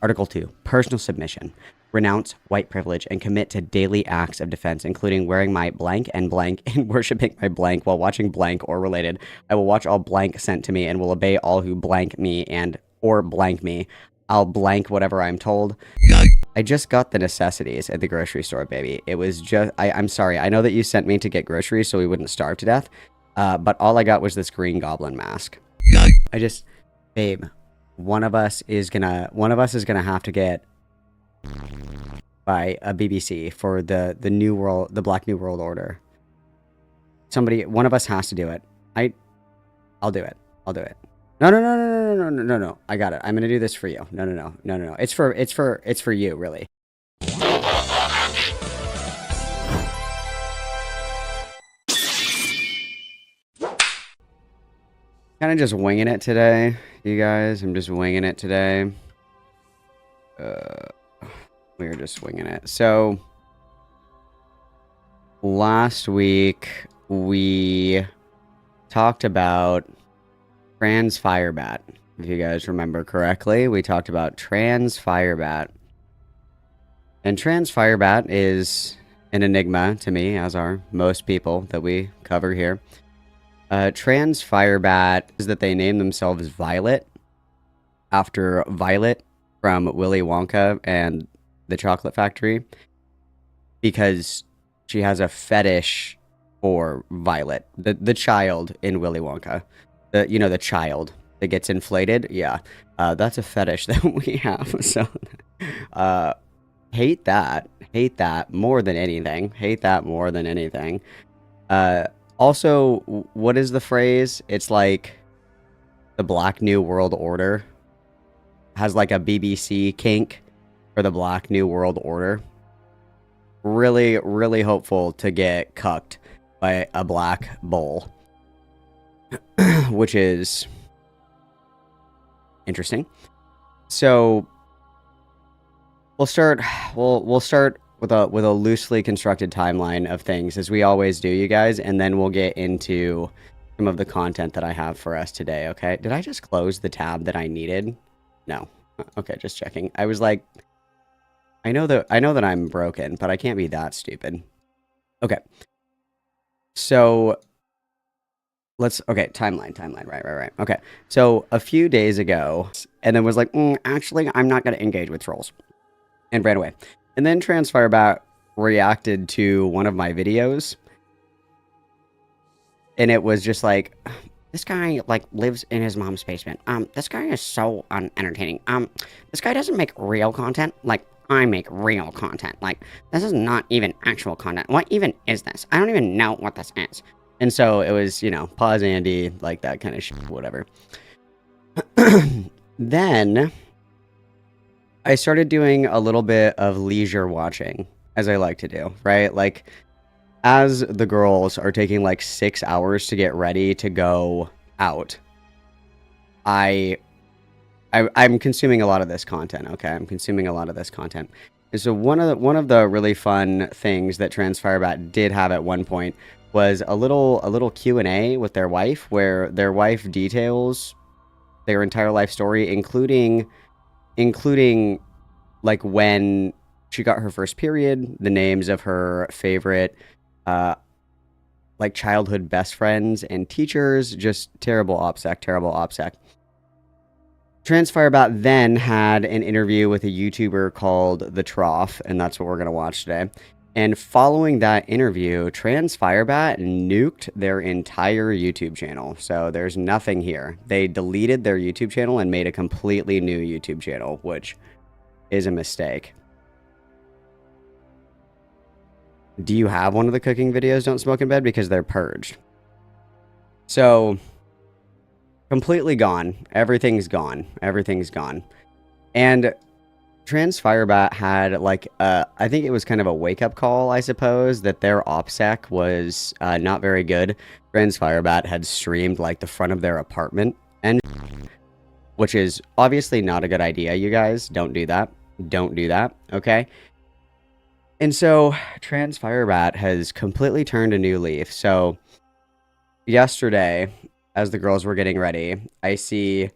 Article 2, personal submission. Renounce white privilege and commit to daily acts of defense, including wearing my blank and worshipping my blank while watching blank or related. I will watch all blank sent to me and will obey all who blank me or blank me. I'll blank whatever I'm told. I just got the necessities at the grocery store, baby. It was just... I'm sorry. I know that you sent me to get groceries so we wouldn't starve to death. But all I got was this green goblin mask. Babe, one of us is gonna have to get by a BBC for the new world, the Black New World Order. One of us has to do it. I'll do it. No. I got it. I'm gonna do this for you. No. It's for you, really. Kind of just winging it today, you guys. I'm just winging it today. We're just winging it. So, last week, we talked about trans Firebat. If you guys remember correctly, we talked about trans Firebat. And trans Firebat is an enigma to me, as are most people that we cover here. Trans Firebat is that they name themselves Violet after Violet from Willy Wonka and the Chocolate Factory, because she has a fetish for Violet, the child in Willy Wonka, the child that gets inflated. Yeah, that's a fetish that we have. So, hate that more than anything. Also, what is the phrase? It's like the Black New World Order has like a BBC kink for the Black New World Order. Really, really hopeful to get cucked by a black bull, which is interesting. So we'll start with a loosely constructed timeline of things, as we always do, you guys, and then we'll get into some of the content that I have for us today. Okay, did I just close the tab that I needed? No. Okay, just checking. I was like, I know that I'm broken, but I can't be that stupid. Okay. So timeline. Right. Okay. So a few days ago, and then was like, actually, I'm not going to engage with trolls, and ran away. And then trans Firebat reacted to one of my videos, and it was just like, this guy, like, lives in his mom's basement. This guy is so unentertaining. This guy doesn't make real content. Like, I make real content. Like, this is not even actual content. What even is this? I don't even know what this is. And so it was, pause Andy, like that kind of shit, whatever. Then I started doing a little bit of leisure watching, as I like to do, right? Like, as the girls are taking like 6 hours to get ready to go out, I'm consuming a lot of this content. Okay, I'm consuming a lot of this content. And so one of the really fun things that trans Firebat did have at one point was a little Q&A with their wife, where their wife details their entire life story, including like when she got her first period, the names of her favorite like childhood best friends and teachers. Just terrible OPSEC. Trans Firebat then had an interview with a YouTuber called the Trough, and that's what we're going to watch today. And following that interview, trans Firebat nuked their entire YouTube channel. So there's nothing here. They deleted their YouTube channel and made a completely new YouTube channel, which is a mistake. Do you have one of the cooking videos, Don't Smoke in Bed? Because they're purged. So, completely gone. Everything's gone. And trans Firebat had, like, I think it was kind of a wake-up call, I suppose, that their OPSEC was not very good. Trans Firebat had streamed, like, the front of their apartment, and which is obviously not a good idea, you guys. Don't do that. Okay? And so, trans Firebat has completely turned a new leaf. So, yesterday, as the girls were getting ready, I see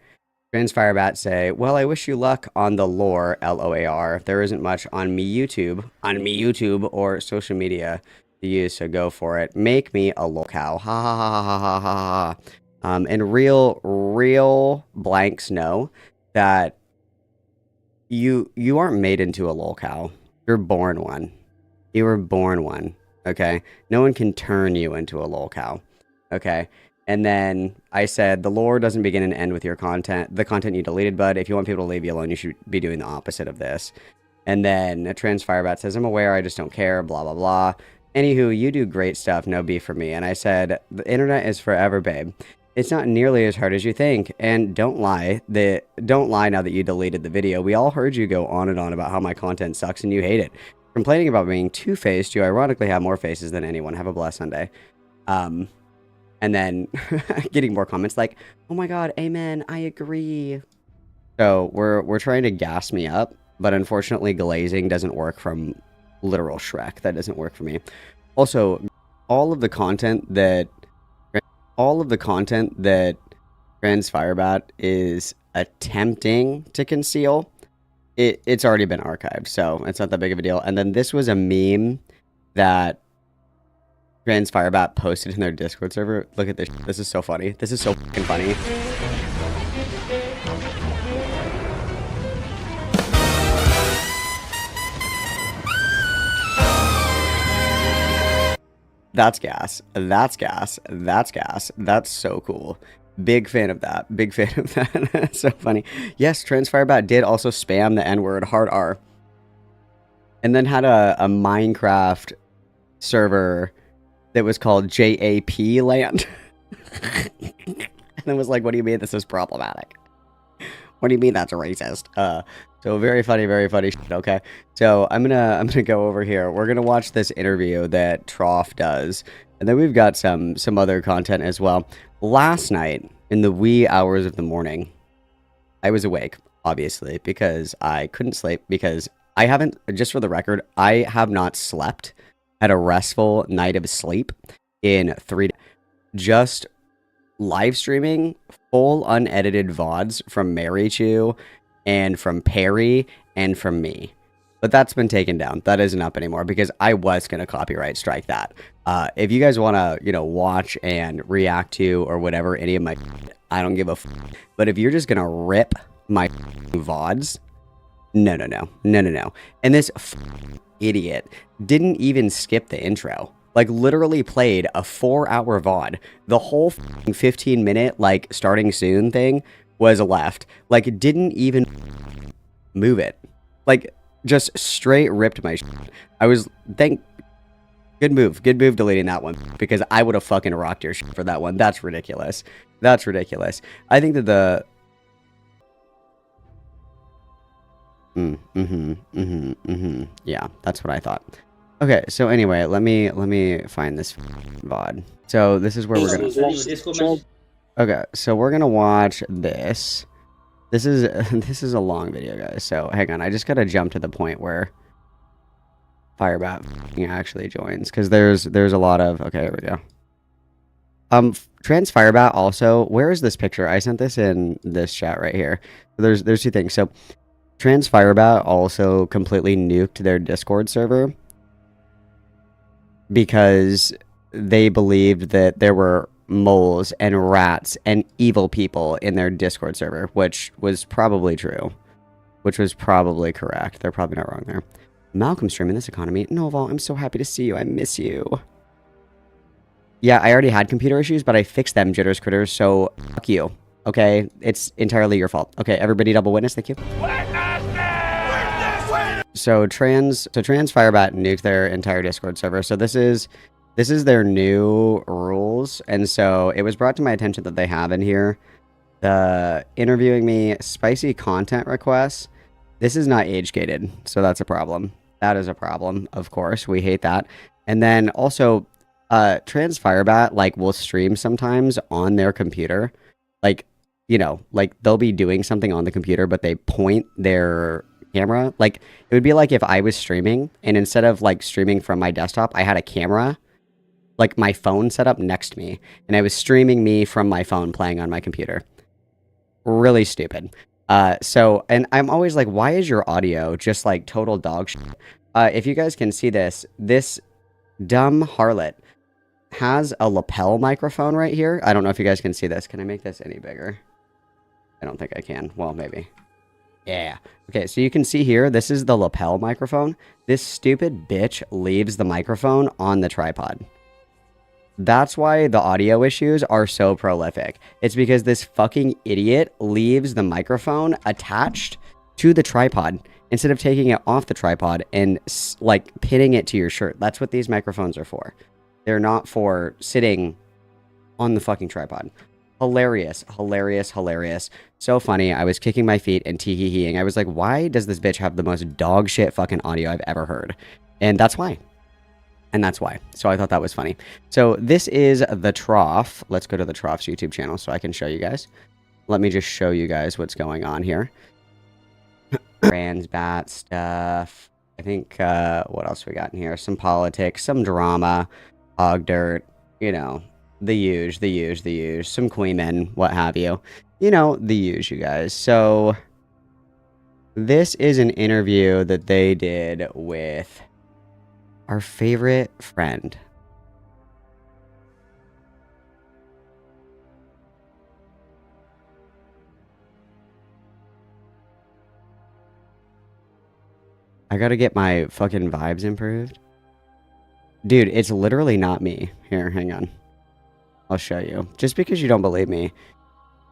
Trans Firebat say, well, I wish you luck on the lore, LOAR. There isn't much on me YouTube or social media to use, so go for it. Make me a lolcow. Ha ha ha ha ha ha ha. And real blanks know that you aren't made into a lolcow. You're born one. You were born one. Okay? No one can turn you into a lolcow. Okay? And then I said, the lore doesn't begin and end with your content, the content you deleted, bud. If you want people to leave you alone, you should be doing the opposite of this. And then Trans Firebat says, I'm aware, I just don't care, blah, blah, blah. Anywho, you do great stuff, no beef for me. And I said, the internet is forever, babe. It's not nearly as hard as you think. And don't lie now that you deleted the video. We all heard you go on and on about how my content sucks and you hate it. Complaining about being two-faced, you ironically have more faces than anyone. Have a blessed Sunday. And then getting more comments like, oh my god, amen, I agree. So we're trying to gas me up, but unfortunately glazing doesn't work from literal Shrek. That doesn't work for me. Also, all of the content that Trans Firebat is attempting to conceal, it's already been archived, so it's not that big of a deal. And then this was a meme that Trans Firebat posted in their Discord server. Look at this. This is so funny. This is so fucking funny. That's gas. That's gas. That's gas. That's so cool. Big fan of that. Big fan of that. So funny. Yes, Trans Firebat did also spam the N-word, hard R. And then had a Minecraft server that was called JAP Land. And then was like, what do you mean this is problematic? What do you mean that's racist? So very funny shit, okay? So I'm gonna go over here. We're gonna watch this interview that Trough does. And then we've got some other content as well. Last night, in the wee hours of the morning, I was awake, obviously, because I couldn't sleep, because I haven't, just for the record, I have not slept at a restful night of sleep in 3 days. Just live streaming full unedited VODs from Mary Chew and from Perry and from me. But that's been taken down. That isn't up anymore because I was going to copyright strike that. If you guys want to, watch and react to or whatever, any of my, I don't give a f. But if you're just going to rip my VODs, no. And this idiot didn't even skip the intro. Like, literally played a 4-hour VOD. The whole 15-minute, like, starting soon thing was left. Like, it didn't even move it. Like, just straight ripped my shit. I was, good move deleting that one. Because I would have fucking rocked your shit for that one. That's ridiculous. That's ridiculous. I think that yeah, that's what I thought. Okay, so anyway, let me find this VOD. So this is where we're gonna. Okay, so we're gonna watch this. This is a long video, guys. So hang on, I just gotta jump to the point where Firebat actually joins, because there's a lot of. Okay, here we go. Trans Firebat also. Where is this picture? I sent this in this chat right here. There's 2 things. So Trans Firebat also completely nuked their Discord server because they believed that there were moles and rats and evil people in their Discord server, which was probably true, which was probably correct. They're probably not wrong there. Malcolm streaming this economy. Noval, I'm so happy to see you. I miss you. Yeah, I already had computer issues, but I fixed them, jitters critters, so fuck you. Okay, it's entirely your fault. Okay, everybody double witness, thank you. So Trans Firebat nuked their entire Discord server. So this is their new rules, and so it was brought to my attention that they have in here the interviewing me spicy content requests. This is not age gated, so that's a problem. That is a problem, of course. We hate that. And then also, Trans Firebat like will stream sometimes on their computer, like like they'll be doing something on the computer, but they point their camera. Like, it would be like if I was streaming and instead of like streaming from my desktop, I had a camera, like my phone set up next to me, and I was streaming me from my phone playing on my computer. really stupid. So, and I'm always like, why is your audio just like total dog shit? If you guys can see this, this dumb harlot has a lapel microphone right here. I don't know if you guys can see this. Can I make this any bigger? I don't think I can. Well, maybe. Yeah. Okay, so you can see here, this is the lapel microphone. This stupid bitch leaves the microphone on the tripod. That's why the audio issues are so prolific. It's because this fucking idiot leaves the microphone attached to the tripod instead of taking it off the tripod and like pinning it to your shirt. That's what these microphones are for. They're not for sitting on the fucking tripod. Hilarious, hilarious, hilarious. So funny. I was kicking my feet and tee-hee-heeing. I was like, why does this bitch have the most dog shit fucking audio I've ever heard? And that's why. And that's why. So I thought that was funny. So this is the Trough. Let's go to the Trough's YouTube channel so I can show you guys. Let me just show you guys what's going on here. Transbat stuff. I think, what else we got in here? Some politics, some drama, hog dirt, you know, the huge, some queemen, what have you. You know, the huge, you guys. So this is an interview that they did with our favorite friend. I gotta get my fucking vibes improved. Dude, it's literally not me. Here, hang on. I'll show you. Just because you don't believe me.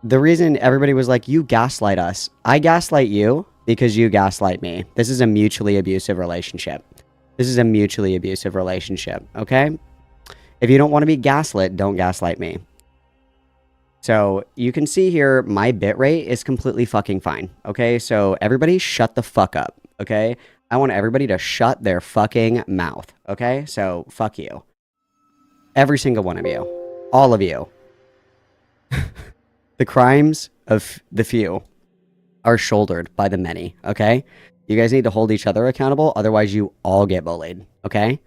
The reason everybody was like, you gaslight us. I gaslight you because you gaslight me. This is a mutually abusive relationship. This is a mutually abusive relationship, okay? If you don't want to be gaslit, don't gaslight me. So you can see here, my bitrate is completely fucking fine, okay? So everybody shut the fuck up, okay? I want everybody to shut their fucking mouth, okay? So fuck you. Every single one of you. All of you. The crimes of the few are shouldered by the many, okay? You guys need to hold each other accountable, otherwise you all get bullied, okay?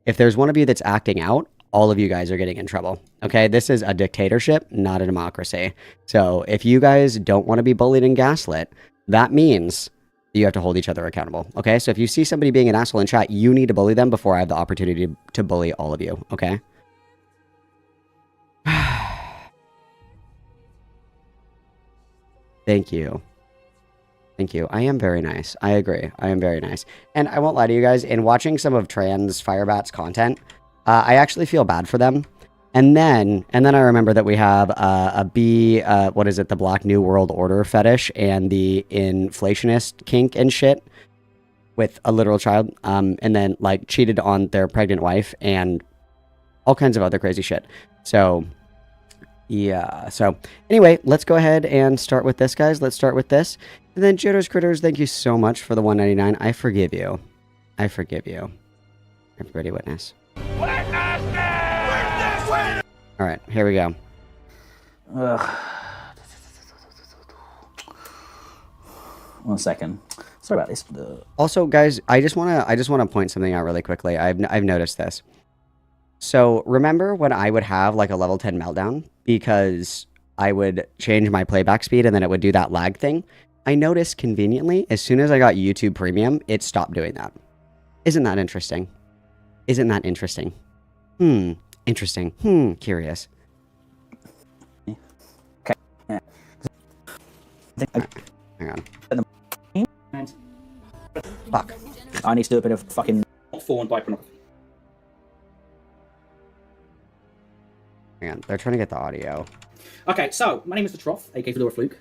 If there's one of you that's acting out, all of you guys are getting in trouble, okay? This is a dictatorship, not a democracy. So if you guys don't want to be bullied and gaslit, that means you have to hold each other accountable, okay? So if you see somebody being an asshole in chat, you need to bully them before I have the opportunity to bully all of you, okay? Thank you. Thank you. I am very nice. I agree. I am very nice. And I won't lie to you guys, in watching some of trans Firebat's content, I actually feel bad for them. And then I remember that we have what is it, the Black New World Order fetish and the inflationist kink and shit with a literal child, and then like cheated on their pregnant wife and all kinds of other crazy shit. So yeah, so anyway, let's go ahead and start with this, guys. Let's start with this. And then Jitters Critters, thank you so much for the $1.99. I forgive you. I forgive you. Everybody witness. All right, here we go. One second. Sorry about this. Also, guys, I just want to point something out really quickly. I've noticed this. So remember when I would have like a level 10 meltdown because I would change my playback speed and then it would do that lag thing? I noticed conveniently, as soon as I got YouTube Premium, it stopped doing that. Isn't that interesting? Isn't that interesting? Interesting. Curious. Okay. Yeah. Hang on. Fuck. I need to do a bit of fucking forward by pornography. Hang on. They're trying to get the audio. Okay, so my name is the Trough, aka Fedora Fluke.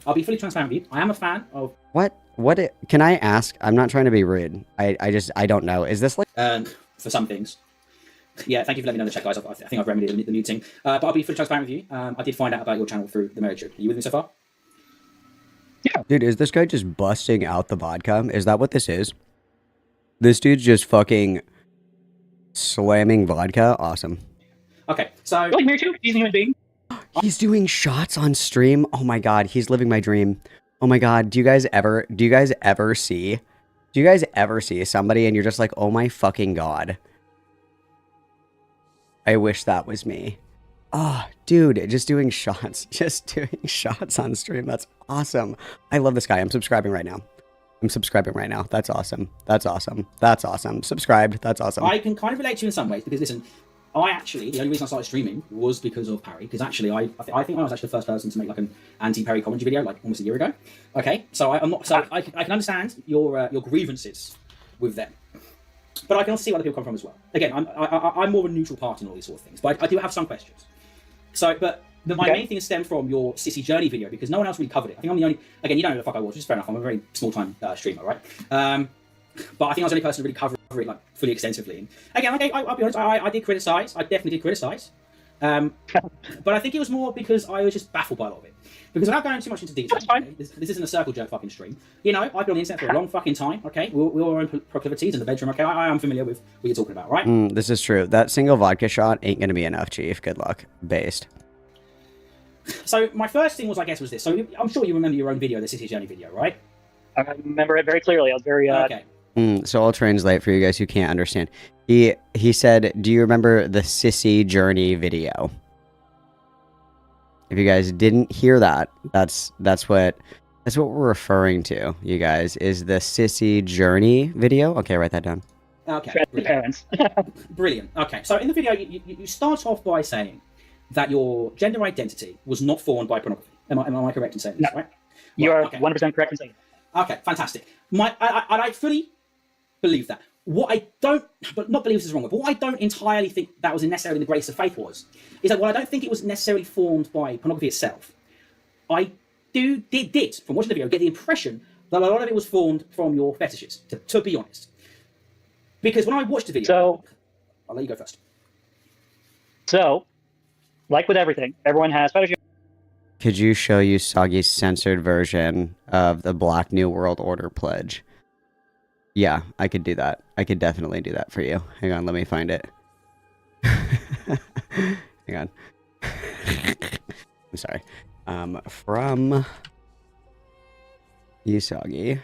I'll be fully transparent with you. I am a fan of. Can I ask? I'm not trying to be rude. I don't know. Is this like? For some things. Yeah, thank you for letting me know in the chat, guys. I think I've remedied the muting. But I'll be fully transparent with you. I did find out about your channel through the marriage trip. Are you with me so far? Yeah. Dude, is this guy just busting out the vodka? Is that what this is? This dude's just fucking slamming vodka? Awesome. Okay, so like married too? He's a human being. He's doing shots on stream? Oh my god, he's living my dream. Oh my god, do you guys ever see somebody and you're just like, oh my fucking god. I wish that was me. Oh, dude, just doing shots. Just doing shots on stream. That's awesome. I love this guy. I'm subscribing right now. I'm subscribing right now. That's awesome. That's awesome. That's awesome. Subscribed. That's awesome. I can kind of relate to you in some ways because listen, the only reason I started streaming was because of Parry. Because actually, I think I was actually the first person to make like an anti-Parry commentary video like almost a year ago. Okay, so I'm not. So I can understand your grievances with them, but I can also see where other people come from as well. Again, I'm more of a neutral party in all these sort of things, but I do have some questions. So, but my main thing stemmed from your Sissy Journey video because no one else really covered it. I think I'm the only. Again, you don't know who the fuck I was, which is fair enough. I'm a very small time streamer, right? But I think I was the only person to really cover it like fully extensively. And again, okay, I'll be honest. I did criticize. I definitely did criticize. But I think it was more because I was just baffled by a lot of it. Because without going too much into detail, okay, this isn't a circle jerk fucking stream. You know, I've been on the internet for a long fucking time. Okay, we all our own proclivities in the bedroom. Okay, I am familiar with what you're talking about, right? This is true. That single vodka shot ain't gonna be enough, Chief. Good luck. Based. So my first thing was, I guess, was this. So I'm sure you remember your own video, the Sissy Journey video, right? I remember it very clearly. I was very okay. So I'll translate for you guys who can't understand. He said, "Do you remember the Sissy Journey video?" If you guys didn't hear that, that's what we're referring to. You guys is the Sissy Journey video. Okay, write that down. Okay, brilliant. Brilliant. Okay, so in the video, you start off by saying that your gender identity was not formed by pornography. Am I correct in saying this? No. Right? You are 100% correct in saying that. Okay, fantastic. I fully believe that. What I don't, but not believe this is wrong, but what I don't entirely think that was necessarily the grace of faith is that while I don't think it was necessarily formed by pornography itself, I did, from watching the video, get the impression that a lot of it was formed from your fetishes, to be honest. Because when I watched the video, so, I'll let you go first. So, like with everything, everyone has fetishes. Could you show Usagi's censored version of the Black New World Order pledge? Yeah, I could do that. I could definitely do that for you. Hang on, let me find it. Hang on. I'm sorry. From Usagi.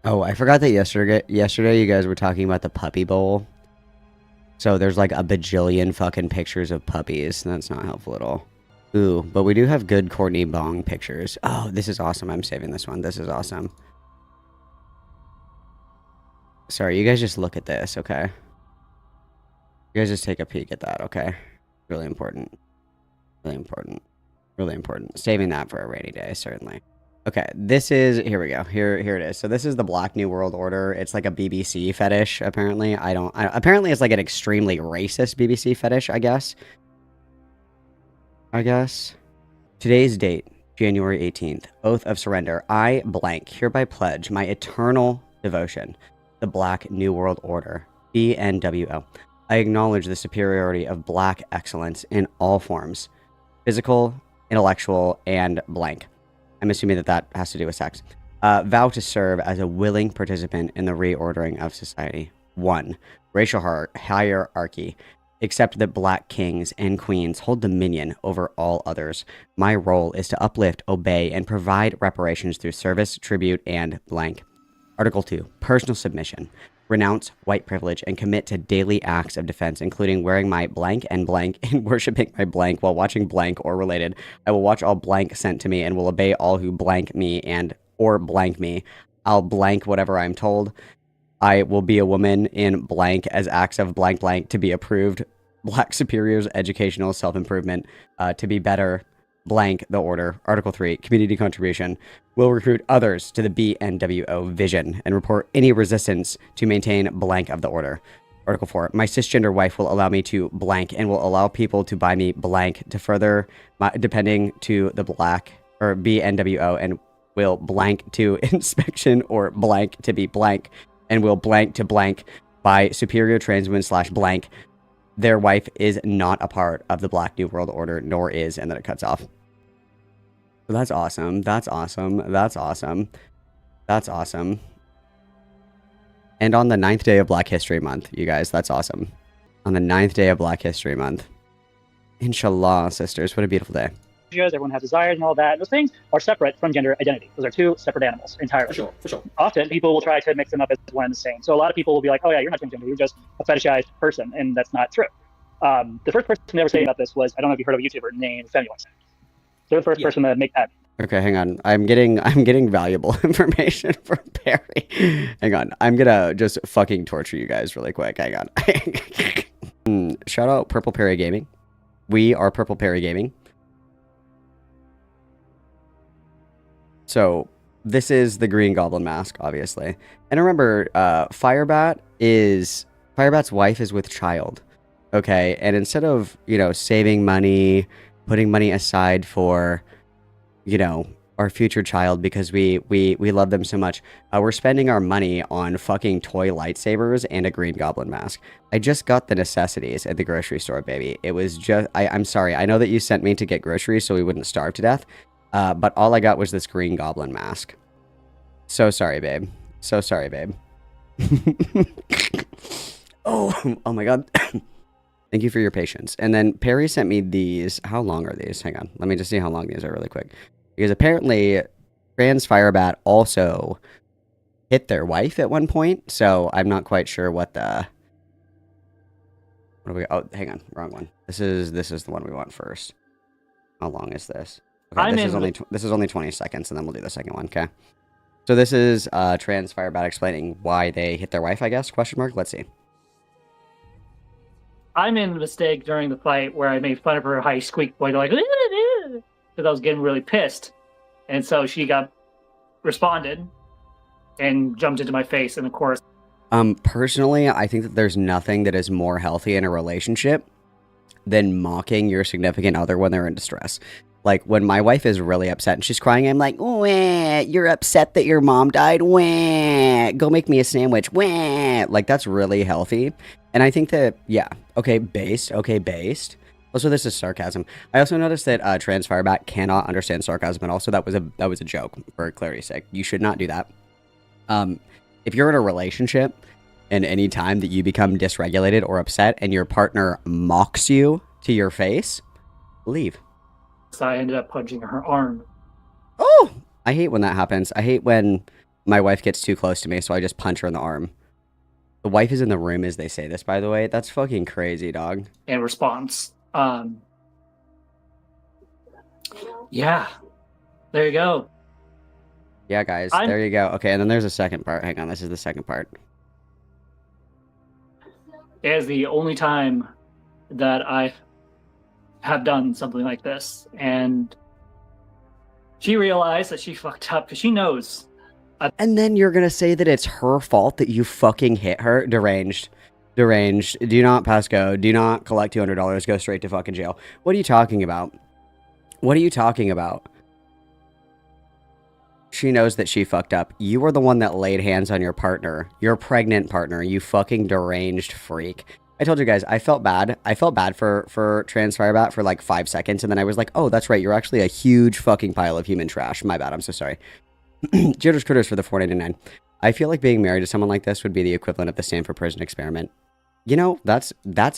Oh, I forgot that yesterday you guys were talking about the puppy bowl. So there's like a bajillion fucking pictures of puppies. That's not helpful at all. Ooh, but we do have good Courtney Bong pictures. Oh, this is awesome. I'm saving this one. This is awesome. Sorry, you guys just look at this, okay? You guys just take a peek at that, okay? Really important. Really important. Really important. Saving that for a rainy day, certainly. Okay, this is... Here we go. Here it is. So this is the Black New World Order. It's like a BBC fetish, apparently. Apparently it's like an extremely racist BBC fetish, I guess. Today's date, January 18th. Oath of surrender. I blank hereby pledge my eternal devotion. The Black New World Order, BNWO. I acknowledge the superiority of black excellence in all forms, physical, intellectual, and blank. I'm assuming that has to do with sex. Vow to serve as a willing participant in the reordering of society. 1. Racial hierarchy. Accept that black kings and queens hold dominion over all others. My role is to uplift, obey, and provide reparations through service, tribute, and blank. Article 2. Personal submission. Renounce white privilege and commit to daily acts of defense, including wearing my blank and worshipping my blank while watching blank or related. I will watch all blank sent to me and will obey all who blank me or blank me. I'll blank whatever I'm told. I will be a woman in blank as acts of blank blank to be approved. Black superiors, educational self-improvement, to be better. Blank the order. Article 3, community contribution. Will recruit others to the BNWO vision and report any resistance to maintain blank of the order. Article 4, my cisgender wife will allow me to blank and will allow people to buy me blank to further my depending to the black or BNWO and will blank to inspection or blank to be blank and will blank to blank by superior trans women / blank. Their wife is not a part of the Black New World Order, nor is, and then it cuts off. So that's awesome. That's awesome. That's awesome. That's awesome. And on the 9th day of Black History Month, you guys, that's awesome. On the 9th day of Black History Month. Inshallah, sisters, what a beautiful day. Everyone has desires and all that. Those things are separate from gender identity. Those are two separate animals entirely. For sure. Often people will try to mix them up as one and the same. So a lot of people will be like, oh yeah, you're not transgender, you're just a fetishized person. And that's not true. The first person to ever say about this was, I don't know if you heard of a YouTuber named Samuel. They're the first person to make that. Okay, hang on. I'm getting valuable information from Perry. Hang on. I'm gonna just fucking torture you guys really quick. Hang on. Shout out Purple Perry Gaming. We are Purple Perry Gaming. So this is the Green Goblin mask, obviously. And remember, Firebat's wife is with child. Okay, and instead of, you know, saving money, putting money aside for, you know, our future child because we love them so much, we're spending our money on fucking toy lightsabers and a Green Goblin mask. I just got the necessities at the grocery store, baby. It was just, I'm sorry. I know that you sent me to get groceries so we wouldn't starve to death, but all I got was this Green Goblin mask. So sorry, babe. So sorry, babe. Oh my god. Thank you for your patience. And then Perry sent me these. How long are these? Hang on. Let me just see how long these are really quick. Because apparently, trans Firebat also hit their wife at one point. So I'm not quite sure what the... What do we... Oh, hang on. Wrong one. This is the one we want first. How long is this? Okay, this is only 20 seconds, and then we'll do the second one, okay? So this is trans Firebat explaining why they hit their wife, I guess? Question mark? Let's see. I made a mistake during the fight where I made fun of her high squeak voice, like, because I was getting really pissed. And so she responded and jumped into my face, and of course. Personally, I think that there's nothing that is more healthy in a relationship than mocking your significant other when they're in distress. Like, when my wife is really upset and she's crying, I'm like, wah, you're upset that your mom died? Wah, go make me a sandwich. Wah. Like, that's really healthy. And I think that, yeah, okay, based. Also, this is sarcasm. I also noticed that trans Firebat cannot understand sarcasm, and also that was a joke, for clarity's sake. You should not do that. If you're in a relationship, and any time that you become dysregulated or upset and your partner mocks you to your face, leave. So I ended up punching her arm. Oh! I hate when that happens. I hate when my wife gets too close to me, so I just punch her in the arm. The wife is in the room as they say this, by the way. That's fucking crazy, dog. In response. Yeah. There you go. Yeah, guys. There you go. Okay, and then there's a second part. Hang on, this is the second part. It is the only time that I have done something like this, and she realized that she fucked up because she knows. And then you're gonna say that it's her fault that you fucking hit her? Deranged. Do not pass go. Do not collect $200. Go straight to fucking jail. What are you talking about? She knows that she fucked up. You were the one that laid hands on your partner, your pregnant partner, you fucking deranged freak. I told you guys, I felt bad. I felt bad for trans Firebat for like 5 seconds, and then I was like, oh, that's right, you're actually a huge fucking pile of human trash. My bad, I'm so sorry. Jitters Critters for the $4.99. I feel like being married to someone like this would be the equivalent of the Stanford Prison Experiment. You know, that's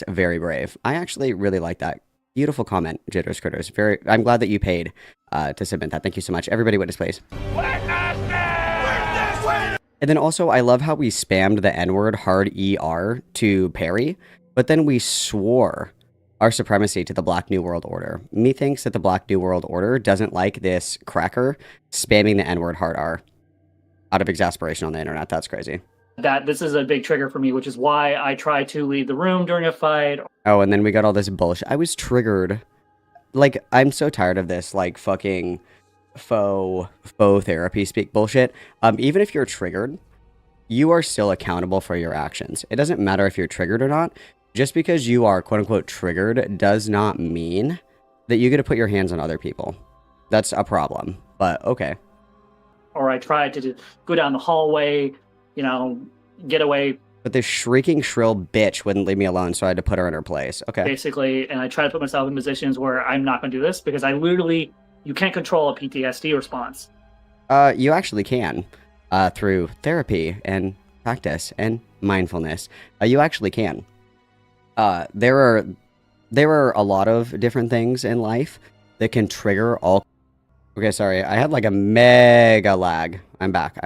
very brave. I actually really like that. Beautiful comment, Jitters Critters. I'm glad that you paid to submit that. Thank you so much. Everybody witness, please. And then also, I love how we spammed the N-word hard ER to Perry, but then we swore our supremacy to the Black New World Order. Me thinks that the Black New World Order doesn't like this cracker spamming the N-word hard R out of exasperation on the internet. That's crazy. That this is a big trigger for me, which is why I try to leave the room during a fight. Oh, and then we got all this bullshit. I was triggered. Like, I'm so tired of this, like, fucking faux therapy speak bullshit. Even if you're triggered, you are still accountable for your actions. It doesn't matter if you're triggered or not. Just because you are quote-unquote triggered does not mean that you get to put your hands on other people. That's a problem, but okay. Or I tried to go down the hallway, get away. But this shrieking, shrill bitch wouldn't leave me alone, so I had to put her in her place. Okay. Basically, and I try to put myself in positions where I'm not going to do this because you can't control a PTSD response. You actually can, through therapy and practice and mindfulness. You actually can. There are a lot of different things in life that can trigger all. Okay, sorry. I had like a mega lag. I'm back.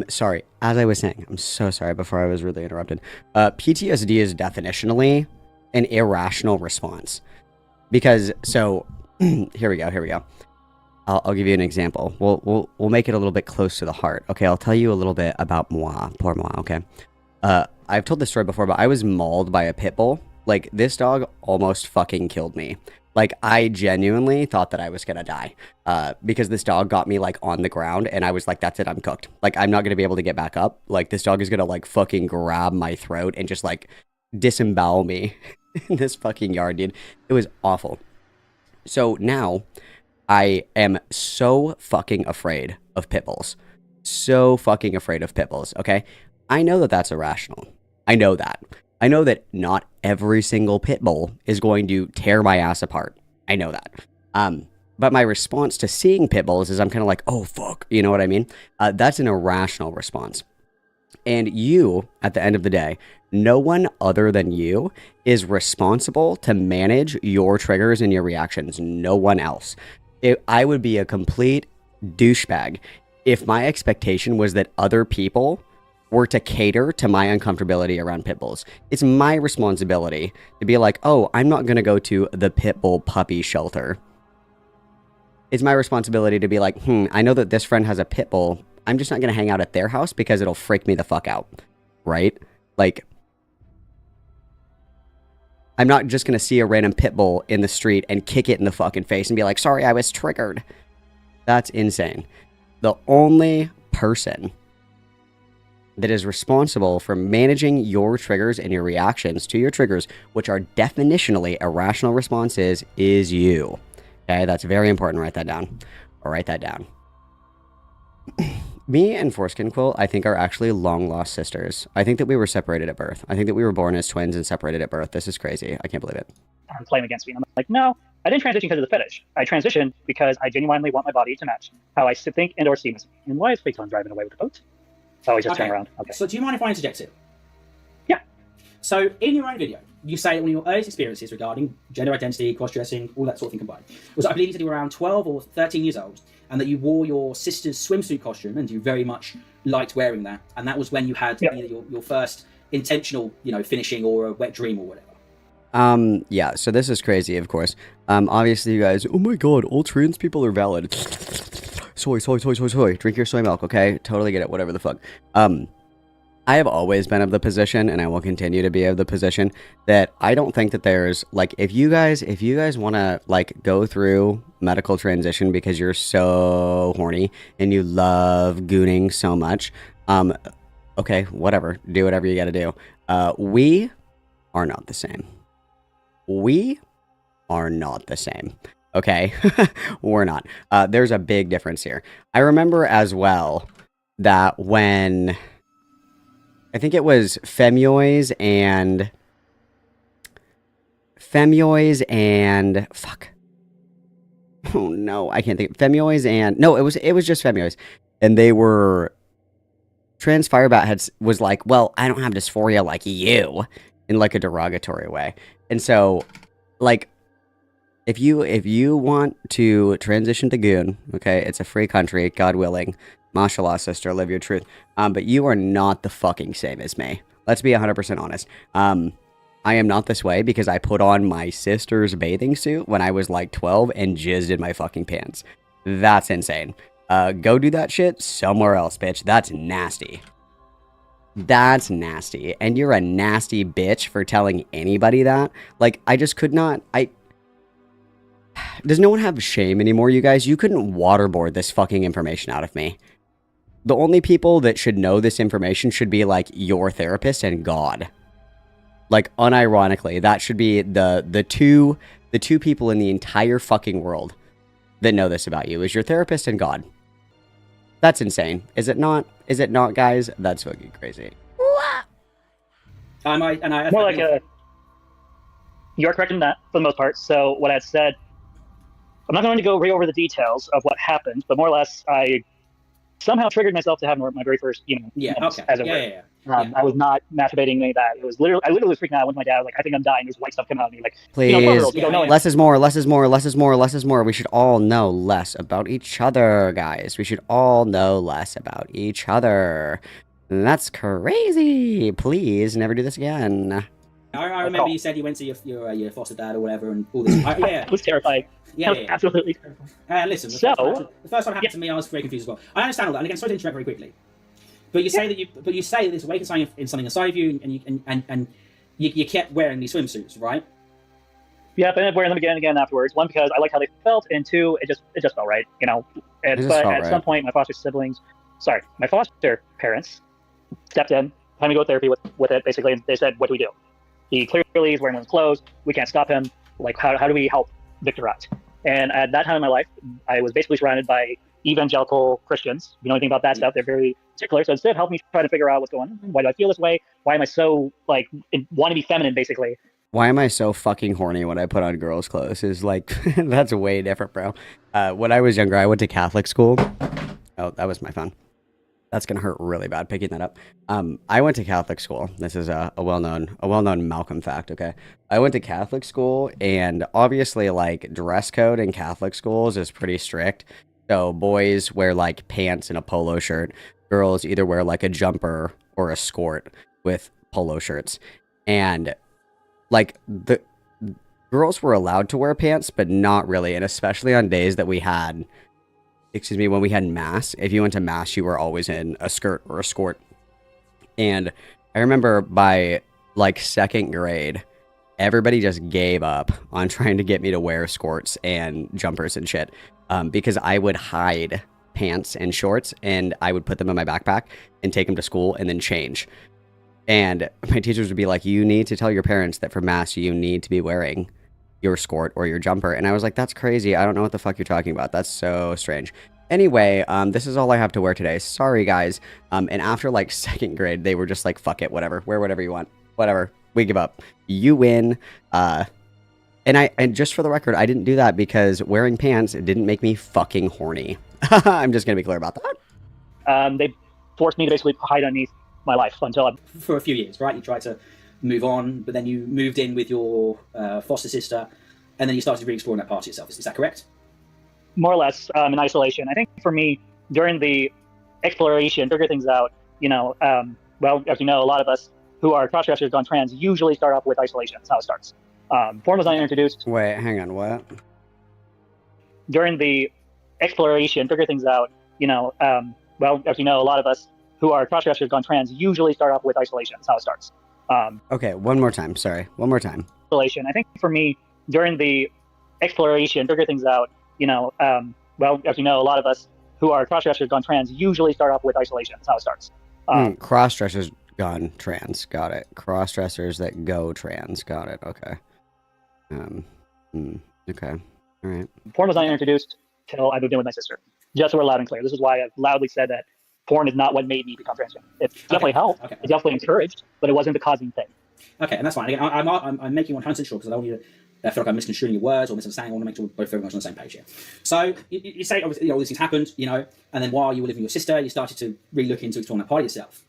Sorry, as I was saying, I'm so sorry before I was really interrupted. PTSD is definitionally an irrational response. Because, so, here we go. I'll give you an example. We'll make it a little bit close to the heart. Okay, I'll tell you a little bit about moi, poor moi, okay? I've told this story before, but I was mauled by a pit bull. Like, this dog almost fucking killed me. Like, I genuinely thought that I was gonna die. Because this dog got me, like, on the ground, and I was like, that's it, I'm cooked. Like, I'm not gonna be able to get back up. Like, this dog is gonna, like, fucking grab my throat and just, like, disembowel me in this fucking yard, dude. It was awful. So now, I am so fucking afraid of pit bulls. So fucking afraid of pit bulls, okay? I know that that's irrational. I know that. I know that not every single pit bull is going to tear my ass apart. I know that. But my response to seeing pit bulls is I'm kind of like, oh, fuck. You know what I mean? That's an irrational response. And you, at the end of the day, no one other than you is responsible to manage your triggers and your reactions. No one else. I would be a complete douchebag if my expectation was that other people were to cater to my uncomfortability around pit bulls. It's my responsibility to be like, oh, I'm not going to go to the pit bull puppy shelter. It's my responsibility to be like, I know that this friend has a pit bull. I'm just not going to hang out at their house because it'll freak me the fuck out. Right? Like, I'm not just going to see a random pit bull in the street and kick it in the fucking face and be like, sorry, I was triggered. That's insane. The only person that is responsible for managing your triggers and your reactions to your triggers, which are definitionally irrational responses, is you. Okay, that's very important. Write that down. Or write that down. Me and Foreskin Quill, I think, are actually long-lost sisters. I think that we were separated at birth. I think that we were born as twins and separated at birth. This is crazy. I can't believe it. Playing against me. And I'm like, no, I didn't transition because of the fetish. I transitioned because I genuinely want my body to match how I think and or see myself. And why is Phaeton driving away with the boat? Oh, he just turned around. Okay. So do you mind if I interject here? Yeah. So in your own video, you say that one of your earliest experiences regarding gender identity, cross-dressing, all that sort of thing combined, was, I believe you said you were around 12 or 13 years old, and that you wore your sister's swimsuit costume, and you very much liked wearing that, and that was when you had either your first intentional, finishing or a wet dream or whatever. Yeah, so this is crazy, of course. Obviously, you guys, oh my god, all trans people are valid. Soy. Drink your soy milk, okay? Totally get it, whatever the fuck. I have always been of the position, and I will continue to be of the position, that I don't think that there's, like, if you guys want to, like, go through medical transition because you're so horny and you love gooning so much, okay, whatever. Do whatever you gotta do. We are not the same. We are not the same. Okay? We're not. There's a big difference here. I remember as well that when I think it was Femioys and fuck. Oh no, I can't think. Femioys and no, it was just Femioys, and they were trans. Firebat was like, well, I don't have dysphoria like you, in like a derogatory way, and so like. If you want to transition to Goon, okay, it's a free country, God willing. Mashallah, sister, live your truth. But you are not the fucking same as me. Let's be 100% honest. I am not this way because I put on my sister's bathing suit when I was like 12 and jizzed in my fucking pants. That's insane. Go do that shit somewhere else, bitch. That's nasty. That's nasty. And you're a nasty bitch for telling anybody that. Like, I just could not... Does no one have shame anymore, you guys? You couldn't waterboard this fucking information out of me. The only people that should know this information should be, like, your therapist and God. Like, unironically, that should be the two people in the entire fucking world that know this about you, is your therapist and God. That's insane. Is it not? Is it not, guys? That's fucking crazy. More like you're correct in that, for the most part. So what I said, I'm not going to go re over the details of what happened, but more or less, I somehow triggered myself to have my very first, moments, as it were. I was not masturbating any of that. It was literally, I literally was freaking out. I went to my dad, I was like, I think I'm dying. There's white stuff coming out of me. Like, Please, poor girls, we don't know less is more, less is more, less is more, less is more. We should all know less about each other, guys. We should all know less about each other. That's crazy. Please never do this again. I remember you said you went to your foster dad or whatever and all this. It was terrifying. Yeah, absolutely terrifying. Listen, the first time it happened to me, I was very confused as well. I understand all that, and again, sorry to interrupt very quickly. But you say that this awakened something inside of you, and you kept wearing these swimsuits, right? Yeah, but I ended up wearing them again and again afterwards. One, because I liked how they felt, and two, it just felt right, But at some point, my foster parents stepped in, had me go to therapy with it, basically, and they said, what do we do? He clearly is wearing women's clothes. We can't stop him. Like, how do we help Victor out? And at that time in my life, I was basically surrounded by evangelical Christians. If you know anything about that stuff, they're very particular. So instead of helping me try to figure out what's going on, why do I feel this way? Why am I so, want to be feminine, basically? Why am I so fucking horny when I put on girls' clothes? Is like, that's way different, bro. When I was younger, I went to Catholic school. Oh, that was my phone. That's gonna hurt really bad picking that up. I went to Catholic school. This is a well-known Malcolm fact. Okay, I went to Catholic school, and obviously, like, dress code in Catholic schools is pretty strict. So boys wear like pants and a polo shirt. Girls either wear like a jumper or a skirt with polo shirts. And like the girls were allowed to wear pants, but not really. And especially on days that when we had mass, if you went to mass, you were always in a skirt or a skirt. And I remember by like second grade, everybody just gave up on trying to get me to wear skirts and jumpers and shit. Because I would hide pants and shorts, and I would put them in my backpack and take them to school and then change. And my teachers would be like, you need to tell your parents that for mass, you need to be wearing your skirt or your jumper. And I was like, that's crazy. I don't know what the fuck you're talking about. That's so strange. Anyway, this is all I have to wear today. Sorry, guys. And after like second grade, they were just like, fuck it, whatever. Wear whatever you want. Whatever. We give up. You win. And just for the record, I didn't do that because wearing pants didn't make me fucking horny. I'm just gonna be clear about that. They forced me to basically hide underneath my life for a few years, right? You tried to move on, but then you moved in with your foster sister, and then you started re-exploring that part of yourself. Is that correct? More or less, in isolation. I think for me, during the exploration, figure things out, well, as you know, a lot of us who are cross-dressers gone trans usually start off with isolation. That's how it starts. Porn was not introduced. Wait, hang on, what? During the exploration, figure things out, well, as you know, a lot of us who are cross-dressers gone trans usually start off with isolation. That's how it starts. Okay, one more time. Sorry, one more time. Isolation. I think for me, during the exploration, figure things out, well, as you know, a lot of us who are cross-dressers gone trans usually start off with isolation. That's how it starts. Cross-dressers gone trans. Got it. Cross-dressers that go trans. Got it. Okay. Okay. All right. Porn was not introduced till I moved in with my sister. Just so we're loud and clear. This is why I've loudly said that porn is not what made me become transgender. It definitely helped. It definitely encouraged, but it wasn't the causing thing. Okay, and that's fine. Again, I'm making 100% sure because I don't want you to feel like I'm misconstruing your words or misunderstanding. I want to make sure we're both very much on the same page here. So you say, obviously, all these things happened, and then while you were living with your sister, you started to really look into exploring that part of yourself.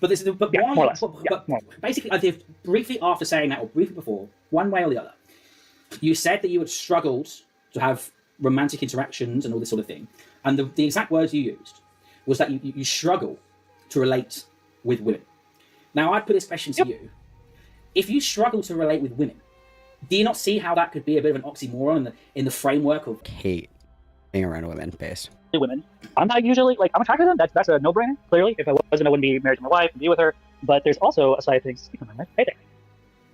But basically, I did briefly after saying that, or briefly before, one way or the other, you said that you had struggled to have romantic interactions and all this sort of thing. And the exact words you used was that you struggle to relate with women. Now, I'd put this question to you. If you struggle to relate with women, do you not see how that could be a bit of an oxymoron in the framework of hate being around women based? Women. I'm not usually, I'm attracted to them. That's a no-brainer, clearly. If I wasn't, I wouldn't be married to my wife and be with her. But there's also a side of things. Hey there.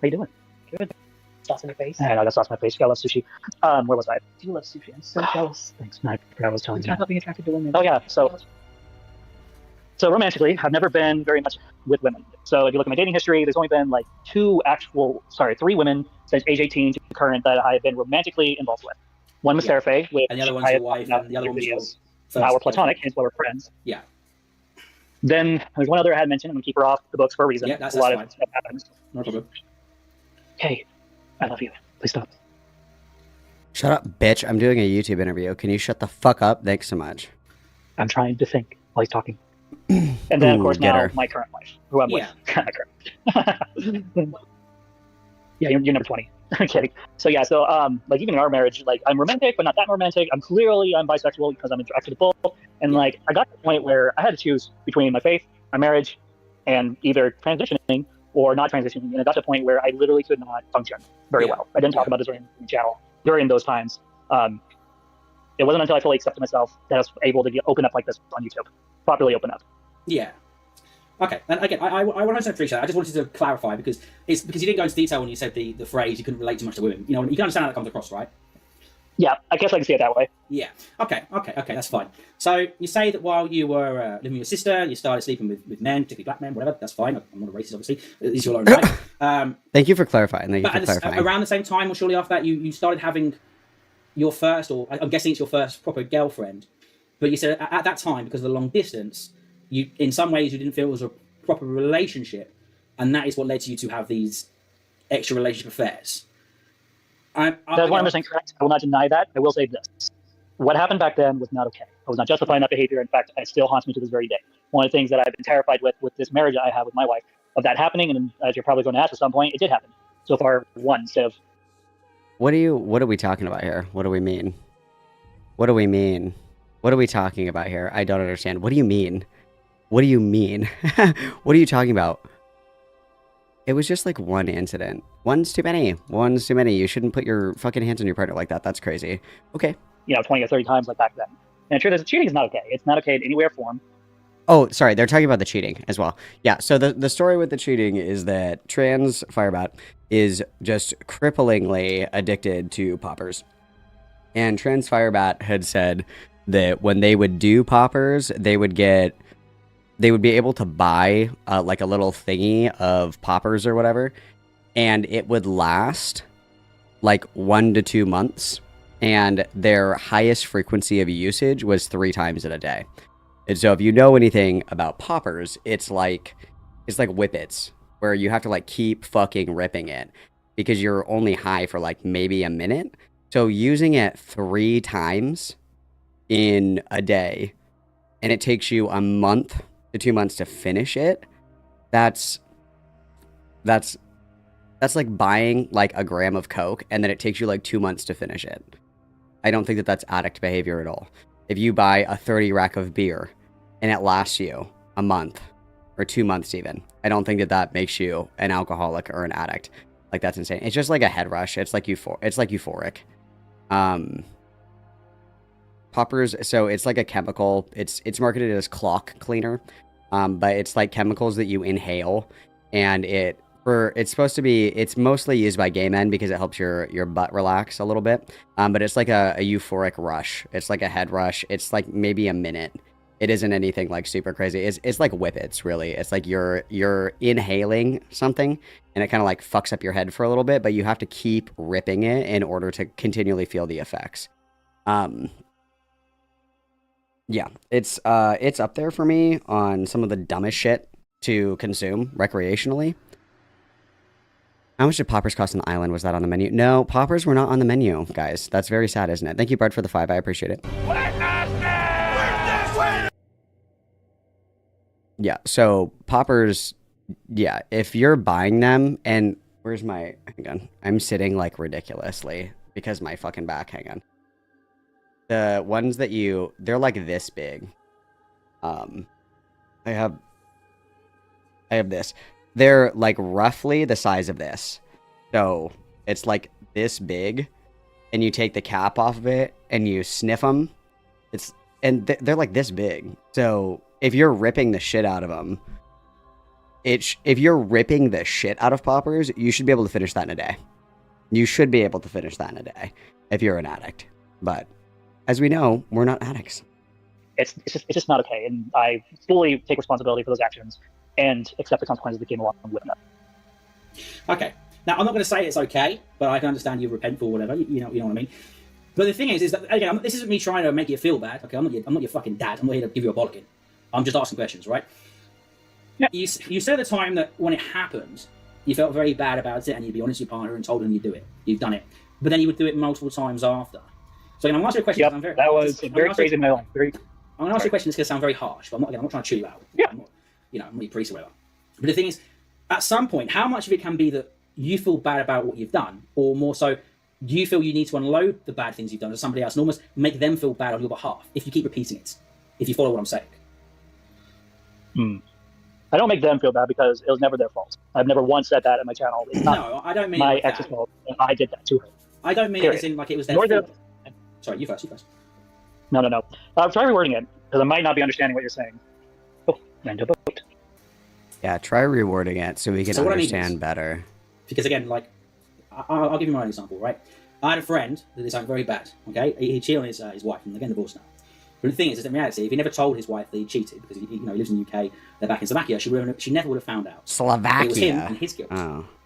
How you doing? Good. Sauce in your face. I know that's sauce in my face. I love sushi. Where was I? Do you love sushi? I'm so jealous. Thanks. I forgot what I was telling you. Talk about being attracted to women. Oh, yeah. So romantically, I've never been very much with women. So if you look at my dating history, there's only been 3 women since age 18 to current that I've been romantically involved with. One was Seraphe, which and the other one's your wife, and the other one was your first. Now we're platonic, hence why we're friends. Yeah. Then there's one other I had mentioned. I'm going to keep her off the books for a reason. Yeah, that's a lot fine. of stuff happens. No problem. Okay, I love you. Please stop. Shut up, bitch. I'm doing a YouTube interview. Can you shut the fuck up? Thanks so much. I'm trying to think while he's talking. And then, of course, now her. my current wife, who I'm with. Yeah, you're number 20. I'm kidding. So yeah, so like even in our marriage, like I'm romantic, but not that romantic. I'm bisexual because I'm attracted to both. And like I got to the point where I had to choose between my faith, my marriage, and either transitioning or not transitioning. And I got to the point where I literally could not function very well. I didn't talk about this during the channel during those times. It wasn't until I fully accepted myself that I was able to open up like this on YouTube, properly open up. Yeah. Okay, and again, I 100% appreciate that. I just wanted to clarify because you didn't go into detail when you said the phrase you couldn't relate too much to women. You know, you can understand how that comes across, right? Yeah, I guess I can see it that way. Yeah. Okay, that's fine. So you say that while you were living with your sister, you started sleeping with men, particularly black men, whatever. That's fine. I'm not a racist, obviously. It's your own right. Thank you for clarifying. Around the same time, or shortly after that, you started having your first, or I'm guessing it's your first proper girlfriend. But you said at that time, because of the long distance, you, in some ways, you didn't feel it was a proper relationship, and that is what led you to have these extra relationship affairs. That's 100% correct. I will not deny that. I will say this: what happened back then was not okay. I was not justifying that behavior. In fact, it still haunts me to this very day. One of the things that I've been terrified with this marriage I have with my wife, of that happening, and as you're probably going to ask at some point, it did happen. So far, one instead of. What are we talking about here? What do we mean? What do we mean? What are we talking about here? I don't understand. What do you mean? What do you mean? What are you talking about? It was just like one incident. One's too many. One's too many. You shouldn't put your fucking hands on your partner like that. That's crazy. Okay. 20 or 30 times like back then. And the truth is, cheating is not okay. It's not okay in any way or form. Oh, sorry. They're talking about the cheating as well. Yeah. So the story with the cheating is that trans Firebat is just cripplingly addicted to poppers. And trans Firebat had said that when they would do poppers, they would be able to buy like a little thingy of poppers or whatever, and it would last like 1 to 2 months, and their highest frequency of usage was 3 times in a day. And so if you know anything about poppers, it's like whippets, where you have to like keep fucking ripping it because you're only high for like maybe a minute. So using it 3 times in a day, and it takes you a month to 2 months to finish it, that's like buying like a gram of Coke, and then it takes you like 2 months to finish it. I don't think that that's addict behavior at all. If you buy a 30 rack of beer and it lasts you a month or 2 months even, I don't think that that makes you an alcoholic or an addict. Like, that's insane. It's just like a head rush. It's like euphoric. Poppers, so it's like a chemical. It's marketed as clock cleaner, but it's like chemicals that you inhale, and it's mostly used by gay men because it helps your butt relax a little bit. But it's like a euphoric rush. It's like a head rush. It's like maybe a minute. It isn't anything like super crazy. It's like whippets, really. It's like you're inhaling something, and it kind of like fucks up your head for a little bit, but you have to keep ripping it in order to continually feel the effects. Yeah, it's up there for me on some of the dumbest shit to consume recreationally. How much did poppers cost on the island? Was that on the menu? No, poppers were not on the menu, guys. That's very sad, isn't it? Thank you, Bart, for the 5. I appreciate it. Yeah, so poppers, yeah, if you're buying them, and where's my, hang on, I'm sitting like ridiculously because my fucking back, hang on. The ones that they're like this big. I have this. They're like roughly the size of this. So it's like this big, and you take the cap off of it and you sniff them. They're like this big. So if you're ripping the shit out of them, if you're ripping the shit out of poppers, you should be able to finish that in a day. You should be able to finish that in a day if you're an addict. But as we know, we're not addicts. It's just not okay, and I fully take responsibility for those actions and accept the consequences that came along with them. Okay. Now, I'm not going to say it's okay, but I can understand you repent for whatever. You know what I mean. But the thing is that, again, this isn't me trying to make you feel bad. Okay, I'm not your fucking dad. I'm not here to give you a bollocking. I'm just asking questions, right? Yeah. You said at the time that when it happened, you felt very bad about it, and you'd be honest with your partner and told them you'd do it. You've done it, but then you would do it multiple times after. So I'm asking you a question. Yep, that was very crazy in my life. I'm gonna ask you a question that's gonna sound very harsh, but I'm not trying to chew you out. Yeah. I'm not your priest or whatever. But the thing is, at some point, how much of it can be that you feel bad about what you've done, or more so, do you feel you need to unload the bad things you've done to somebody else and almost make them feel bad on your behalf if you keep repeating it? If you follow what I'm saying. I don't make them feel bad because it was never their fault. I've never once said that on my channel. It's not No, I don't mean my like ex's that. fault. I did that to her. I don't mean it as in like it was their fault. Sorry, you first. No. Try rewording it because I might not be understanding what you're saying. Oh, random boat. Yeah, try rewording it so we can understand better. Because again, like, I'll give you my own example, right? I had a friend that did something very bad, okay? He cheated on his wife, and they're getting divorced now. But the thing is in reality, if he never told his wife that he cheated, because he lives in the UK, they're back in Slovakia, she never would have found out. Slovakia. It was him and his guilt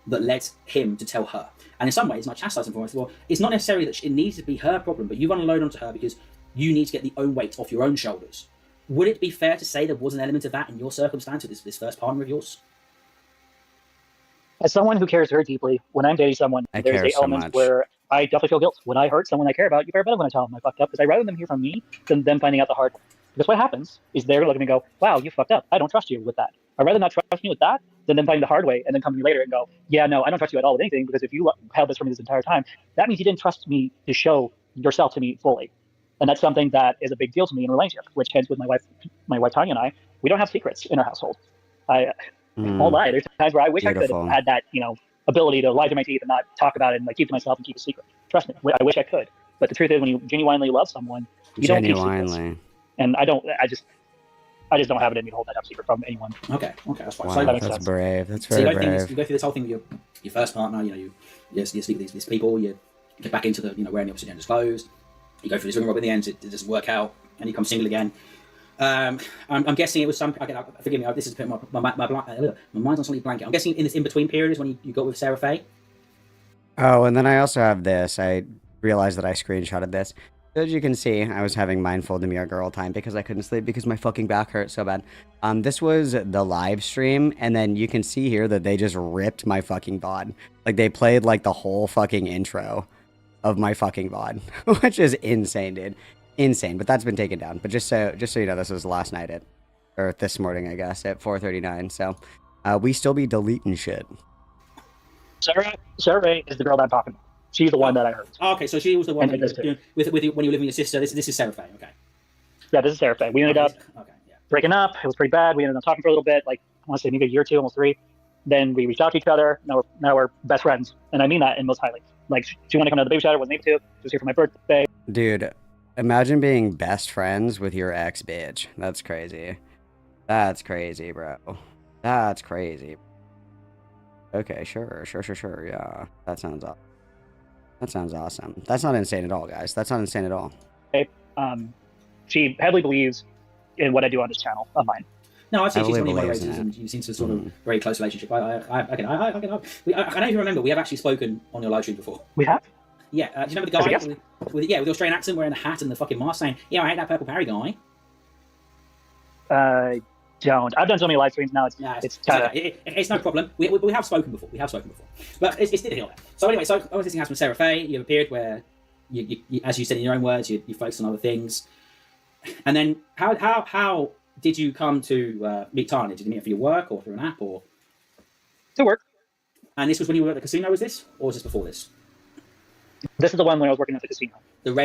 that led him to tell her. And in some ways, my chastisement for him, I said, well, it's not necessarily that it needs to be her problem, but you've unloaded onto her because you need to get the own weight off your own shoulders. Would it be fair to say there was an element of that in your circumstance with this first partner of yours? As someone who cares very deeply, when I'm dating someone, there's the elements where I definitely feel guilt. When I hurt someone I care about, you fare better when I tell them I fucked up, because I'd rather them hear from me than them finding out the hard way. Because what happens is they're looking and go, wow, you fucked up. I don't trust you with that. I'd rather not trust you with that than them finding the hard way and then come to me later and go, yeah, no, I don't trust you at all with anything, because if you held this from me this entire time, that means you didn't trust me to show yourself to me fully. And that's something that is a big deal to me in a relationship, which hence with my wife Tanya and I, we don't have secrets in our household. I won't lie. There's times where I wish I could have had that, ability to lie to my teeth and not talk about it and like keep to myself and keep a secret. Trust me, I wish I could. But the truth is, when you genuinely love someone, you don't keep secrets. And I just don't have it in me to hold that up secret from anyone. Okay, that's fine. Wow, So that's brave. That's very brave. You go through this whole thing with your first partner. You speak with these people. You get back into the wearing the opposite gender clothes. You go through this rigmarole. In the end, it doesn't work out, and you come single again. I'm guessing it was some. Forgive me. This is putting my mind's on something blanket. I'm guessing in this in between period is when you got with Sarah Faye. Oh, and then I also have this. I realized that I screenshotted this. As you can see, I was having mindful demure girl time because I couldn't sleep because my fucking back hurt so bad. This was the live stream, and then you can see here that they just ripped my fucking VOD. Like, they played, like, the whole fucking intro of my fucking VOD, which is insane, dude. Insane, but that's been taken down. But just so you know, this was last night or this morning, I guess, at 4:39. So, we still be deleting shit. Sarah is the girl that I'm talking about. She's the one that I heard. Oh, okay, so she was the one that with you when you were living with your sister. This is Sarah Faye, okay? Yeah, this is Sarah Faye. We ended up breaking up. It was pretty bad. We ended up talking for a little bit, like I want to say maybe a year or two, almost 3. Then we reached out to each other. Now we're best friends, and I mean that in most highly. Like, she wanted to come to the baby shower, wasn't able to. She was here for my birthday. Dude, imagine being best friends with your ex bitch. That's crazy. That's crazy, bro. That's crazy. Okay, sure. Yeah, that sounds awesome. That's not insane at all, guys. That's not insane at all. She heavily believes in what I do on this channel of mine. No, I'd say she's one of your moderators, and you seem to sort of very close relationship. I know if you remember, we have actually spoken on your live stream before. We have? Yeah. Do you remember the guy with the Australian accent wearing the hat and the fucking mask saying, "Yeah, I hate that purple Parry guy"? Don't. I've done so many live streams now. It's no problem. We have spoken before. But it's neither here nor there. So anyway, I was listening to Sarah Faye. You have a period where you, as you said in your own words, you focused on other things. And then how did you come to meet Tanya? Did you meet her for your work or through an app or? To work. And this was when you were at the casino. Was this or was this before this? This is the one when I was working at the casino.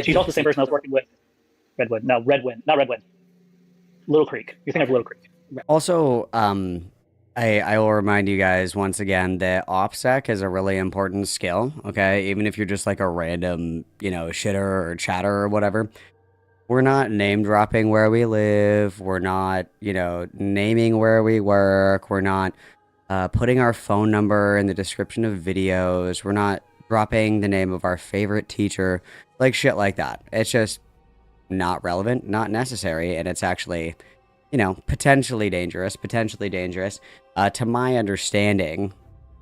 She's also the same person I was working with. Redwood. No, Redwind. Not Redwind. Little Creek. You think of Little Creek. Also, I will remind you guys once again that OPSEC is a really important skill, okay? Even if you're just like a random, shitter or chatter or whatever. We're not name dropping where we live. We're not, naming where we work. We're not putting our phone number in the description of videos. We're not dropping the name of our favorite teacher, like shit like that. It's just not relevant, not necessary, and it's actually, potentially dangerous. To my understanding,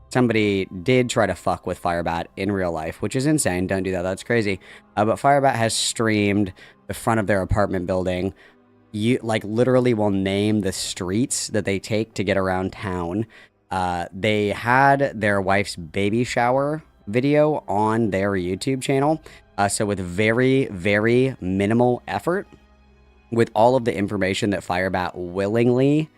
somebody did try to fuck with Firebat in real life, which is insane. Don't do that. That's crazy. But Firebat has streamed the front of their apartment building. You literally will name the streets that they take to get around town. They had their wife's baby shower video on their YouTube channel. So with very, very minimal effort, with all of the information that Firebat willingly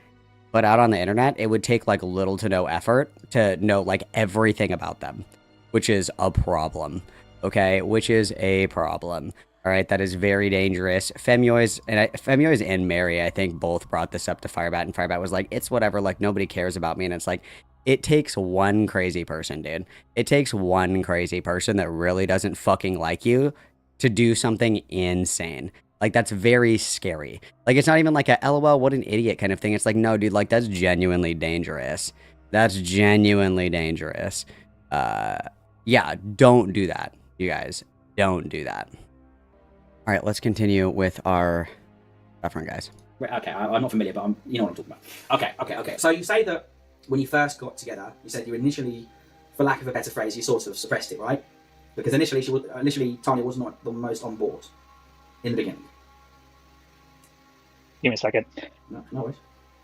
put out on the internet, it would take like little to no effort to know like everything about them, which is a problem. Okay, which is a problem. All right, that is very dangerous. Femyoids and Mary, I think, both brought this up to Firebat, and Firebat was like, "It's whatever. Like nobody cares about me." And it's like, it takes one crazy person, dude. It takes one crazy person that really doesn't fucking like you to do something insane. Like, that's very scary. Like, it's not even like a LOL, what an idiot kind of thing. It's like, no, dude, like, that's genuinely dangerous. That's genuinely dangerous. Yeah, don't do that, you guys. Don't do that. All right, let's continue with our suffering, guys. Okay, I'm not familiar, but you know what I'm talking about. Okay. So you say that when you first got together, you said you initially, for lack of a better phrase, you sort of suppressed it, right? Because initially, Tanya was not the most on board in the beginning. Give me a second. No worries.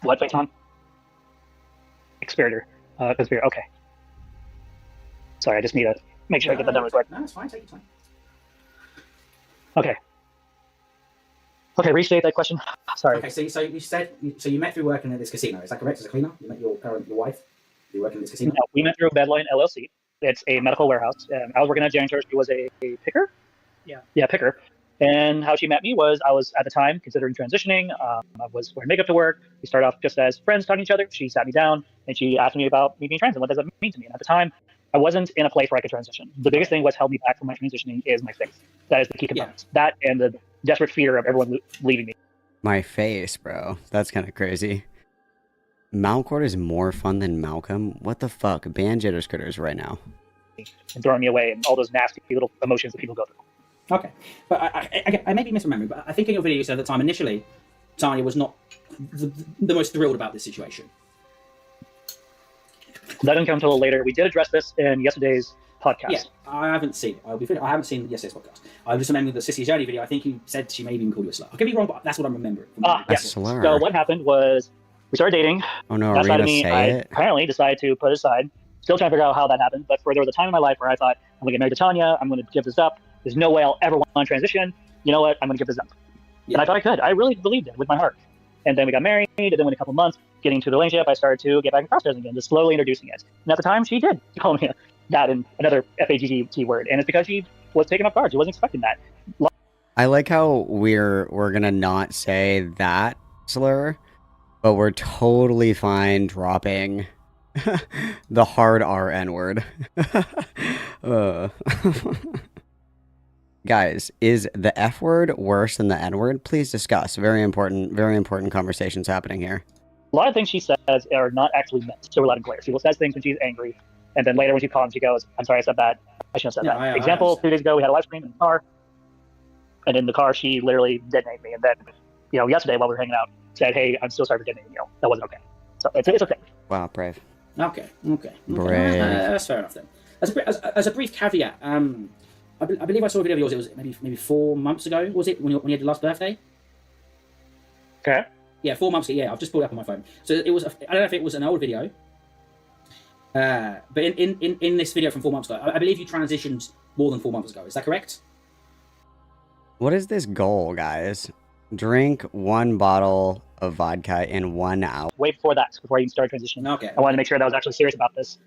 What face on? Conspirator. Conspirator. Okay. Sorry, I just need to make sure I get the numbers right. No, it's fine. Take your time. Okay. Okay, restate that question. Sorry. Okay, so you said you met through working at this casino. Is that correct? As a cleaner, you met your wife. You working at this casino? No, we met through Bedline LLC. It's a medical warehouse. I was working at janitor. She was a picker. Yeah, picker. And how she met me was I was at the time considering transitioning. I was wearing makeup to work. We started off just as friends talking to each other. She sat me down and she asked me about me being trans and what does that mean to me. And at the time, I wasn't in a place where I could transition. The biggest thing what's held me back from my transitioning is my face. That is the key component. Yeah. That and the desperate fear of everyone leaving me. My face, bro. That's kind of crazy. Malcourt is more fun than Malcolm? What the fuck? Ban jitters critters right now. And throwing me away and all those nasty little emotions that people go through. Okay. But I may be misremembering, but I think in your video you said at the time, initially, Tanya was not the most thrilled about this situation. That didn't come until later. We did address this in yesterday's podcast. Yeah, I haven't seen it. I haven't seen yesterday's podcast. I just remember the Sissy Journey video. I think you said she maybe even called you a slur. I could be wrong, but that's what I'm remembering. Yeah. Slur. So what happened was we started dating. Oh no, are we gonna say it? Apparently decided to put it aside. Still trying to figure out how that happened, but there was a time in my life where I thought, I'm going to get married to Tanya. I'm going to give this up. There's no way I'll ever want to transition. You know what? I'm going to give this up. Yeah. And I thought I could. I really believed it with my heart. And then we got married. And then in a couple of months, getting to the relationship, I started to get back in crosshairs again, just slowly introducing it. And at the time, she did call me that and another FAGT word. And it's because she was taken off guard. She wasn't expecting that. I like how we're going to not say that slur, but we're totally fine dropping the hard RN word. Guys, is the F word worse than the N word? Please discuss. Very important conversations happening here. A lot of things she says are not actually meant. So we're loud and clear. She will say things when she's angry, and then later when she calls, she goes, "I'm sorry, I said that. I shouldn't have said that." Example: 2 days ago, we had a live stream in the car, and in the car, she literally detonated me. And then, yesterday while we were hanging out, said, "Hey, I'm so sorry for detonating you. That wasn't okay." So it's okay. Wow, brave. Okay. Brave. That's fair enough then. As a brief caveat, I believe I saw a video of yours. It was maybe 4 months ago. Was it when you had your last birthday? Okay. Yeah, 4 months ago. Yeah, I've just pulled it up on my phone. So it was. I don't know if it was an old video. But in this video from 4 months ago, I believe you transitioned more than 4 months ago. Is that correct? What is this goal, guys? Drink 1 bottle of vodka in 1 hour. Way before that, before I even started transitioning. Okay. I wanted to make sure that I was actually serious about this.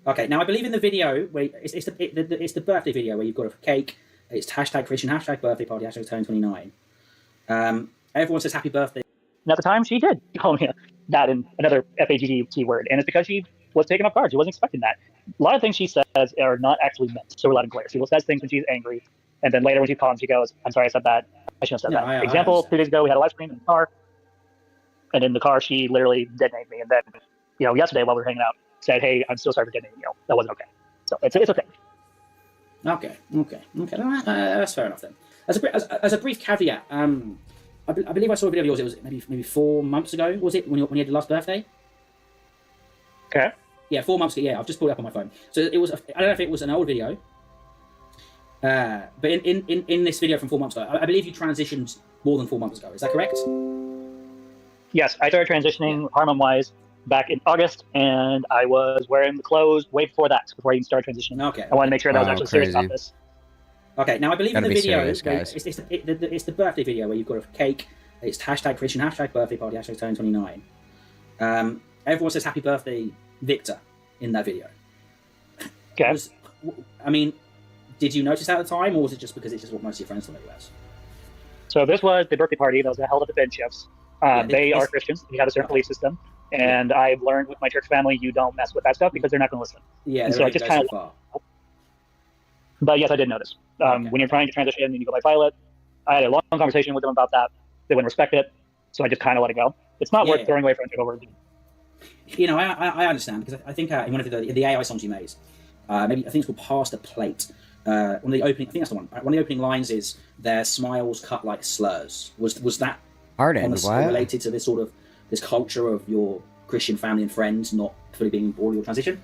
Okay. Now I believe in the video where it's the birthday video where you've got a cake. It's hashtag Christian, hashtag birthday party, hashtag turn 29. Everyone says happy birthday. And at the time, she did call me that and another FAGT word. And it's because she was taken off guard. She wasn't expecting that. A lot of things she says are not actually meant. So we're loud and clear. She will say things when she's angry. And then later when she calls, she goes, "I'm sorry, I said that. I shouldn't have said that." Example: 2 days ago, we had a live stream in the car. And in the car, she literally detonated me. And then, yesterday while we were hanging out, said, "Hey, I'm so sorry for detonating you. That wasn't okay." So it's okay. Okay. That's fair enough then. As a brief caveat, I believe I saw a video of yours. It was maybe 4 months ago. Was it when you had your last birthday? Okay. Yeah, 4 months ago. Yeah, I've just pulled it up on my phone. So it was. I don't know if it was an old video. But in this video from 4 months ago, I believe you transitioned more than 4 months ago. Is that correct? Yes, I started transitioning hormone-wise back in August, and I was wearing the clothes way before that, before I even started transitioning. Okay. I wanted to make sure that I was actually serious about this. Okay, now I believe in Gotta the be video, serious, guys. it's the birthday video where you've got a cake. It's hashtag Christian, hashtag birthday party, hashtag turn 29. Everyone says happy birthday, Victor, in that video. Okay. I mean, did you notice that at the time, or was it just because it's just what most of your friends thought it was? So this was the birthday party that was held at the Ben shifts. They are Christians. They have a certain belief system. And I've learned with my church family, you don't mess with that stuff because they're not going to listen. Yeah, and so I just kind of. But yes, I did notice. When you're trying to transition and you go by Violet, I had a long conversation with them about that. They wouldn't respect it, so I just kind of let it go. It's not worth throwing away friendship over. You know, I understand, because I think in one of the AI songs you made, maybe I think it's called "Past the Plate." One of the opening, I think that's the one. One of the opening lines is "Their smiles cut like slurs." Was that related to this sort of this culture of your Christian family and friends not fully being bored of your transition?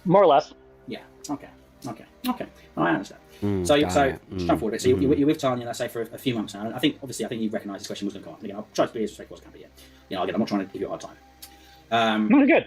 More or less. Yeah. Okay. I understand. So jump forward a bit. So you're with Tanya, let's say, for a few months now. And I think you recognise this question was going to come up. Again, I'll try to be as respectful as I can be. You know, again, I'm not trying to give you a hard time. No, good.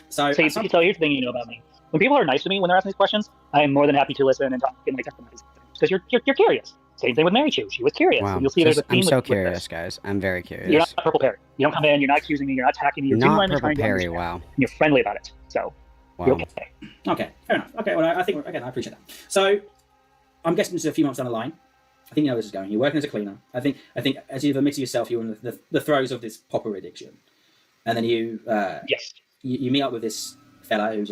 So here's the thing you know about me. When people are nice to me when they're asking these questions, I am more than happy to listen and talk and like testimonies because you're curious. Same thing with Mary Chu. She was curious. Wow. So you'll see there's a theme. I'm so with curious, this. guys. I'm very curious. You're not Purple Perry. You don't come in. You're not accusing me. You're not attacking me. You're not genuinely Purple trying to Perry. understand. Wow. And you're friendly about it. So you're okay. Okay, fair enough. Okay, well, I think again, I appreciate that. So I'm guessing this is a few months down the line. I think you know where this is going. You're working as a cleaner. I think as you've admitted yourself, you're in the throes of this popper addiction, and then you yes, you meet up with this fella who's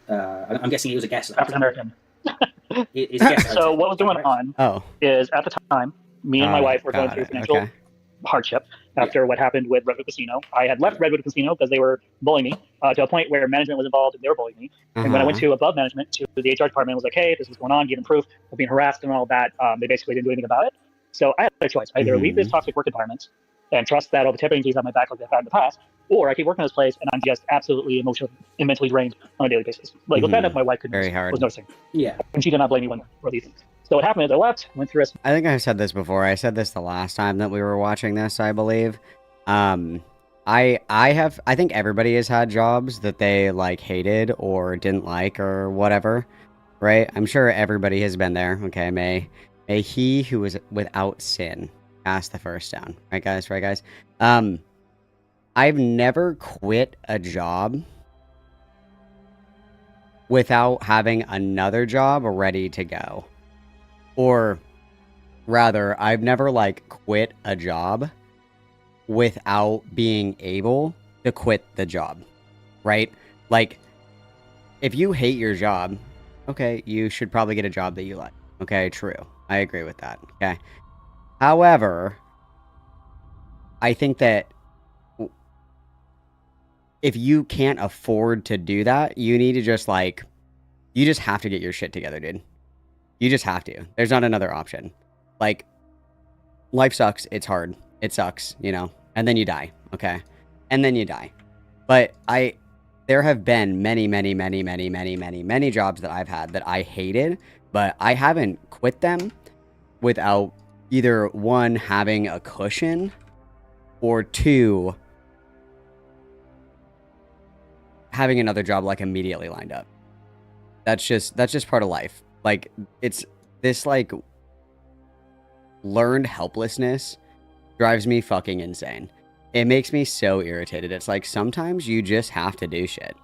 I'm guessing he was a guest. African American. So what was going on is at the time, me and my wife were going through financial hardship after what happened with Redwood Casino. I had left Redwood Casino because they were bullying me to a point where management was involved and they were bullying me. And when I went to above management, to the HR department, I was like, hey, this is going on, giving proof of being harassed and all that. They basically didn't do anything about it. So I had a choice. I either leave this toxic work environment and trust that all the tipping fees on my back like I've had in the past, or I keep working in this place and I'm just absolutely emotionally and mentally drained on a daily basis. Like with that, my wife was noticing. Yeah. And she did not blame me for these things. So what happened is I left, went through I think I've said this before. I said this the last time that we were watching this, I believe. I think everybody has had jobs that they like hated or didn't like or whatever, right? I'm sure everybody has been there. Okay, may he who is without sin cast the first stone. Right, guys? Right, guys? I've never quit a job without having another job ready to go. Or rather, I've never like quit a job without being able to quit the job, right? Like, if you hate your job, okay, you should probably get a job that you like. Okay, true. I agree with that. Okay. However, I think that if you can't afford to do that, you need to just like, you just have to get your shit together, dude. You just have to. There's not another option. Like, life sucks. It's hard. It sucks, you know? And then you die, okay? And then you die. But there have been many jobs that I've had that I hated, but I haven't quit them without either one, having a cushion, or two, having another job like immediately lined up. That's just part of life. Like, it's this like learned helplessness drives me fucking insane. It makes me so irritated. It's like sometimes you just have to do shit.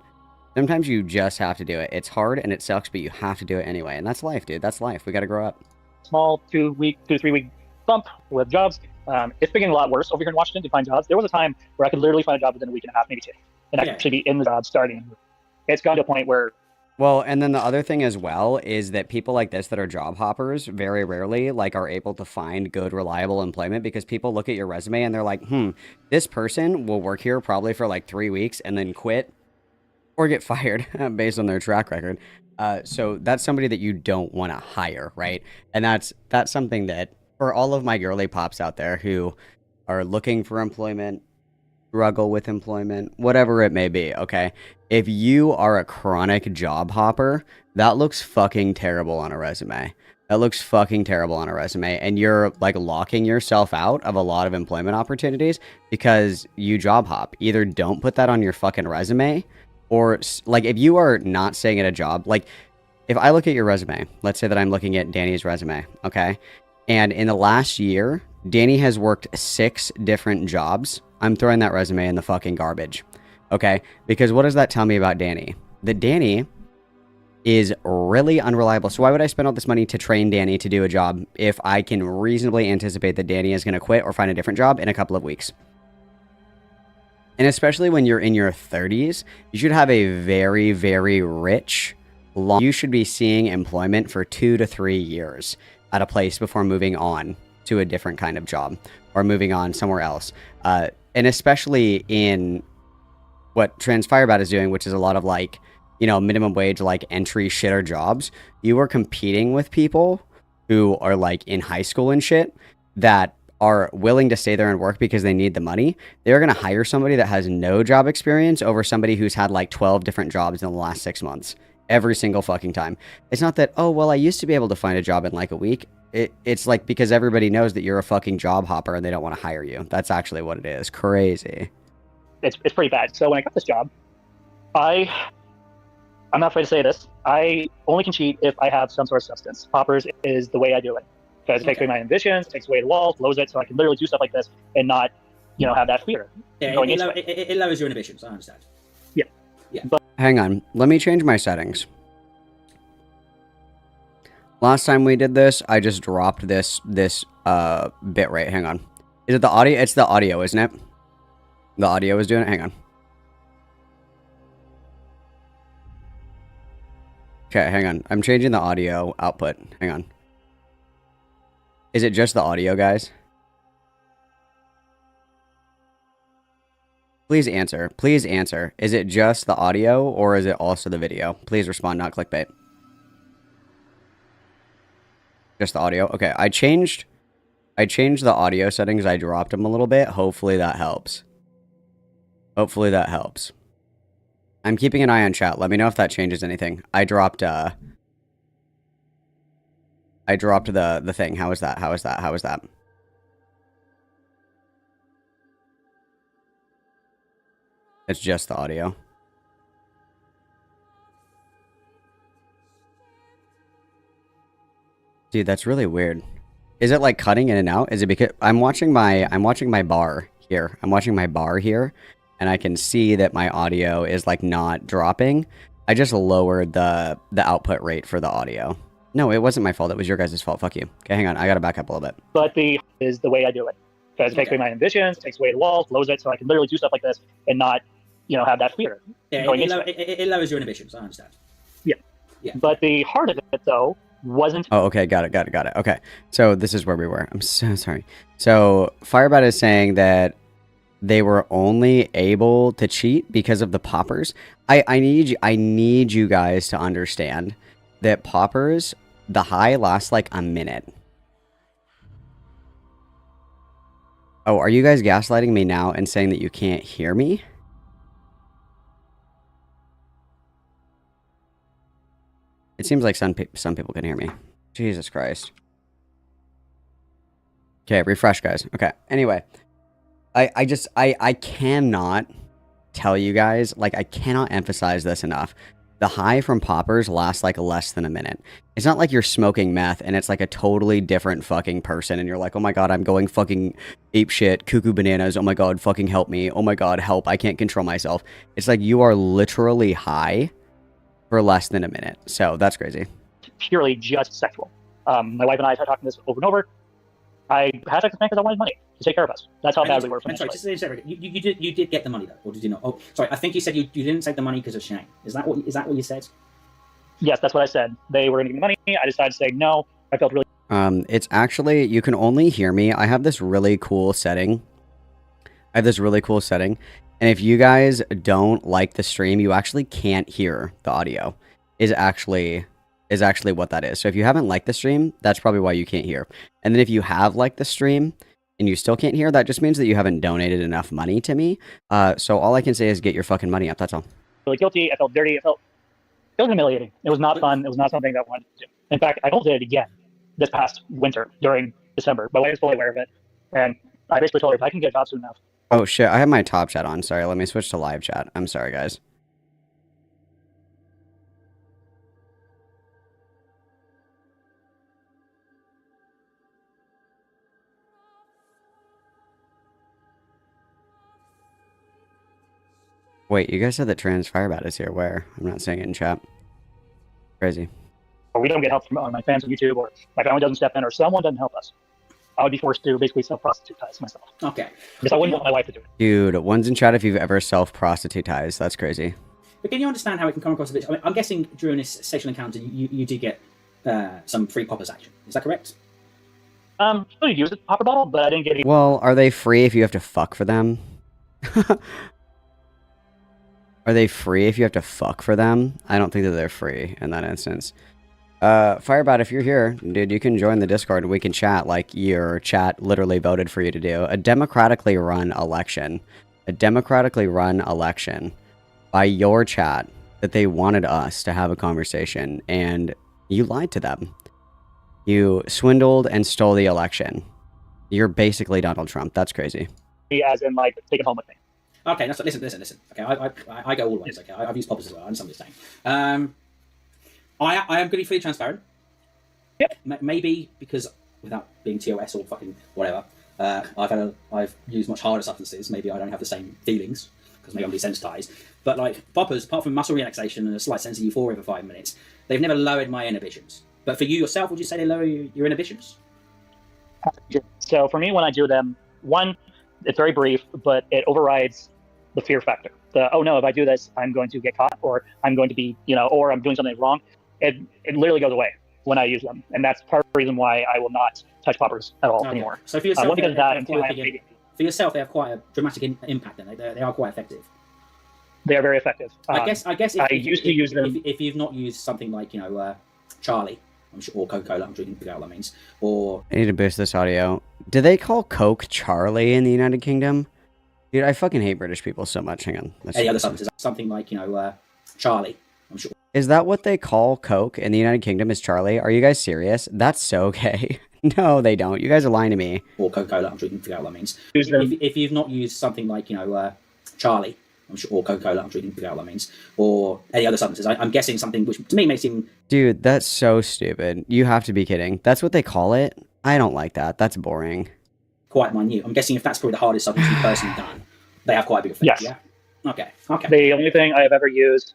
Sometimes you just have to do it. It's hard and it sucks, but you have to do it anyway. And that's life, dude. That's life. We got to grow up. Small 2 to 3 week bump with jobs. It's getting a lot worse over here in Washington to find jobs. There was a time where I could literally find a job within a week and a half, maybe two, and actually be in the job starting. It's gone to a point where. Well, and then the other thing as well is that people like this that are job hoppers very rarely like are able to find good, reliable employment because people look at your resume and they're like, this person will work here probably for like 3 weeks and then quit or get fired based on their track record. So that's somebody that you don't want to hire, right? And that's something that for all of my girly pops out there who are looking for employment, struggle with employment, whatever it may be, okay? If you are a chronic job hopper, that looks fucking terrible on a resume. That looks fucking terrible on a resume. And you're like locking yourself out of a lot of employment opportunities because you job hop. Either don't put that on your fucking resume or like if you are not staying at a job, like if I look at your resume, let's say that I'm looking at Danny's resume, okay? And in the last year, Danny has worked 6 different jobs. I'm throwing that resume in the fucking garbage, okay? Because what does that tell me about Danny? That Danny is really unreliable. So why would I spend all this money to train Danny to do a job if I can reasonably anticipate that Danny is going to quit or find a different job in a couple of weeks? And especially when you're in your 30s, you should have a very, very rich, you should be seeing employment for 2 to 3 years at a place before moving on to a different kind of job or moving on somewhere else. And especially in what Firebat is doing, which is a lot of like, you know, minimum wage, like entry shitter jobs, you are competing with people who are like in high school and shit that are willing to stay there and work because they need the money. They're going to hire somebody that has no job experience over somebody who's had like 12 different jobs in the last 6 months. Every single fucking time. It's not that, oh, well, I used to be able to find a job in like a week. It's like because everybody knows that you're a fucking job hopper and they don't want to hire you. That's actually what it is. Crazy. It's pretty bad. So when I got this job, I'm not afraid to say this. I only can cheat if I have some sort of substance. Poppers is the way I do it. Because it takes away my inhibitions, takes away the walls, lowers it, so I can literally do stuff like this and not, you know, have that fear. Yeah, it lowers your inhibitions, I understand. Yeah. But hang on. Let me change my settings. Last time we did this, I just dropped this bit rate. Hang on. Is it the audio? It's the audio, isn't it? The audio is doing it. Hang on. Okay, hang on. I'm changing the audio output. Hang on. Is it just the audio, guys? Please answer. Please answer. Is it just the audio or is it also the video? Please respond, not clickbait. Just the audio. Okay, I changed the audio settings. I dropped them a little bit. Hopefully that helps. Hopefully that helps. I'm keeping an eye on chat. Let me know if that changes anything. I dropped the thing. How is that? How is that? How is that? It's just the audio. Dude, that's really weird. Is it like cutting in and out? Is it because I'm watching my bar here. I'm watching my bar here, and I can see that my audio is like not dropping. I just lowered the output rate for the audio. No, it wasn't my fault. It was your guys' fault. Fuck you. Okay, hang on. I gotta back up a little bit. But is the way I do it. Because it takes away my inhibitions, takes away the walls, lowers it, so I can literally do stuff like this and not, you know, have that fear. Yeah, it lowers your inhibitions, I understand. Yeah. But the heart of it, though, wasn't... Oh, okay. Got it. Okay. So this is where we were. I'm so sorry. So Firebat is saying that they were only able to cheat because of the poppers. I need you guys to understand that poppers, the high lasts like a minute. Oh, are you guys gaslighting me now and saying that you can't hear me? It seems like some people can hear me. Jesus Christ. Okay, refresh, guys. Okay, anyway. I cannot tell you guys, like, I cannot emphasize this enough. The high from poppers lasts like less than a minute. It's not like you're smoking meth and it's like a totally different fucking person and you're like, oh my god, I'm going fucking ape shit, cuckoo bananas, oh my god, fucking help me, oh my god, help, I can't control myself. It's like you are literally high for less than a minute. So that's crazy. Purely just sexual. My wife and I have talked this over and over. I had sex with men because I wanted money to take care of us. That's how bad we were financially. I'm sorry, just you did get the money though, or did you not? Oh, sorry, I think you said you didn't take the money because of shame. Is that what you said? Yes, that's what I said. They were going to give me money. I decided to say no. I felt really... It's actually, you can only hear me. I have this really cool setting. And if you guys don't like the stream, you actually can't hear the audio. Is actually what that is. So if you haven't liked the stream, that's probably why you can't hear. And then if you have liked the stream and you still can't hear, that just means that you haven't donated enough money to me. So all I can say is get your fucking money up. That's all. Really guilty. I felt dirty. It was humiliating. It was not fun. It was not something that I wanted to do. In fact, I almost did it again this past winter during December. My wife was fully aware of it. And I basically told her, if I can get a job soon enough. Oh shit, I have my top chat on. Sorry, let me switch to live chat. I'm sorry, guys. Wait, you guys said that trans Firebat is here. Where? I'm not saying it in chat. Crazy. Or we don't get help from my fans on YouTube, or my family doesn't step in, or someone doesn't help us. I would be forced to basically self-prostitutize myself. Okay. Because I wouldn't want my wife to do it. Dude, one's in chat if you've ever self-prostitutized. That's crazy. But can you understand how it can come across a bit? I mean, I'm guessing during this sexual encounter, you do get some free poppers action. Is that correct? I did use a popper bottle, but I didn't get any. Well, are they free if you have to fuck for them? Are they free if you have to fuck for them? I don't think that they're free in that instance. Firebat, if you're here, dude, you can join the Discord and we can chat like your chat literally voted for you to do. A democratically run election. A democratically run election by your chat that they wanted us to have a conversation, and you lied to them. You swindled and stole the election. You're basically Donald Trump. That's crazy. As in, like, take it home with me. Okay, now, so listen. Okay, I go all the ways. Okay, I've used poppers as well. I understand what you're saying. I am going to be fully transparent. Yep. Maybe because without being TOS or fucking whatever, I've used much harder substances. Maybe I don't have the same feelings because maybe I'm desensitized. But like poppers, apart from muscle relaxation and a slight sense of euphoria for 5 minutes, they've never lowered my inhibitions. But for you yourself, would you say they lower your inhibitions? So for me, when I do them, one, it's very brief, but it overrides the fear factor. Oh no, if I do this, I'm going to get caught, or I'm going to be, or I'm doing something wrong. It literally goes away when I use them, and that's part of the reason why I will not touch poppers at all anymore. So for yourself, they have quite a dramatic impact. Then they are quite effective. They are very effective. I guess. I used to use them. If you've not used something like Charlie, I'm sure, or Coca-Cola, I'm sure you can figure out what that means. Or I need to boost this audio. Do they call Coke Charlie in the United Kingdom? Dude, I fucking hate British people so much. Hang on. Any other substances, something like Charlie, I'm sure. Is that what they call Coke in the United Kingdom? Is Charlie? Are you guys serious? That's so gay. No, they don't. You guys are lying to me. Or Coca-Cola, I'm sure you can figure out what that means. If you've not used something like Charlie, I'm sure, or Coca-Cola, I'm sure you can figure out what that means. Or any other substances. I'm guessing something which to me may seem... Dude, that's so stupid. You have to be kidding. That's what they call it? I don't like that. That's boring. Quite minute. I'm guessing if that's probably the hardest substance you've personally done, they have quite a big effect. Yes. Yeah? Okay. The only thing I have ever used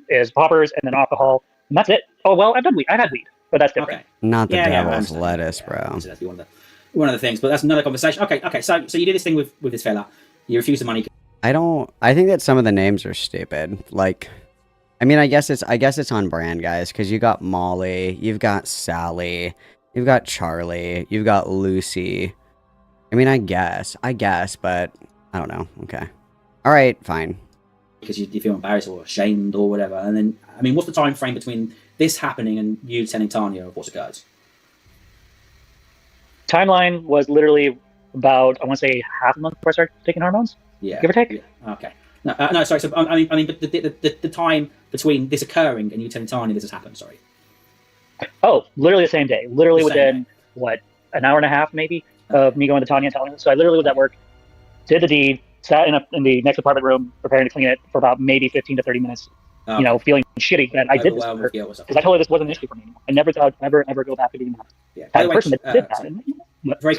is poppers and then alcohol, and that's it. Oh, well, I've had weed, but that's different. Okay. Not the devil's lettuce, bro. So that's one of the things, but that's another conversation. Okay. So you do this thing with this fella. You refuse the money. I think that some of the names are stupid. Like, I mean, I guess it's on brand, guys, because you got Molly, you've got Sally, you've got Charlie, you've got Lucy. I mean, I guess, but I don't know. Okay. All right, fine. Because you feel embarrassed or ashamed or whatever. And then, I mean, what's the time frame between this happening and you telling Tanya of what's occurred? Timeline was literally about, I want to say, half a month before I started taking hormones. Yeah. Give or take. Yeah. Okay. No, sorry. So I mean, but the time between this occurring and you telling Tanya this has happened. Sorry. Oh, literally the same day. Literally within an hour and a half maybe of me going to Tanya and telling her. So I literally was at work, did the deed, sat in the next apartment room preparing to clean it for about maybe 15 to 30 minutes. Feeling shitty that I did this because I told her this wasn't an issue for me. I never thought ever go back to being that. Yeah. By the way, person that did that. Very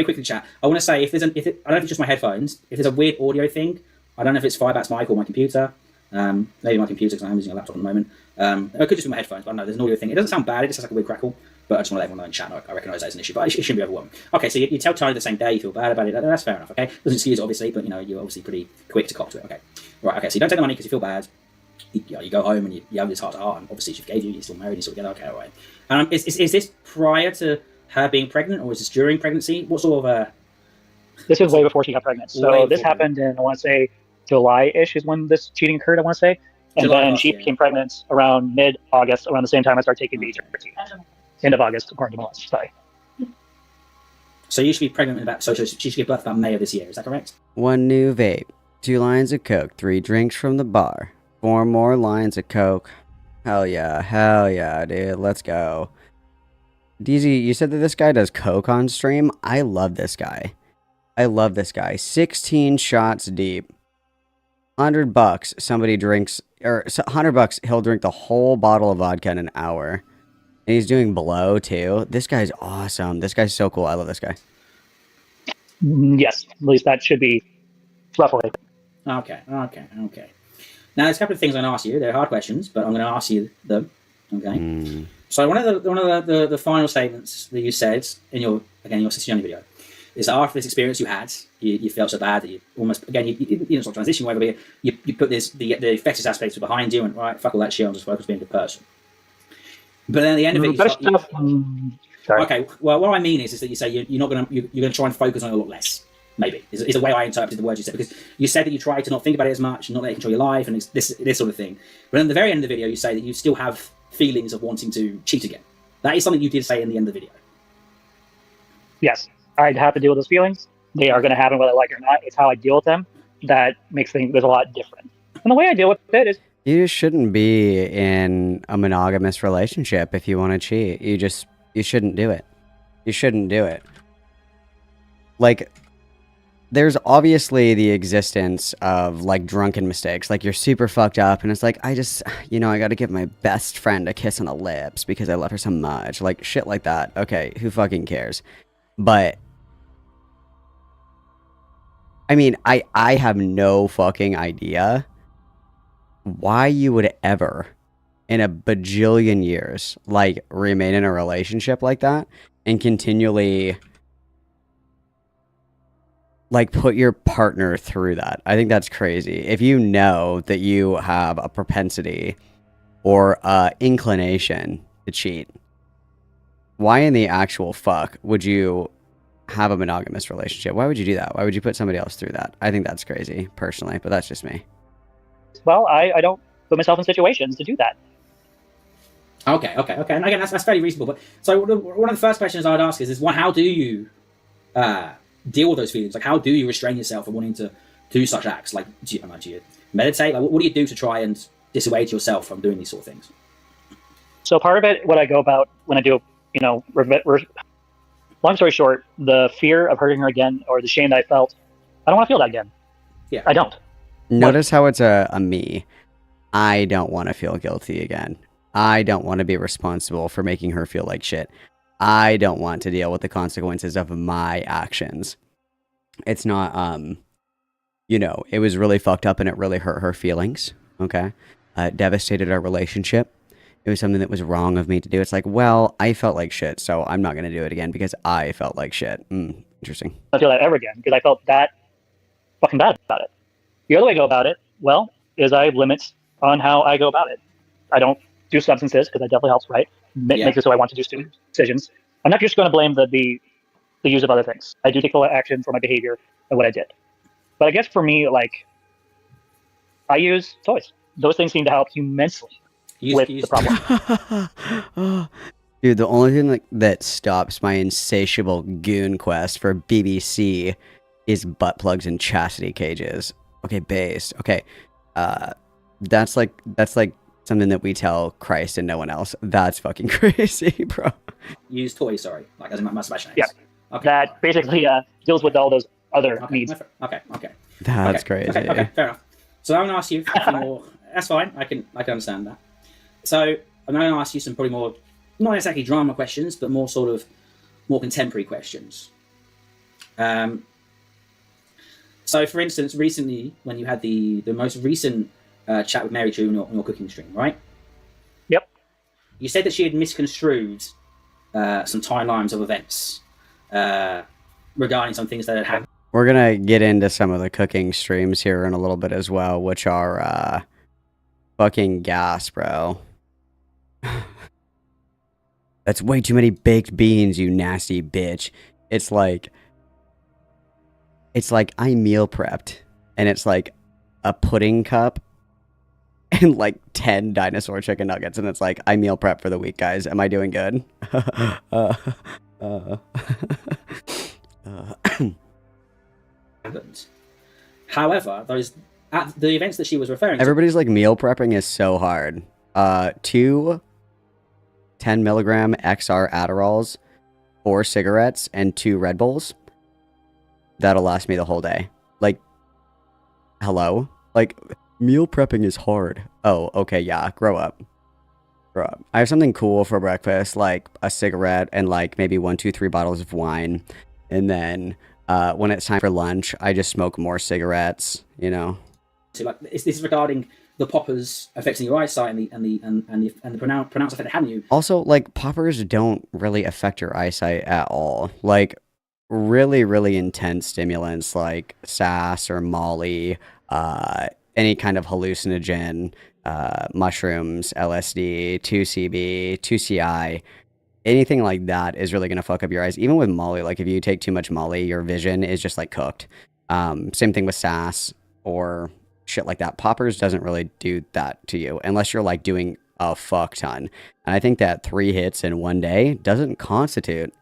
quickly, chat. I want to say I don't know if it's just my headphones. If there's a weird audio thing, I don't know if it's Firebat's mic or my computer. Maybe my computer because I'm using a laptop at the moment. It could just be my headphones, but I don't know. There's an audio thing. It doesn't sound bad. It just has like a weird crackle. But I just want to let everyone know in chat. I recognise that as an issue, but it shouldn't be overwhelming. Okay, so you tell Tony the same day. You feel bad about it. That's fair enough. Okay, doesn't excuse it obviously, but you're obviously pretty quick to cop to it. Okay, right. Okay, so you don't take the money because you feel bad. You go home and you have this heart to heart, and obviously she forgave you. You're still married. You're still together. Okay, all right. Is this prior to her being pregnant, or is this during pregnancy? What sort of This was way before she got pregnant. So this happened in, I want to say, July-ish is when this cheating occurred, I want to say. And then she became pregnant around mid-August, around the same time I started taking these. End of August, according to Melissa. Sorry. So you should be pregnant in about, so she should give birth about May of this year, is that correct? 1 new vape, 2 lines of Coke, 3 drinks from the bar, 4 more lines of Coke. Hell yeah, dude, let's go. DZ, you said that this guy does Coke on stream? I love this guy. 16 shots deep. $100, somebody drinks, or $100, he'll drink the whole bottle of vodka in an hour. And he's doing blow, too. This guy's awesome. This guy's so cool. I love this guy. Yes, at least that should be roughly. Okay. Now, there's a couple of things I'm going to ask you. They're hard questions, but I'm going to ask you them. Okay. So one of the final statements that you said in your Siciliani video is that after this experience you had, you felt so bad that you almost, again, you didn't sort of transition, whatever, but you put the fetish aspects behind you and, right, fuck all that shit, I'll just focus on being a good person. But then at the end of it, okay, well, what I mean is that you say you're going to try and focus on it a lot less. Maybe is the way I interpreted the words you said, because you said that you try to not think about it as much, not let it control your life, and this sort of thing. But at the very end of the video, you say that you still have feelings of wanting to cheat again. That is something you did say in the end of the video. Yes, I'd have to deal with those feelings. They are going to happen whether I like it or not. It's how I deal with them that makes things there's a lot different. And the way I deal with it is you shouldn't be in a monogamous relationship if you want to cheat. You shouldn't do it. You shouldn't do it. Like, there's obviously the existence of, like, drunken mistakes. Like, you're super fucked up, and it's like, I gotta give my best friend a kiss on the lips because I love her so much. Like, shit like that. Okay, who fucking cares? But, I mean, I have no fucking idea why you would ever, in a bajillion years, like, remain in a relationship like that and continually, like, put your partner through that. I think that's crazy. If you know that you have a propensity or inclination to cheat, why in the actual fuck would you have a monogamous relationship? Why would you do that? Why would you put somebody else through that? I think that's crazy, personally, but that's just me. Well, I don't put myself in situations to do that. Okay. And again, that's fairly reasonable. But so one of the first questions I'd ask is how do you deal with those feelings? Like, how do you restrain yourself from wanting to do such acts? Like, do you meditate? Like, what do you do to try and dissuade yourself from doing these sort of things? So part of it, what I go about when I do, long story short, the fear of hurting her again or the shame that I felt, I don't want to feel that again. Yeah, I don't. Notice how it's a me. I don't want to feel guilty again. I don't want to be responsible for making her feel like shit. I don't want to deal with the consequences of my actions. It's not, it was really fucked up and it really hurt her feelings. Okay. It devastated our relationship. It was something that was wrong of me to do. It's like, well, I felt like shit, so I'm not going to do it again because I felt like shit. Interesting. I don't feel that ever again because I felt that fucking bad about it. The other way to go about it, well, is I have limits on how I go about it. I don't do substances because that definitely helps, right? Makes it so I want to do student decisions. I'm not just going to blame the use of other things. I do take full action for my behavior and what I did. But I guess for me, like, I use toys. Those things seem to help immensely with the problem. Dude, the only thing that stops my insatiable goon quest for BBC is butt plugs and chastity cages. Okay, based. Okay, that's like something that we tell Christ and no one else. That's fucking crazy, bro. Use toys, sorry, like as a masturbation. Yeah, okay. That basically deals with all those other needs. Okay. That's crazy. Okay, fair enough. So I'm gonna ask you more. That's fine. I can understand that. So I'm going to ask you some probably more, not exactly drama questions, but more sort of more contemporary questions. So, for instance, recently when you had the most recent chat with Mary Chu on your cooking stream, right? Yep. You said that she had misconstrued some timelines of events regarding some things that had happened. We're going to get into some of the cooking streams here in a little bit as well, which are fucking gas, bro. That's way too many baked beans, you nasty bitch. It's like I meal prepped, and it's like a pudding cup and like 10 dinosaur chicken nuggets, and it's like, I meal prep for the week, guys. Am I doing good? However, the events that she was referring to... Everybody's like, meal prepping is so hard. 2 10 milligram XR Adderalls, 4 cigarettes, and 2 Red Bulls. That'll last me the whole day. Like, hello? Like, meal prepping is hard. Oh, okay, yeah, grow up. I have something cool for breakfast, like a cigarette and like maybe 1, 2, 3 bottles of wine. And then when it's time for lunch, I just smoke more cigarettes, like this is regarding the poppers affecting your eyesight and the pronounced effect they had on you. Also, like, poppers don't really affect your eyesight at all. Like, really, really intense stimulants like sass or Molly, any kind of hallucinogen, mushrooms, LSD, 2CB, 2CI, anything like that is really going to fuck up your eyes. Even with Molly, like, if you take too much Molly, your vision is just, like, cooked. Same thing with sass or shit like that. Poppers doesn't really do that to you unless you're, like, doing a fuck ton. And I think that 3 hits in one day doesn't constitute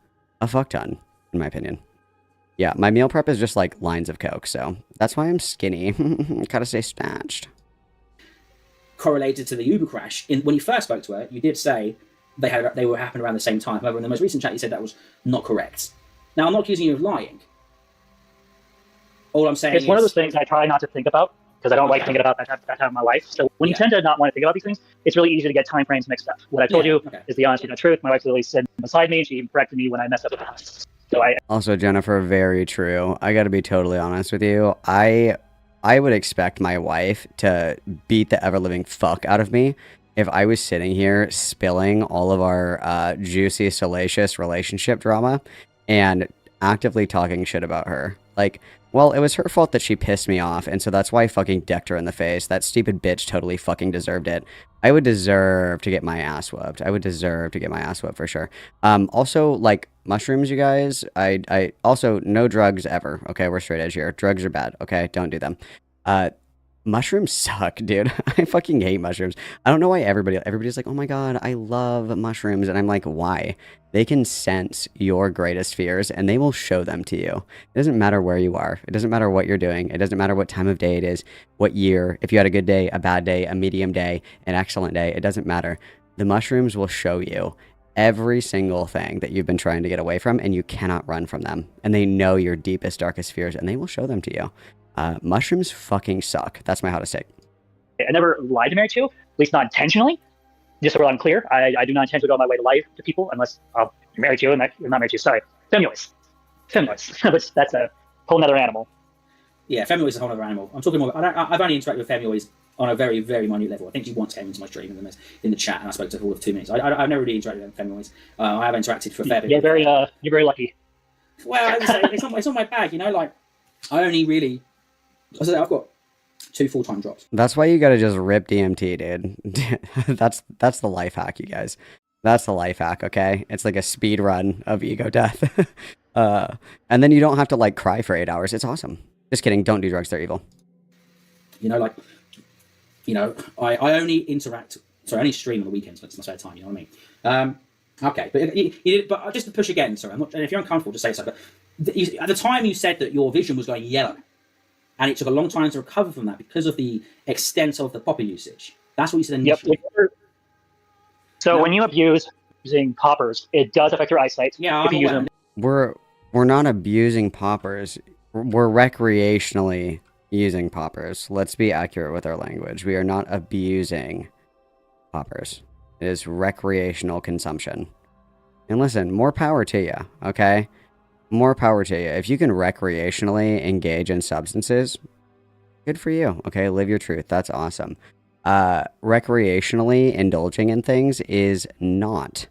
a fuck ton, in my opinion. Yeah, my meal prep is just like lines of Coke, so that's why I'm skinny. Gotta stay snatched. Correlated to the Uber crash. When you first spoke to her, you did say they were happening around the same time. However, in the most recent chat, you said that was not correct. Now, I'm not accusing you of lying. All I'm saying it's one of those things I try not to think about because I don't like thinking about that time of my life. So when you tend to not want to think about these things, it's really easy to get time frames mixed up. What I told you is the honest truth. My wife's literally sitting beside me. She corrected me when I messed up with the house. So also, Jennifer, very true. I got to be totally honest with you. I would expect my wife to beat the ever-living fuck out of me if I was sitting here spilling all of our juicy, salacious relationship drama and actively talking shit about her. Like, well, it was her fault that she pissed me off, and so that's why I fucking decked her in the face. That stupid bitch totally fucking deserved it. I would deserve to get my ass whooped. I would deserve to get my ass whooped for sure. Also, like, mushrooms, you guys, I also, no drugs ever, okay? We're straight edge here. Drugs are bad, okay? Don't do them. Mushrooms suck, dude. I fucking hate mushrooms. I don't know why everybody's like, oh my god, I love mushrooms. And I'm like, why? They can sense your greatest fears and they will show them to you. It doesn't matter where you are. It doesn't matter what you're doing. It doesn't matter what time of day it is, what year, if you had a good day, a bad day, a medium day, an excellent day. It doesn't matter. The mushrooms will show you every single thing that you've been trying to get away from, and you cannot run from them. And they know your deepest, darkest fears, and they will show them to you. Mushrooms fucking suck. That's my hottest take. I never lied to marry you, at least not intentionally. Just so I'm clear, I do not intend to go on my way to lie to people unless I'll marry you and I'm not married to you. Sorry. Femuous. Which that's a whole nother animal. Yeah, Femuous is a whole other animal. I'm talking more. I've only interacted with Femuous on a very, very minute level. I think she once came into my stream in the chat, and I spoke to her for 2 minutes. I've never really interacted with Femuous. I have interacted for a fair bit. You're very lucky. Well, it's not my bag, you know. Like, I only really. I said I've got 2 full-time drops. That's why you gotta just rip DMT, dude. that's the life hack, you guys. That's the life hack, okay? It's like a speed run of ego death. And then you don't have to, like, cry for 8 hours. It's awesome. Just kidding. Don't do drugs. They're evil. You know, like, you know, I only only stream on the weekends. That's my spare time. You know what I mean? Okay, but just to push again. Sorry, if you're uncomfortable, just say so. But at the time, you said that your vision was going yellow, and it took a long time to recover from that because of the extent of the popper usage. That's what you said initially. Yep. So when you abuse using poppers, it does affect your eyesight. Yeah, if you use them. We're not abusing poppers. We're recreationally using poppers. Let's be accurate with our language. We are not abusing poppers. It is recreational consumption. And listen, more power to you, okay? More power to you. If you can recreationally engage in substances, good for you, okay? Live your truth. That's awesome. Recreationally indulging in things is not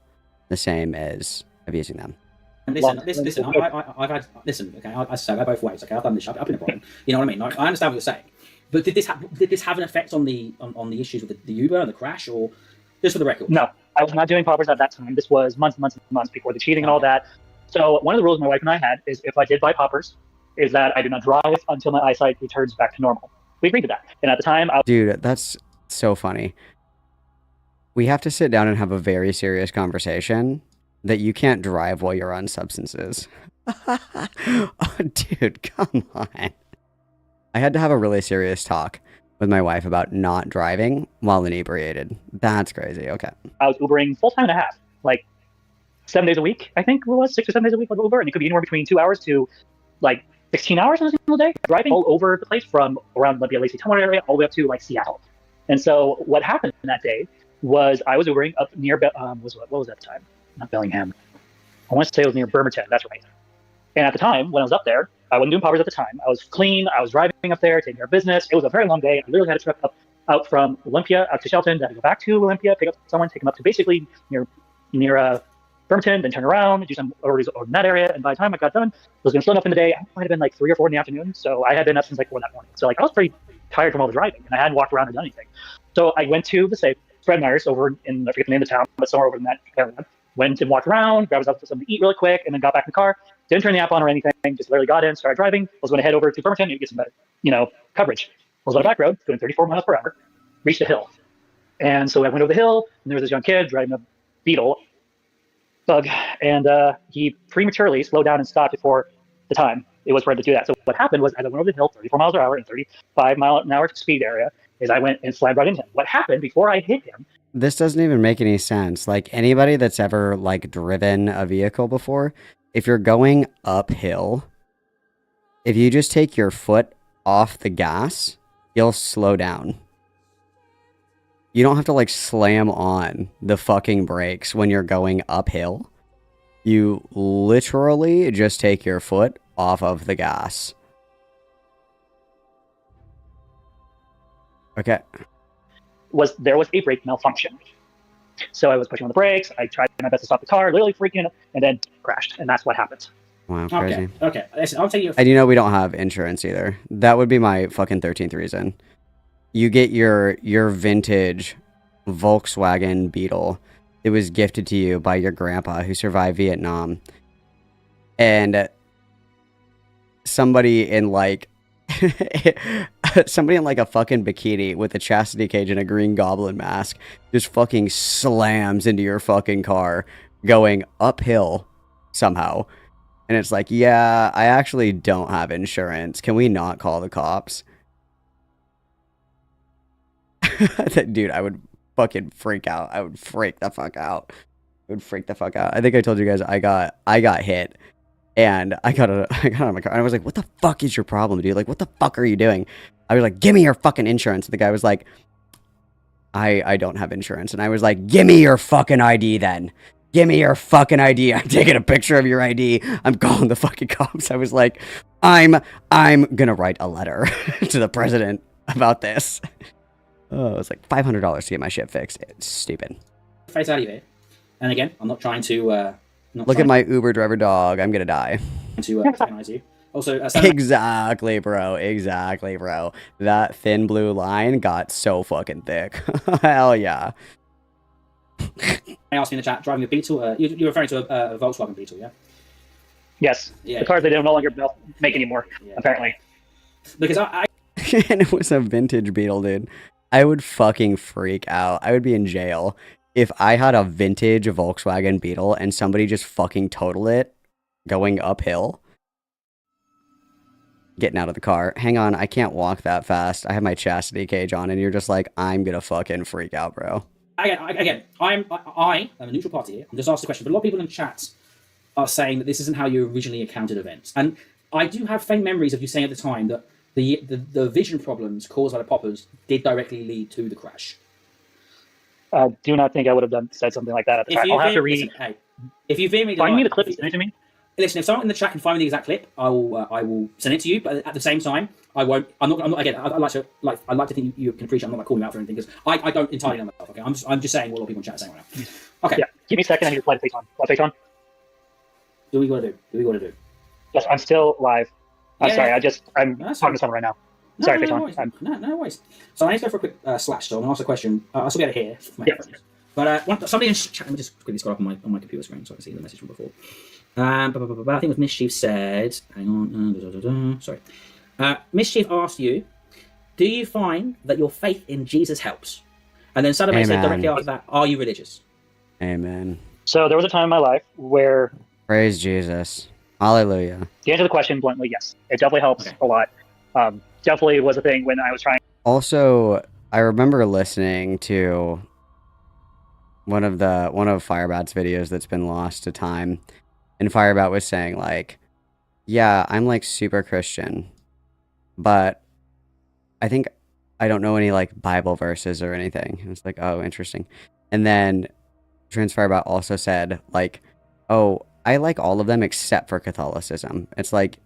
the same as abusing them. And listen. I've had okay. I say I go both ways. Okay, I've done this. I've been a problem. You know what I mean? I understand what you're saying, but did this have an effect on the issues with the Uber and the crash, or just for the record? No, I was not doing poppers at that time. This was months before the cheating and all that. So one of the rules my wife and I had is if I did buy poppers, is that I do not drive until my eyesight returns back to normal. We agreed to that, and at the time, dude, that's so funny. We have to sit down and have a very serious conversation that you can't drive while you're on substances. Oh, dude, come on. I had to have a really serious talk with my wife about not driving while inebriated. That's crazy. Okay. I was Ubering full time and a half, like 7 days a week, I think it was 6 or 7 days a week with Uber. And it could be anywhere between 2 hours to like 16 hours in a single day, driving all over the place from around the Lacey Tunnel area all the way up to like Seattle. And so what happened that day was I was Ubering up near, what was that time? Not Bellingham. I want to say it was near Bremerton. That's right. And at the time when I was up there, I wasn't doing powers at the time. I was clean. I was driving up there, taking care of business. It was a very long day. I literally had a trip out from Olympia out to Shelton, then to go back to Olympia, pick up someone, take them up to basically near Bremerton, then turn around, do some orders over in that area. And by the time I got done, it was going to slow up in the day. I might have been like 3 or 4 in the afternoon. So I had been up since like 4 that morning. So like I was pretty tired from all the driving, and I hadn't walked around or done anything. So I went to the safe, Fred Meyer's over in, I forget the name of the town, but somewhere over in that area. Went and walked around, grabbed something to eat really quick, and then got back in the car. Didn't turn the app on or anything. Just literally got in, started driving. Was going to head over to Bremerton and get some better, coverage. Was on a back road, doing 34 miles per hour. Reached a hill, and so I went over the hill, and there was this young kid driving a Beetle bug, and he prematurely slowed down and stopped before the time it was for him to do that. So what happened was, as I went over the hill, 34 miles per hour in 35 mile an hour speed area, is I went and slammed right into him. What happened before I hit him? This doesn't even make any sense. Like, anybody that's ever, like, driven a vehicle before, if you're going uphill, if you just take your foot off the gas, you'll slow down. You don't have to, like, slam on the fucking brakes when you're going uphill. You literally just take your foot off of the gas. Okay. There was a brake malfunction. So I was pushing on the brakes. I tried my best to stop the car, literally freaking, and then crashed. And that's what happened. Wow, crazy. Okay. Listen, I'll tell you. And you know we don't have insurance either. That would be my fucking 13th reason. You get your vintage Volkswagen Beetle. It was gifted to you by your grandpa who survived Vietnam. And somebody in like somebody in like a fucking bikini with a chastity cage and a green goblin mask just fucking slams into your fucking car going uphill somehow. And it's like, yeah, I actually don't have insurance. Can we not call the cops? Dude, I would fucking freak out. I would freak the fuck out. I would freak the fuck out. I think I told you guys I got hit. And I got out of my car and I was like, what the fuck is your problem, dude? Like, what the fuck are you doing? I was like, give me your fucking insurance. And the guy was like, I don't have insurance. And I was like, give me your fucking ID then. Give me your fucking ID. I'm taking a picture of your ID. I'm calling the fucking cops. I was like, I'm gonna write a letter to the president about this. Oh, it was like $500 to get my shit fixed. It's stupid. Face out of here. And again, I'm not trying to... Look at my Uber driver dog. I'm gonna die. To recognize you. Also, Exactly, bro. Exactly, bro. That thin blue line got so fucking thick. Hell yeah. I asked you in the chat, driving a Beetle. You're referring to a Volkswagen Beetle, yeah? Yes. Yeah. The cars they don't no longer make anymore, apparently. Because I And it was a vintage Beetle, dude. I would fucking freak out. I would be in jail if I had a vintage Volkswagen Beetle and somebody just fucking totaled it going uphill. Getting out of the car. Hang on, I can't walk that fast. I have my chastity cage on, and you're just like, I'm gonna fucking freak out, bro. Again, I am a neutral party here. I'm just asking the question, but a lot of people in chat are saying that this isn't how you originally encountered events. And I do have faint memories of you saying at the time that the vision problems caused by the poppers did directly lead to the crash. I do not think I would have said something like that at the time. I'll have to read. Listen, hey, if you veer me, find me the clip and send it to me. Listen, if someone in the chat can find me the exact clip, I will send it to you. But at the same time, I won't. I'm not. Again, I'd like to think you can appreciate. I'm not like calling you out for anything because I don't entirely know myself. Okay, I'm just saying what a lot of people in chat are saying right now. Okay. Yeah. Give me a second. I need to play the face on. Play face on. Do we gotta do? Yes, I'm still live. I'm sorry. I'm No, talking to someone right now. Sorry, face on. No worries. So I need to go for a quick slash. So I'm gonna ask a question. I'll still be able to hear. Yeah. But somebody in chat. Let me just quickly scroll up on my computer screen so I can see the message from before. I think it was Mischief said. Hang on. Sorry. Mischief asked you, do you find that your faith in Jesus helps? And then Saturday said directly after that, are you religious? Amen. So there was a time in my life where... Praise Jesus. Hallelujah. To answer the question bluntly, yes. It definitely helps a lot. Definitely was a thing when I was trying... Also, I remember listening to one of Firebat's videos that's been lost to time. And Firebat was saying, like, yeah, I'm, like, super Christian. But I think I don't know any, like, Bible verses or anything. And it's like, oh, interesting. And then Firebat also said, like, oh, I like all of them except for Catholicism. It's like,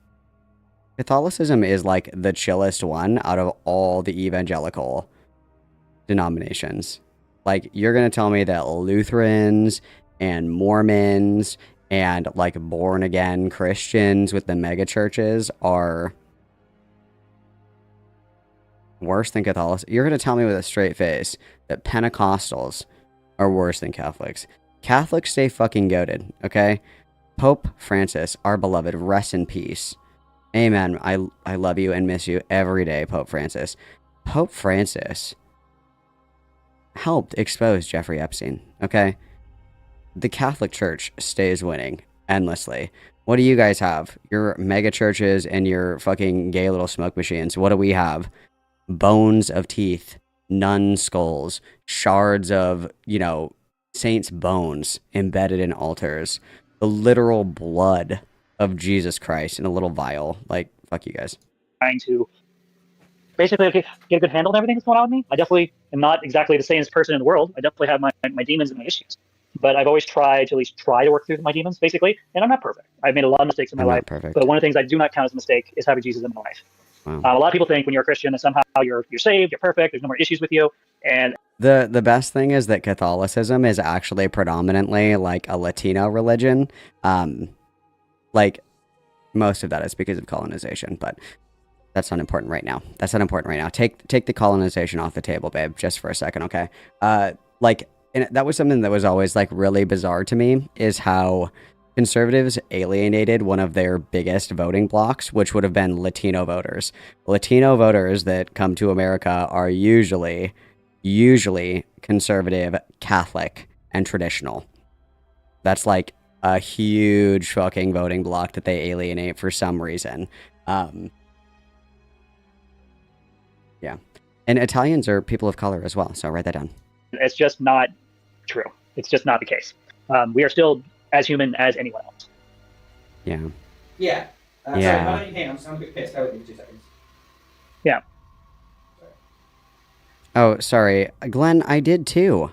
Catholicism is like the chillest one out of all the evangelical denominations. Like, you're going to tell me that Lutherans and Mormons and like born again Christians with the mega churches are worse than Catholics? You're going to tell me with a straight face that Pentecostals are worse than Catholics. Catholics stay fucking goated, okay? Pope Francis, our beloved, rest in peace. Amen. I love you and miss you every day, Pope Francis. Pope Francis helped expose Jeffrey Epstein, okay? The Catholic Church stays winning endlessly. What do you guys have? Your mega churches and your fucking gay little smoke machines. What do we have? Bones of teeth, nun skulls, shards of, you know, saints' bones embedded in altars, the literal blood of Jesus Christ in a little vial. Like, fuck you guys. Trying to basically get a good handle on everything that's going on with me. I definitely am not exactly the sanest person in the world. I definitely have my demons and my issues. But I've always tried to at least try to work through my demons, basically. And I'm not perfect. I've made a lot of mistakes in my life. Perfect. But one of the things I do not count as a mistake is having Jesus in my life. Wow. A lot of people think when you're a Christian that somehow you're saved, you're perfect, there's no more issues with you. And the best thing is that Catholicism is actually predominantly like a Latino religion. Like, most of that is because of colonization, but that's not important right now. That's not important right now. Take the colonization off the table, babe, just for a second, okay? Like, and that was something that was always like really bizarre to me, is how conservatives alienated one of their biggest voting blocks, which would have been Latino voters. Latino voters that come to America are usually conservative, Catholic, and traditional. That's like a huge fucking voting block that they alienate for some reason. Yeah. And Italians are people of color as well, so write that down. it's just not true. It's just not the case. We are still as human as anyone else. Yeah. Yeah. Yeah. Sorry, I don't hear. I'm a bit pissed. Bear with me 2 seconds. Yeah. Oh, sorry. Glenn, I did too.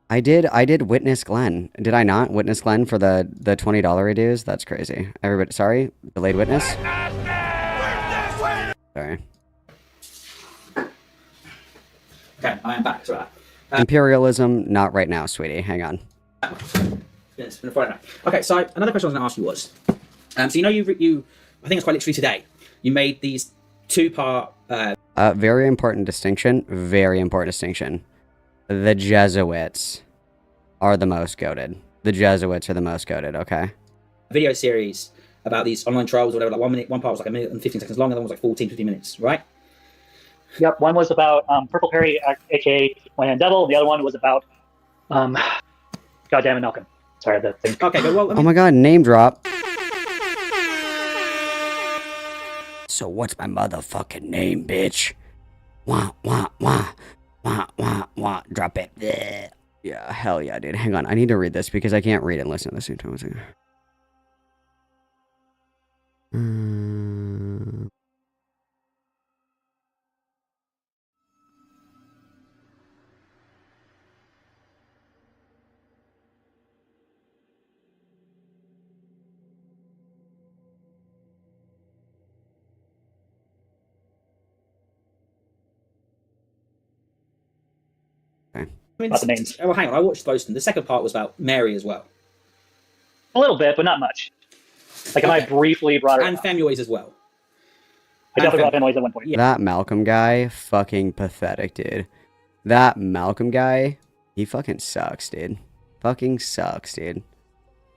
I did witness Glenn. Did I not witness Glenn for the $20 redues? That's crazy. Everybody, sorry? Delayed witness? Sorry. Okay, I am back. Sorry. Imperialism, not right now, sweetie. Hang on. It's been a Friday night. Okay, so another question I was going to ask you was, so you know you I think it's quite literally today, you made these two-part... Very important distinction. Very important distinction. The Jesuits are the most goated. The Jesuits are the most goated, okay? video series about these online trials or whatever, like 1 minute, one part was like 1 minute and 15 seconds long, and the other one was like 14, 15 minutes, right? Yep, one was about Purple Perry, aka Land Devil, and the other one was about Goddamnit Malcolm. Sorry, the thing. Okay, but well, I mean, Oh my god, name drop. So what's my motherfucking name, bitch? Wah, wah, wah. Wah, wah, wah. Drop it. Bleh. Yeah, hell yeah, dude. Hang on, I need to read this because I can't read and listen at the same time. 1 second. Not the names. well, hang on, I watched Boston. The second part was about Mary as well. A little bit, but not much. Like, I might briefly brought her And up. Femboys as well. I definitely brought Femboys at one point. Yeah. That Malcolm guy, fucking pathetic, dude. That Malcolm guy, he fucking sucks, dude. Fucking sucks, dude.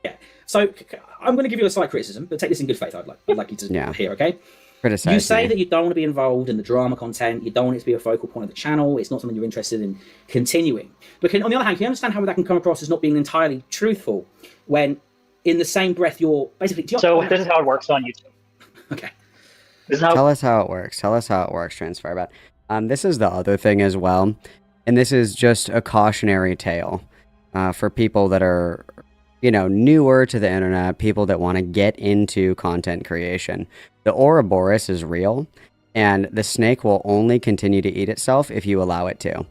Yeah. So I'm going to give you a slight criticism, but take this in good faith. I'd like you to hear, okay? Criticize You say me. that you don't want to be involved in the drama content, you don't want it to be a focal point of the channel, it's not something you're interested in continuing. But on the other hand, can you understand how that can come across as not being entirely truthful when in the same breath you're basically... So this is how it works on YouTube. Okay. This is how Tell us how it works. Tell us how it works, Firebat. This is the other thing as well, and this is just a cautionary tale for people that are, you know, newer to the internet, people that want to get into content creation. The Ouroboros is real, and the snake will only continue to eat itself if you allow it to.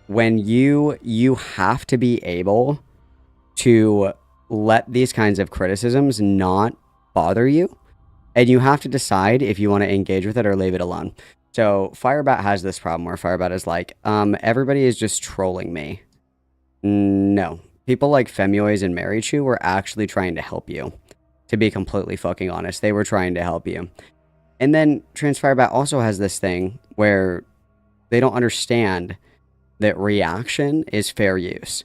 When you have to be able to let these kinds of criticisms not bother you. And you have to decide if you want to engage with it or leave it alone. So Firebat has this problem where Firebat is like, everybody is just trolling me. No. People like Femuoys and Marichu were actually trying to help you. To be completely fucking honest, they were trying to help you. And then Trans Firebat also has this thing where they don't understand that reaction is fair use.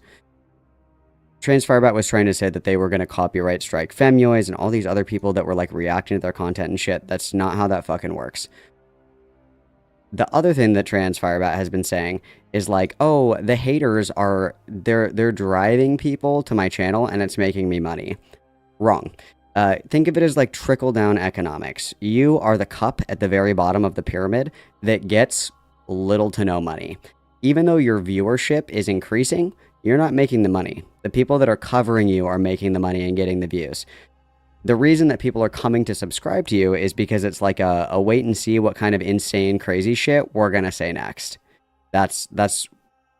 Trans Firebat was trying to say that they were going to copyright strike Femuoys and all these other people that were like reacting to their content and shit. That's not how that fucking works. The other thing that Trans Firebat has been saying is like, oh, the haters are, they're driving people to my channel and it's making me money. Wrong. Think of it as like trickle-down economics. You are the cup at the very bottom of the pyramid that gets little to no money. Even though your viewership is increasing, you're not making the money. The people that are covering you are making the money and getting the views. The reason that people are coming to subscribe to you is because it's like a wait and see what kind of insane, crazy shit we're going to say next. That's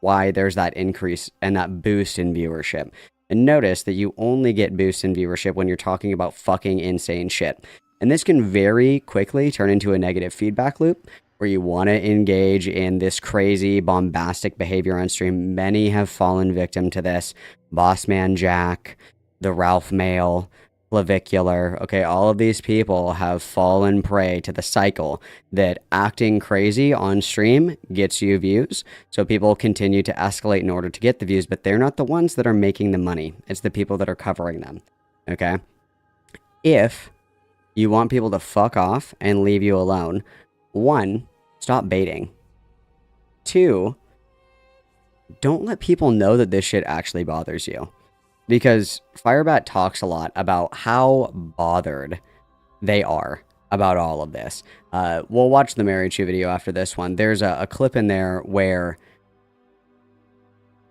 why there's that increase and that boost in viewership. And notice that you only get boosts in viewership when you're talking about fucking insane shit. And this can very quickly turn into a negative feedback loop where you want to engage in this crazy, bombastic behavior on stream. Many have fallen victim to this. Bossman Jack, the Ralph Mail, Clavicular. Okay, all of these people have fallen prey to the cycle that acting crazy on stream gets you views. So people continue to escalate in order to get the views, but they're not the ones that are making the money. It's the people that are covering them. Okay? If you want people to fuck off and leave you alone, 1, stop baiting. 2, don't let people know that this shit actually bothers you. Because Firebat talks a lot about how bothered they are about all of this. We'll watch the Marichu video after this one. There's a clip in there where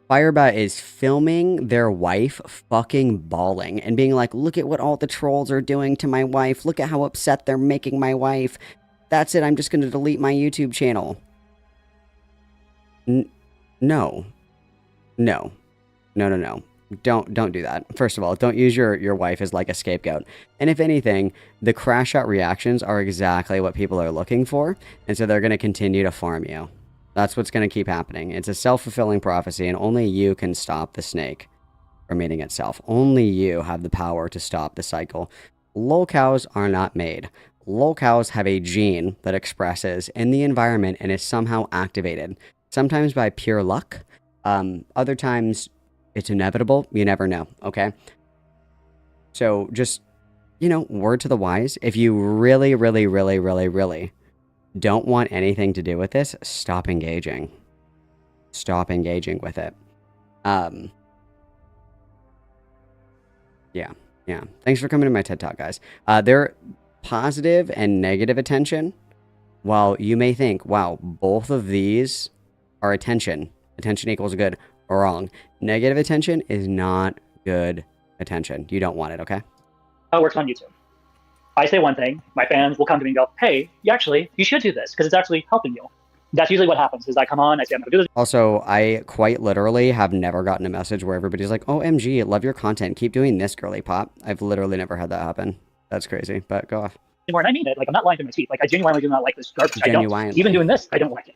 Firebat is filming their wife fucking bawling and being like, look at what all the trolls are doing to my wife. Look at how upset they're making my wife. That's it. I'm just going to delete my YouTube channel. No. Don't do that. First of all, don't use your wife as like a scapegoat. And if anything, the crash out reactions are exactly what people are looking for. And so they're going to continue to farm you. That's what's going to keep happening. It's a self-fulfilling prophecy, and only you can stop the snake from eating itself. Only you have the power to stop the cycle. Lol cows are not made. Lol cows have a gene that expresses in the environment and is somehow activated. Sometimes by pure luck. Other times it's inevitable. You never know, okay? So just, word to the wise. If you really don't want anything to do with this, stop engaging. Stop engaging with it. Yeah. Thanks for coming to my TED Talk, guys. They're positive and negative attention. While you may think, wow, both of these are attention. Attention equals good. Wrong. Negative attention is not good attention. You don't want it, okay? How it works on YouTube. I say one thing, my fans will come to me and go, hey, you should do this because it's actually helping you. That's usually what happens is I come on, I say I'm going to do this. Also, I quite literally have never gotten a message where everybody's like, OMG, love your content. Keep doing this, girly pop. I've literally never had that happen. That's crazy, but go off. And I mean it. Like, I'm not lying to my teeth. Like, I genuinely do not like this garbage. Genuinely. I don't. Even doing this, I don't like it.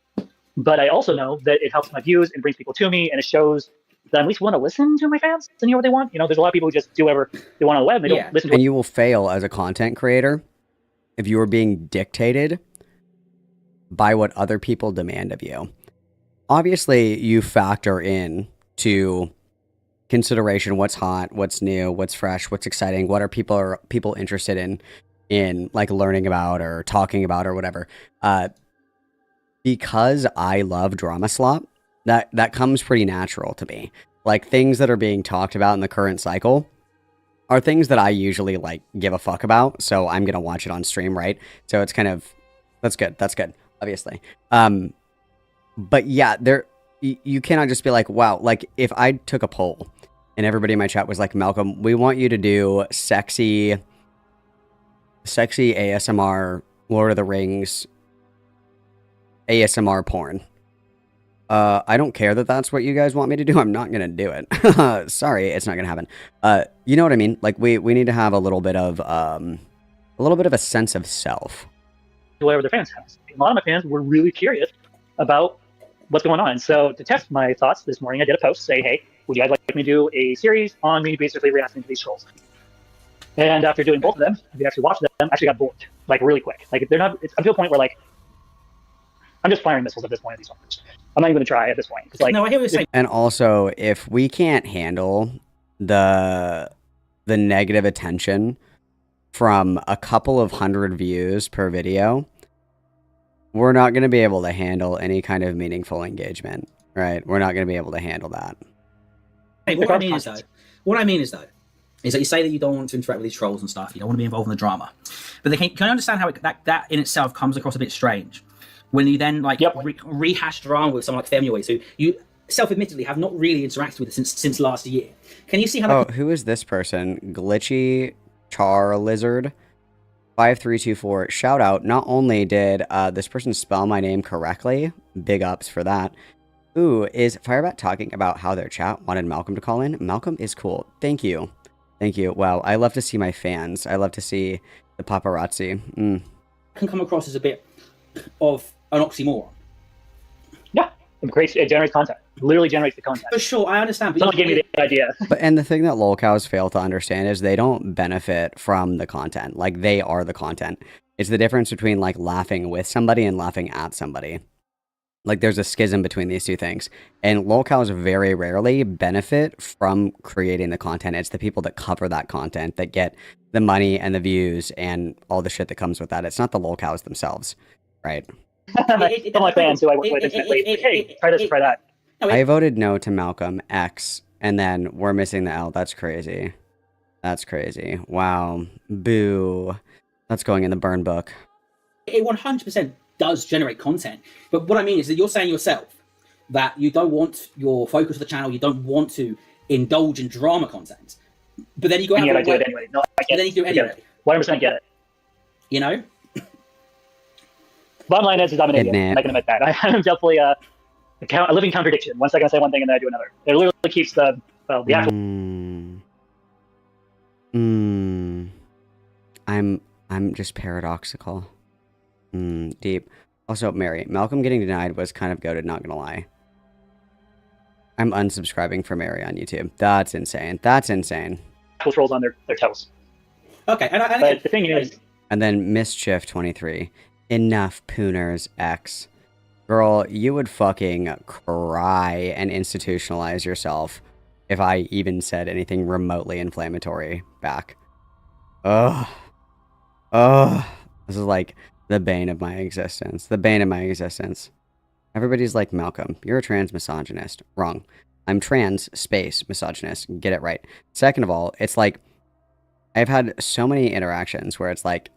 But I also know that it helps my views and brings people to me, and it shows that I at least want to listen to my fans and hear what they want. There's a lot of people who just do whatever they want on the web. They don't listen to And you will fail as a content creator if you are being dictated by what other people demand of you. Obviously, you factor in to consideration what's hot, what's new, what's fresh, what's exciting, what are people interested in like learning about or talking about or whatever. Because I love drama slop, that comes pretty natural to me. Like, things that are being talked about in the current cycle are things that I usually like give a fuck about, so I'm gonna watch it on stream, right? So it's kind of that's good, obviously. But yeah, you cannot just be like, wow, like if I took a poll and everybody in my chat was like, Malcolm, we want you to do sexy ASMR Lord of the Rings ASMR porn. I don't care that that's what you guys want me to do. I'm not going to do it. Sorry, it's not going to happen. You know what I mean? Like, we need to have a little bit of a little bit of a sense of self. Whatever their fans have. A lot of my fans were really curious about what's going on. So to test my thoughts this morning, I did a post say, hey, would you guys like me to do a series on me basically reacting to these trolls? And after doing both of them, if you actually watched them, I actually got bored, like really quick. Like they're not, I'm to a point where like, I'm just firing missiles at this point at these offers. I'm not even going to try at this point. It's like, no, I hear what you're saying. And also, if we can't handle the negative attention from a couple of 100 views per video, we're not going to be able to handle any kind of meaningful engagement, right? We're not going to be able to handle that. Hey, what I mean is though, is that you say that you don't want to interact with these trolls and stuff, you don't want to be involved in the drama, but they can understand how that in itself comes across a bit strange when you then like rehash drama with someone like Femue, who you self-admittedly have not really interacted with since last year. Can you see how? Oh, who is this person? Glitchy Char Lizard 5324. Shout out. Not only did this person spell my name correctly, big ups for that. Ooh, is Firebat talking about how their chat wanted Malcolm to call in? Malcolm is cool. Thank you. Thank you. Wow, I love to see my fans. I love to see the paparazzi. Can come across as a bit of an oxymoron. Yeah, it generates content. It literally generates the content. For sure, I understand. But someone gave me the idea. And the thing that lolcows fail to understand is they don't benefit from the content. Like, they are the content. It's the difference between, like, laughing with somebody and laughing at somebody. Like, there's a schism between these two things. And lolcows very rarely benefit from creating the content. It's the people that cover that content that get the money and the views and all the shit that comes with that. It's not the lolcows themselves, right? Some of my fans who I work with intimately, like, hey, try this, try that. I voted no to Malcolm X, and then we're missing the L. That's crazy. That's crazy. Wow. Boo. That's going in the burn book. It 100% does generate content. But what I mean is that you're saying yourself that you don't want your focus of the channel, you don't want to indulge in drama content. But then you go out and I do it anyway. No, I get but then you do it anyway. 100% get it. You know? Bottom line is I'm an idiot. I can admit that. I'm definitely a living contradiction. 1 second I say one thing and then I do another. It literally keeps the actual. I'm just paradoxical. Deep. Also, Mary, Malcolm getting denied was kind of goated, not gonna lie. I'm unsubscribing for Mary on YouTube. That's insane. That's insane. Trolls on their toes. Okay, but the thing is. And then Mischief23. Enough Pooners X. Girl, you would fucking cry and institutionalize yourself if I even said anything remotely inflammatory back. Ugh. Ugh. This is like the bane of my existence. The bane of my existence. Everybody's like, Malcolm, you're a trans misogynist. Wrong. I'm trans space misogynist. Get it right. Second of all, it's like, I've had so many interactions where it's like,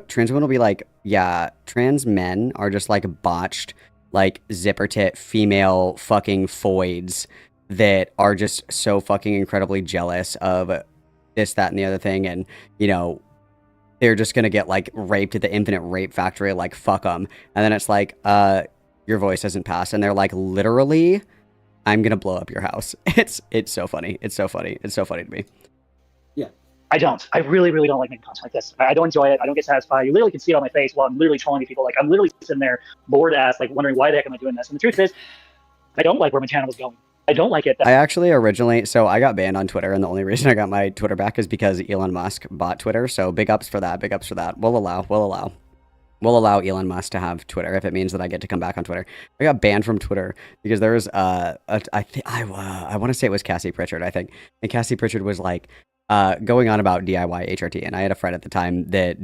trans women will be like, yeah, trans men are just like botched, like zipper tit female fucking foids that are just so fucking incredibly jealous of this, that, and the other thing. And, you know, they're just going to get like raped at the infinite rape factory, like fuck them. And then it's like, your voice doesn't pass. And they're like, literally, I'm going to blow up your house. It's so funny. It's so funny. It's so funny to me. I really, really don't like making content like this. I don't enjoy it. I don't get satisfied. You literally can see it on my face while I'm literally trolling people. Like, I'm literally sitting there bored ass, like wondering why the heck am I doing this? And the truth is, I don't like where my channel is going. I don't like it. I actually originally, so I got banned on Twitter, and the only reason I got my Twitter back is because Elon Musk bought Twitter. So big ups for that. Big ups for that. We'll allow Elon Musk to have Twitter if it means that I get to come back on Twitter. I got banned from Twitter because there was I want to say it was Cassie Pritchard, I think, and Cassie Pritchard was like going on about DIY HRT, and I had a friend at the time that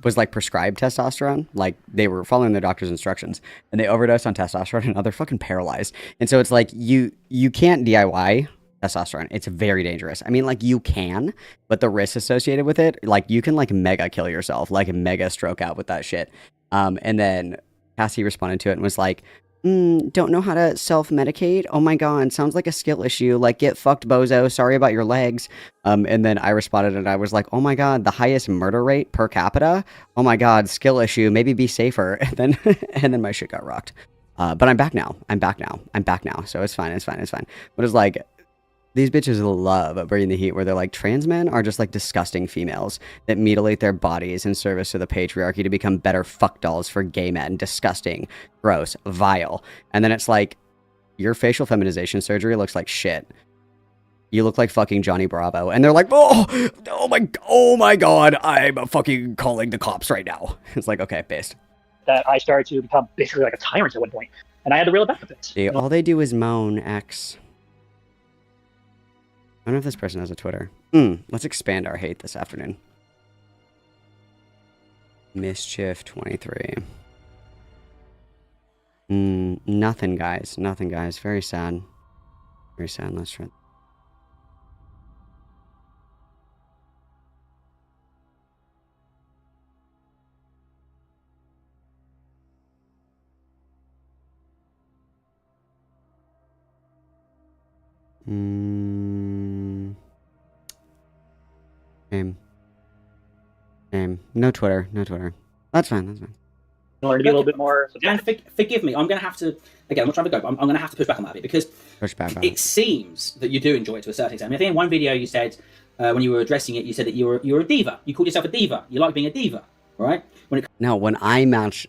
was like prescribed testosterone, like they were following their doctor's instructions, and they overdosed on testosterone, and now they're fucking paralyzed. And so it's like you can't DIY testosterone. It's very dangerous. I mean, like, you can, but the risks associated with it, like, you can like mega kill yourself, like mega stroke out with that shit. And then Cassie responded to it and was like, don't know how to self-medicate? Oh my god, sounds like a skill issue. Like, get fucked, bozo. Sorry about your legs. And then I responded and I was like, oh my god, the highest murder rate per capita? Oh my god, skill issue. Maybe be safer. And then my shit got rocked. But I'm back now. I'm back now. So it's fine. But it's like, These bitches love bringing the heat where they're like, trans men are just like disgusting females that mutilate their bodies in service to the patriarchy to become better fuck dolls for gay men. Disgusting, gross, vile. And then it's like, your facial feminization surgery looks like shit. You look like fucking Johnny Bravo. And they're like, oh my god, I'm fucking calling the cops right now. It's like, okay, based. That I started to become basically like a tyrant at one point, and I had to reel it back a bit. See, all they do is moan, X. I don't know if this person has a Twitter. Let's expand our hate this afternoon. Mischief 23. Nothing, guys. Nothing, guys. Very sad. Very sad. Let's try. Shame. No Twitter. That's fine. In order to be a little bit more And forgive me, I'm going to have to, again, I'm not trying to go, but I'm going to have to push back on that a bit, because it seems that you do enjoy it to a certain extent. I mean, I think in one video you said, when you were addressing it, you said that you're a diva. You called yourself a diva. You like being a diva, right? When I match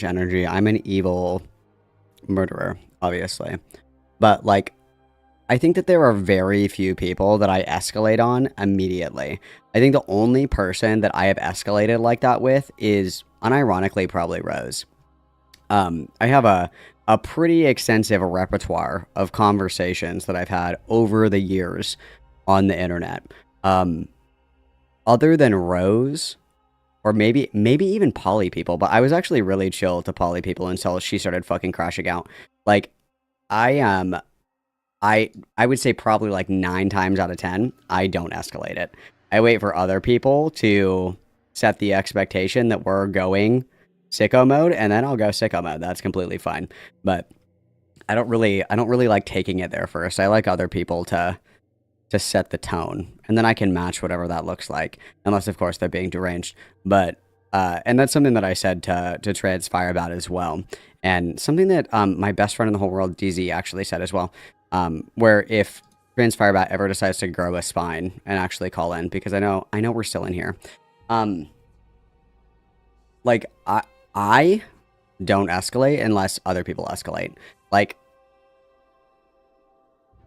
energy, I'm an evil murderer, obviously. But, like, I think that there are very few people that I escalate on immediately. I think the only person that I have escalated like that with is, unironically, probably Rose. I have a pretty extensive repertoire of conversations that I've had over the years on the internet. Other than Rose, or maybe even poly people, but I was actually really chill to poly people until she started fucking crashing out. Like, I would say probably like 9 times out of 10, I don't escalate it. I wait for other people to set the expectation that we're going sicko mode, and then I'll go sicko mode. That's completely fine. But I don't really like taking it there first. I like other people to set the tone, and then I can match whatever that looks like, unless of course they're being deranged. But and that's something that I said to trans Firebat as well, and something that my best friend in the whole world, DZ, actually said as well. Where if trans Firebat ever decides to grow a spine and actually call in, because I know we're still in here. Like, I don't escalate unless other people escalate. Like,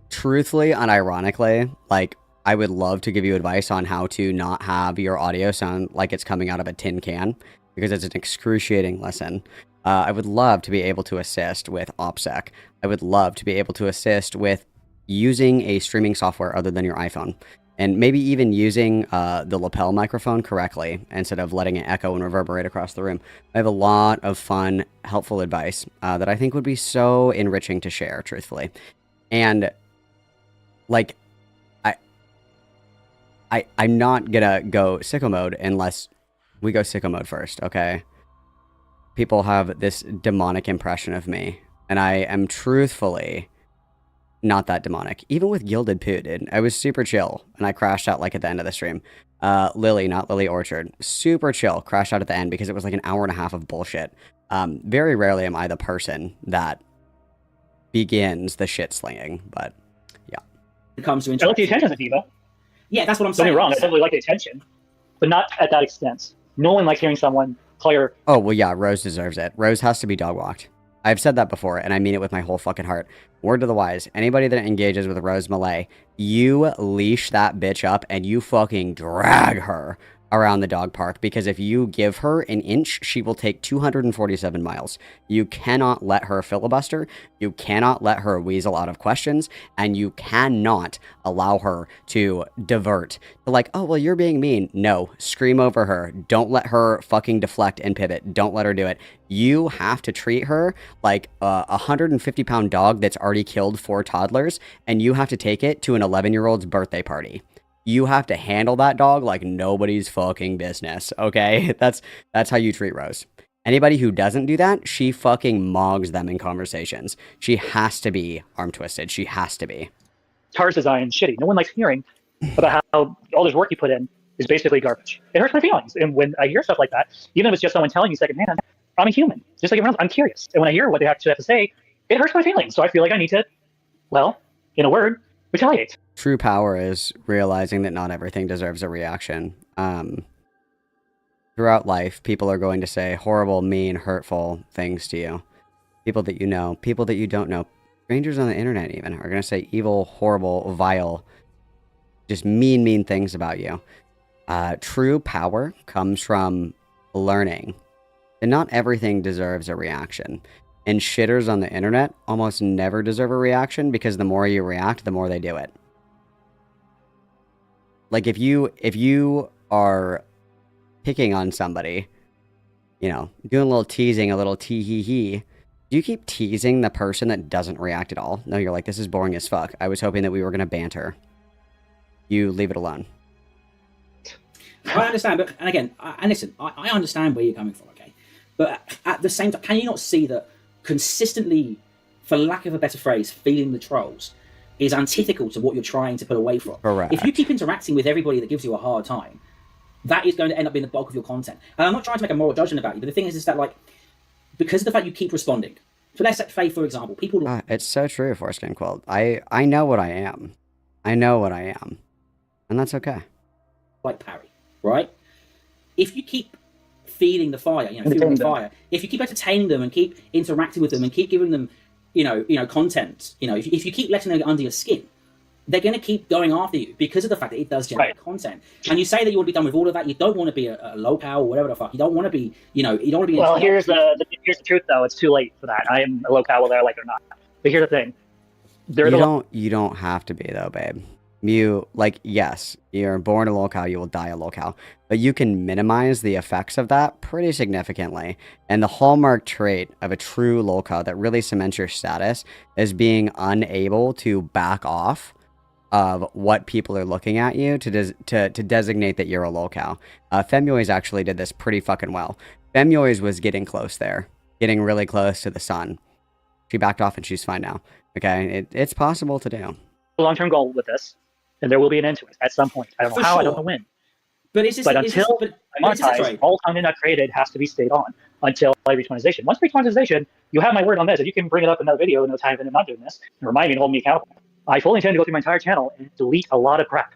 truthfully, unironically, like, I would love to give you advice on how to not have your audio sound like it's coming out of a tin can, because it's an excruciating lesson. I would love to be able to assist with OPSEC. I would love to be able to assist with using a streaming software other than your iPhone. And maybe even using the lapel microphone correctly instead of letting it echo and reverberate across the room. I have a lot of fun, helpful advice that I think would be so enriching to share, truthfully. And, like, I'm not gonna go sicko mode unless we go sicko mode first, okay? People have this demonic impression of me, and I am truthfully not that demonic. Even with Gilded Poo, dude, I was super chill, and I crashed out like at the end of the stream. Lily, not Lily Orchard, super chill, crashed out at the end because it was like an hour and a half of bullshit. Very rarely am I the person that begins the shit slinging, but yeah. It comes to I like the attention as a diva. Yeah, that's what I'm Don't saying. get me wrong, I totally like the attention, but not at that extent. No one likes hearing someone call your... Oh, well, yeah, Rose deserves it. Rose has to be dog walked. I've said that before, and I mean it with my whole fucking heart. Word to the wise, anybody that engages with Rose Malay, you leash that bitch up and you fucking drag her around the dog park, because if you give her an inch, she will take 247 miles. You cannot let her filibuster, you cannot let her weasel out of questions, and you cannot allow her to divert. Like, oh, well, you're being mean. No, scream over her. Don't let her fucking deflect and pivot. Don't let her do it. You have to treat her like a 150-pound dog that's already killed 4 toddlers, and you have to take it to an 11-year-old's birthday party. You have to handle that dog like nobody's fucking business, okay? That's how you treat Rose. Anybody who doesn't do that, she fucking mogs them in conversations. She has to be arm-twisted. She has to be. TARS design is shitty. No one likes hearing about how all this work you put in is basically garbage. It hurts my feelings. And when I hear stuff like that, even if it's just someone telling me secondhand, I'm a human. Just like everyone else, I'm curious. And when I hear what they actually have to say, it hurts my feelings. So I feel like I need to, well, in a word, retaliate. True power is realizing that not everything deserves a reaction. Throughout life, people are going to say horrible, mean, hurtful things to you. People that you know, people that you don't know, strangers on the internet even, are going to say evil, horrible, vile, just mean things about you. True power comes from learning. And not everything deserves a reaction. And shitters on the internet almost never deserve a reaction because the more you react, the more they do it. Like if you are picking on somebody, you know, doing a little teasing, a little tee-hee-hee, do you keep teasing the person that doesn't react at all? No, you're like, this is boring as fuck. I was hoping that we were going to banter. You leave it alone. I understand, but, and again, and listen, I understand where you're coming from, okay? But at the same time, can you not see that consistently, for lack of a better phrase, feeding the trolls is antithetical to what you're trying to put away from? Correct. If you keep interacting with everybody that gives you a hard time, that is going to end up being the bulk of your content. And I'm not trying to make a moral judgment about you, but the thing is that, like, because of the fact you keep responding, so let's say, Faye, for example, people... it's so true, Foreskin Quilt. I know what I am. I know what I am. And that's okay. Like Parry, right? If you keep feeding the fire, fueling the fire, if you keep entertaining them and keep interacting with them and keep giving them, content, if you keep letting them get under your skin, they're going to keep going after you because of the fact that it does generate content. And you say that you want to be done with all of that. You don't want to be a locale or whatever the fuck. You don't want to be, you don't want to be... Well, here's the truth, though. It's too late for that. I am a locale whether I like it or not. But here's the thing. You don't have to be, though, babe. Yes, you're born a locale, you will die a locale. But you can minimize the effects of that pretty significantly. And the hallmark trait of a true locale that really cements your status is being unable to back off of what people are looking at you to designate that you're a locale. Femyoys actually did this pretty fucking well. Femyoys was getting close there, getting really close to the sun. She backed off and she's fine now. Okay, it's possible to do. Long-term goal with this, and there will be an end to it at some point. I don't know how, I don't know when. But it's just, until I monetize, all content I've created has to be stayed on until I reach monetization. Once I reach monetization, you have my word on this. If you can bring it up in another video in no time, then I'm not doing this, and remind me and hold me accountable. I fully intend to go through my entire channel and delete a lot of crap.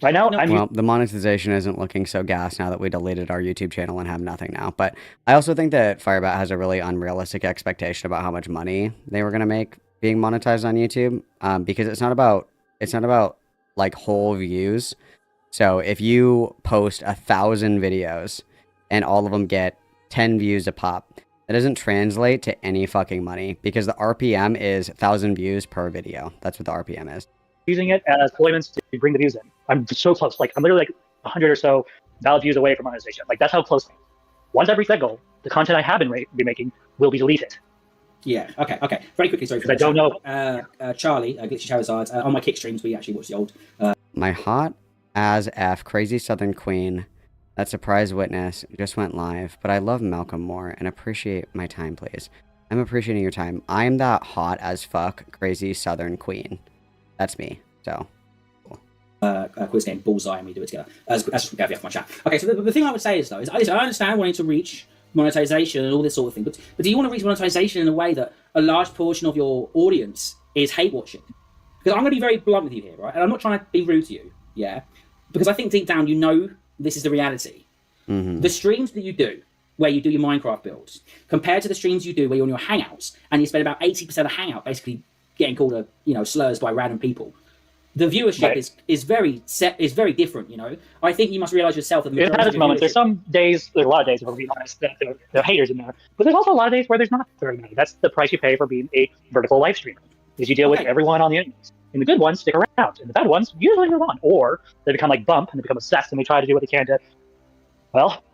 Right now, well, the monetization isn't looking so gas now that we deleted our YouTube channel and have nothing now. But I also think that Firebat has a really unrealistic expectation about how much money they were going to make being monetized on YouTube, because it's not about like whole views. So if you post 1,000 videos and all of them get 10 views a pop, that doesn't translate to any fucking money because the RPM is 1,000 views per video. That's what the RPM is. Using it as deployments to bring the views in. I'm so close. Like, I'm literally like 100 or so valid views away from monetization. Like, that's how close I am. Once I reach that goal, the content I have been making will be deleted. Yeah, okay. Very quickly, sorry. Because I don't know. Charlie, Glitchy Charizard, on my kick streams, we actually watched the old... My hot as F crazy Southern Queen, that surprise witness, just went live, but I love Malcolm more and appreciate my time, please. I'm appreciating your time. I'm that hot as fuck crazy Southern Queen. That's me, so... quiz game, Bullseye, and we do it together. That's just Gavy off my chat. Okay, so the thing I would say is, though, is I understand wanting to reach monetization and all this sort of thing, but do you want to reach monetization in a way that a large portion of your audience is hate watching? Because I'm going to be very blunt with you here, right? And I'm not trying to be rude to you, yeah? Because I think deep down you know this is the reality. Mm-hmm. The streams that you do, where you do your Minecraft builds, compared to the streams you do where you're on your Hangouts, and you spend about 80% of Hangout basically getting called slurs by random people. The viewership is very different, I think you must realize yourself that the majority of moments. There's some days, there's a lot of days, if we're being honest, that there are haters in there. But there's also a lot of days where there's not very many. That's the price you pay for being a vertical live streamer. Is you deal with everyone on the internet. And the good ones stick around. And the bad ones usually move on. Or they become like Bump and they become obsessed and they try to do what they can to, well,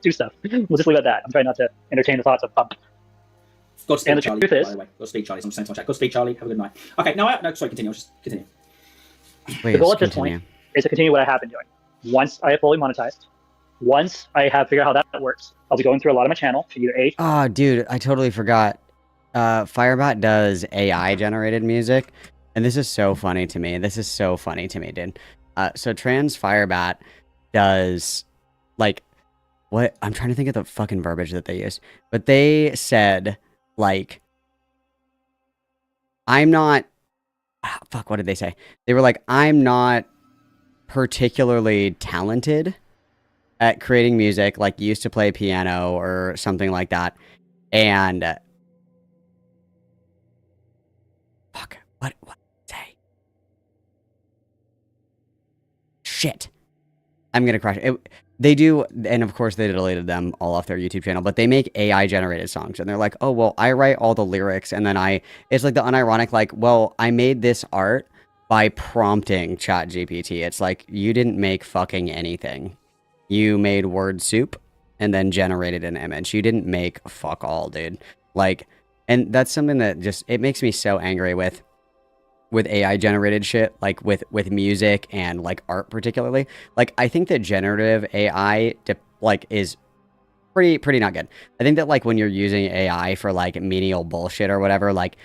do stuff. We'll just leave it at that. I'm trying not to entertain the thoughts of Bump. Godspeed, Charlie, by the way. Godspeed, Charlie. Someone sent on chat. Godspeed, Charlie. Have a good night. Okay, sorry, continue. I'll just continue. Please, the goal at this point is to continue what I have been doing. Once I have fully monetized, once I have figured out how that works, I'll be going through a lot of my channel to either A. Oh, dude, I totally forgot. Firebat does AI-generated music, and this is so funny to me. Dude. So Trans Firebat does, like, what? I'm trying to think of the fucking verbiage that they used. But they said, like, I'm not fuck, what did they say? They were like, I'm not particularly talented at creating music, like used to play piano or something like that. And fuck, what did they say? Shit. I'm gonna crash it. They do, and of course they deleted them all off their YouTube channel, but they make AI generated songs and they're like, oh, well, I write all the lyrics and then it's like the unironic, like, well, I made this art by prompting ChatGPT. It's like, you didn't make fucking anything. You made word soup and then generated an image. You didn't make fuck all, dude. Like, and that's something that just, it makes me so angry with AI generated shit, like with music and like art particularly. Like, I think that generative AI is pretty not good. I think that like when you're using AI for like menial bullshit or whatever, like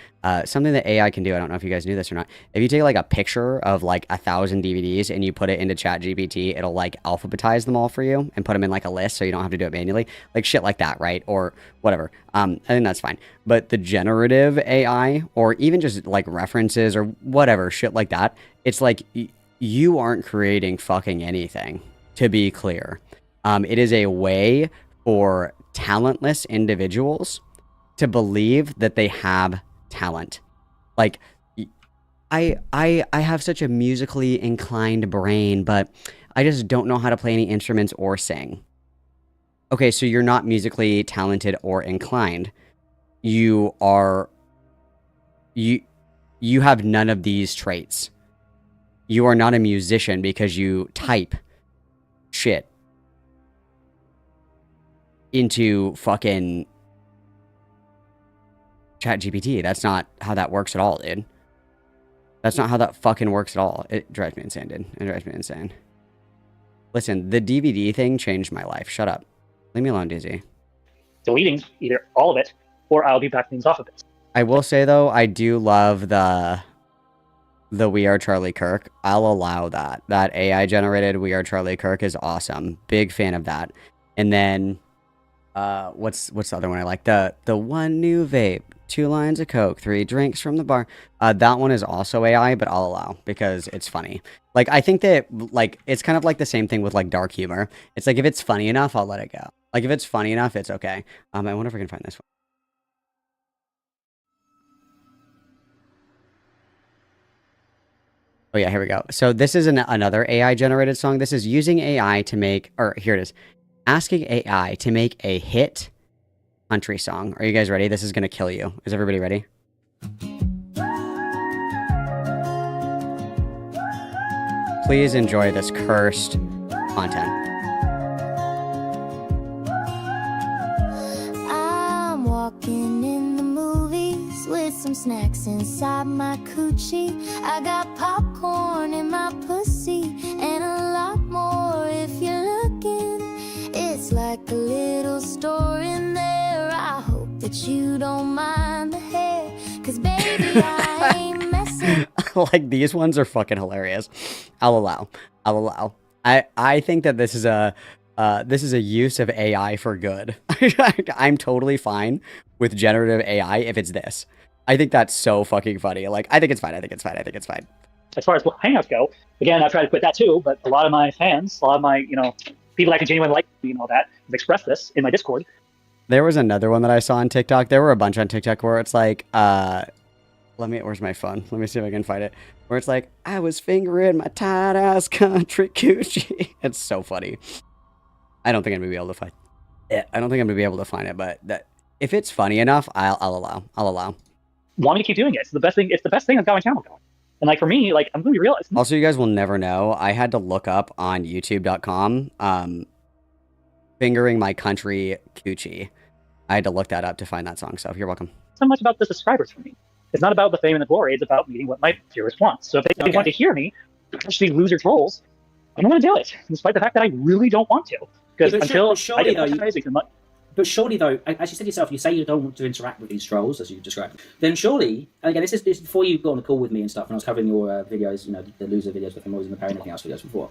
something that AI can do, I don't know if you guys knew this or not. If you take like a picture of like 1,000 DVDs and you put it into ChatGPT, it'll like alphabetize them all for you and put them in like a list so you don't have to do it manually. Like shit like that, right? Or whatever. I think that's fine. But the generative AI or even just like references or whatever, shit like that, it's like you aren't creating fucking anything, to be clear. It is a way for talentless individuals to believe that they have talent. Like, I have such a musically inclined brain, but I just don't know how to play any instruments or sing. Okay, so you're not musically talented or inclined. You have none of these traits. You are not a musician because you type shit into fucking ChatGPT. That's not how that works at all, dude. That's not how that fucking works at all. It drives me insane, dude. It drives me insane. Listen, the DVD thing changed my life. Shut up. Leave me alone, Dizzy. Deleting either all of it, or I'll be backing things off of it. I will say, though, I do love the We Are Charlie Kirk. I'll allow that. That AI-generated We Are Charlie Kirk is awesome. Big fan of that. And then what's the other one I like? The one new vape, 2 lines of Coke, 3 drinks from the bar. That one is also AI, but I'll allow because it's funny. Like, I think that like it's kind of like the same thing with like dark humor. It's like if it's funny enough, I'll let it go. Like if it's funny enough, it's okay. I wonder if I can find this one. Oh yeah, here we go. So this is another AI generated song. This is using AI to make, or here it is. Asking AI to make a hit country song. Are you guys ready? This is going to kill you. Is everybody ready? Please enjoy this cursed content. I'm walking in the movies with some snacks inside my coochie. I got popcorn in my pussy and a lot more if you're looking. It's like a little store in there. I hope that you don't mind the hair, 'cause baby, I ain't messing. Like, these ones are fucking hilarious. I'll allow. I think that this is a use of AI for good. I'm totally fine with generative AI if it's this. I think that's so fucking funny. Like, I think it's fine. As far as Hangouts go, again, I've tried to quit that too, but a lot of my fans, a lot of my, people that can genuinely like me and all that, have expressed this in my Discord. There was another one that I saw on TikTok. There were a bunch on TikTok where it's like, where's my phone? Let me see if I can find it. Where it's like, I was fingering my tight ass country coochie. It's so funny. I don't think I'm gonna be able to find it. But that if it's funny enough, I'll allow. Want me to keep doing it? It's the best thing. It's the best thing that's got my channel going. And like for me, like I'm gonna be real. Also, you guys will never know. I had to look up on YouTube.com, fingering my country coochie. I had to look that up to find that song. So you're welcome. So much about the subscribers for me. It's not about the fame and the glory. It's about meeting what my viewers want. So if they want to hear me, especially loser trolls, I'm going to do it, despite the fact that I really don't want to. Because until I get monetizing for money. But surely, though, as you said yourself, you say you don't want to interact with these trolls, as you described. Then surely, and again, this is before you got on the call with me and stuff, and I was covering your videos, the loser videos with him, always in the parent and everything else videos before.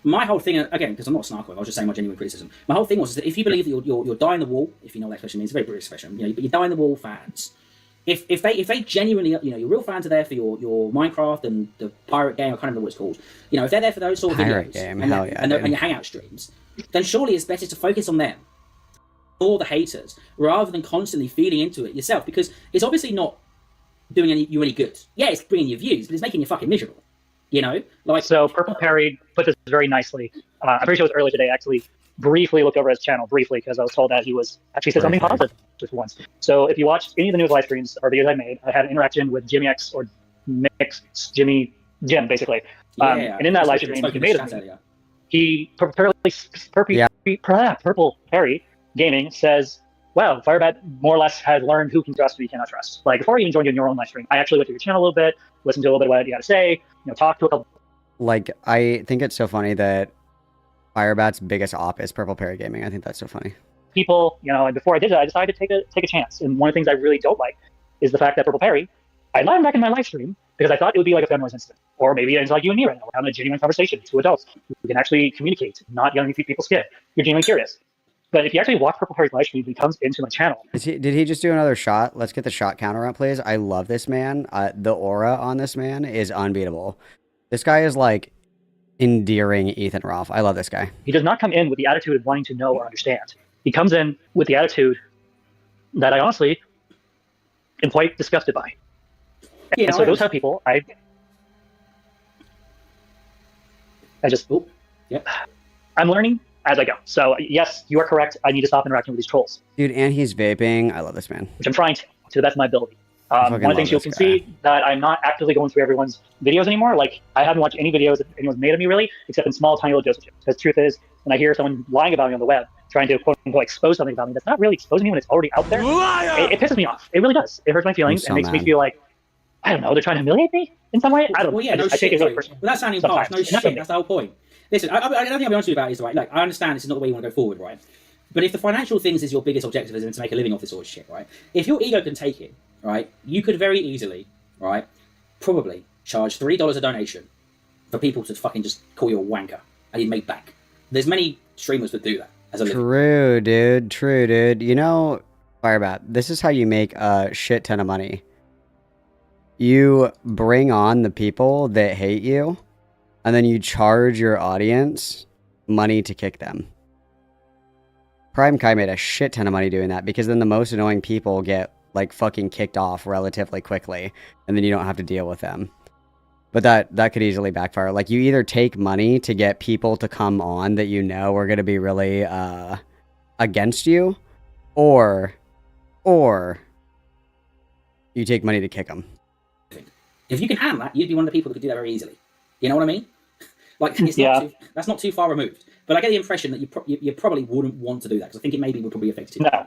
My whole thing, again, because I'm not snarking, I was just saying my genuine criticism. My whole thing was that if you believe that you're dying the wall, if you know what that expression means, it's a very British expression, but you're dying the wall fans, if they genuinely, you know, your real fans are there for your Minecraft and the pirate game, I can't remember what it's called. You know, if they're there for those sort of Pirate videos game, and, hell yeah, and your hangout streams, then surely it's better to focus on them or the haters rather than constantly feeding into it yourself, because it's obviously not doing you any good. Yeah, it's bringing you views, but it's making you fucking miserable. You know, like so. Purple Perry put this very nicely. I'm pretty sure it was earlier today. Actually, briefly looked over his channel briefly because I was told that he was actually said something positive just once. So if you watched any of the news live streams or videos I made, I had an interaction with Jimmy X or Jim basically. And in that live stream he made of me, he Purple Perry Gaming says, wow, Firebat more or less has learned who can trust, who you cannot trust. Like, before I even joined you in your own live stream, I actually went to your channel a little bit, listened to a little bit of what you had to say, you know, talked to a couple. Like, I think it's so funny that Firebat's biggest op is Purple Perry Gaming. I think that's so funny. People, you know, and before I did that, I decided to take a chance. And one of the things I really don't like is the fact that Purple Perry, I let him back in my live stream because I thought it would be like a feminist incident. Or maybe it's like you and me right now. We're having a genuine conversation, two adults who can actually communicate, not get underneath people's skin. You're genuinely curious. But if you actually watch Purple Perry's live stream, he comes into my channel. Did he just do another shot? Let's get the shot counter up, please. I love this man. The aura on this man is unbeatable. This guy is like endearing Ethan Roth. I love this guy. He does not come in with the attitude of wanting to know or understand. He comes in with the attitude that I honestly am quite disgusted by. Yeah, and so those are people I just, I'm learning as I go. So yes, you are correct. I need to stop interacting with these trolls. Dude, and he's vaping. I love this man. Which I'm trying to the best of my ability. One of the things you can see that I'm not actively going through everyone's videos anymore. Like, I haven't watched any videos that anyone's made of me really, except in small, tiny little dosages. Because the truth is, when I hear someone lying about me on the web, trying to quote unquote expose something about me that's not really exposing me when it's already out there, it pisses me off. It really does. It hurts my feelings and makes me feel like, I don't know, they're trying to humiliate me in some way. I don't know. Well, yeah, I take it really personally. Well, that's sounding harsh. No shit. That's the whole point. Listen, I don't think I'll be honest with you about it is right. Like, I understand this is not the way you want to go forward, right? But if the financial things is your biggest objective is to make a living off this sort of shit, right? If your ego can take it, right, you could very easily, right, probably charge $3 a donation for people to fucking just call you a wanker and you'd make back. There's many streamers that do that as a living. True, dude. True, dude. You know, Firebat, this is how you make a shit ton of money. You bring on the people that hate you, and then you charge your audience money to kick them. Prime Kai made a shit ton of money doing that, because then the most annoying people get like fucking kicked off relatively quickly, and then you don't have to deal with them. But that could easily backfire. Like, you either take money to get people to come on that you know are going to be really against you, or you take money to kick them. If you can handle that, you'd be one of the people that could do that very easily. You know what I mean? Like, it's that's not too far removed. But I get the impression that you probably wouldn't want to do that, because I think it maybe would probably affect you. No.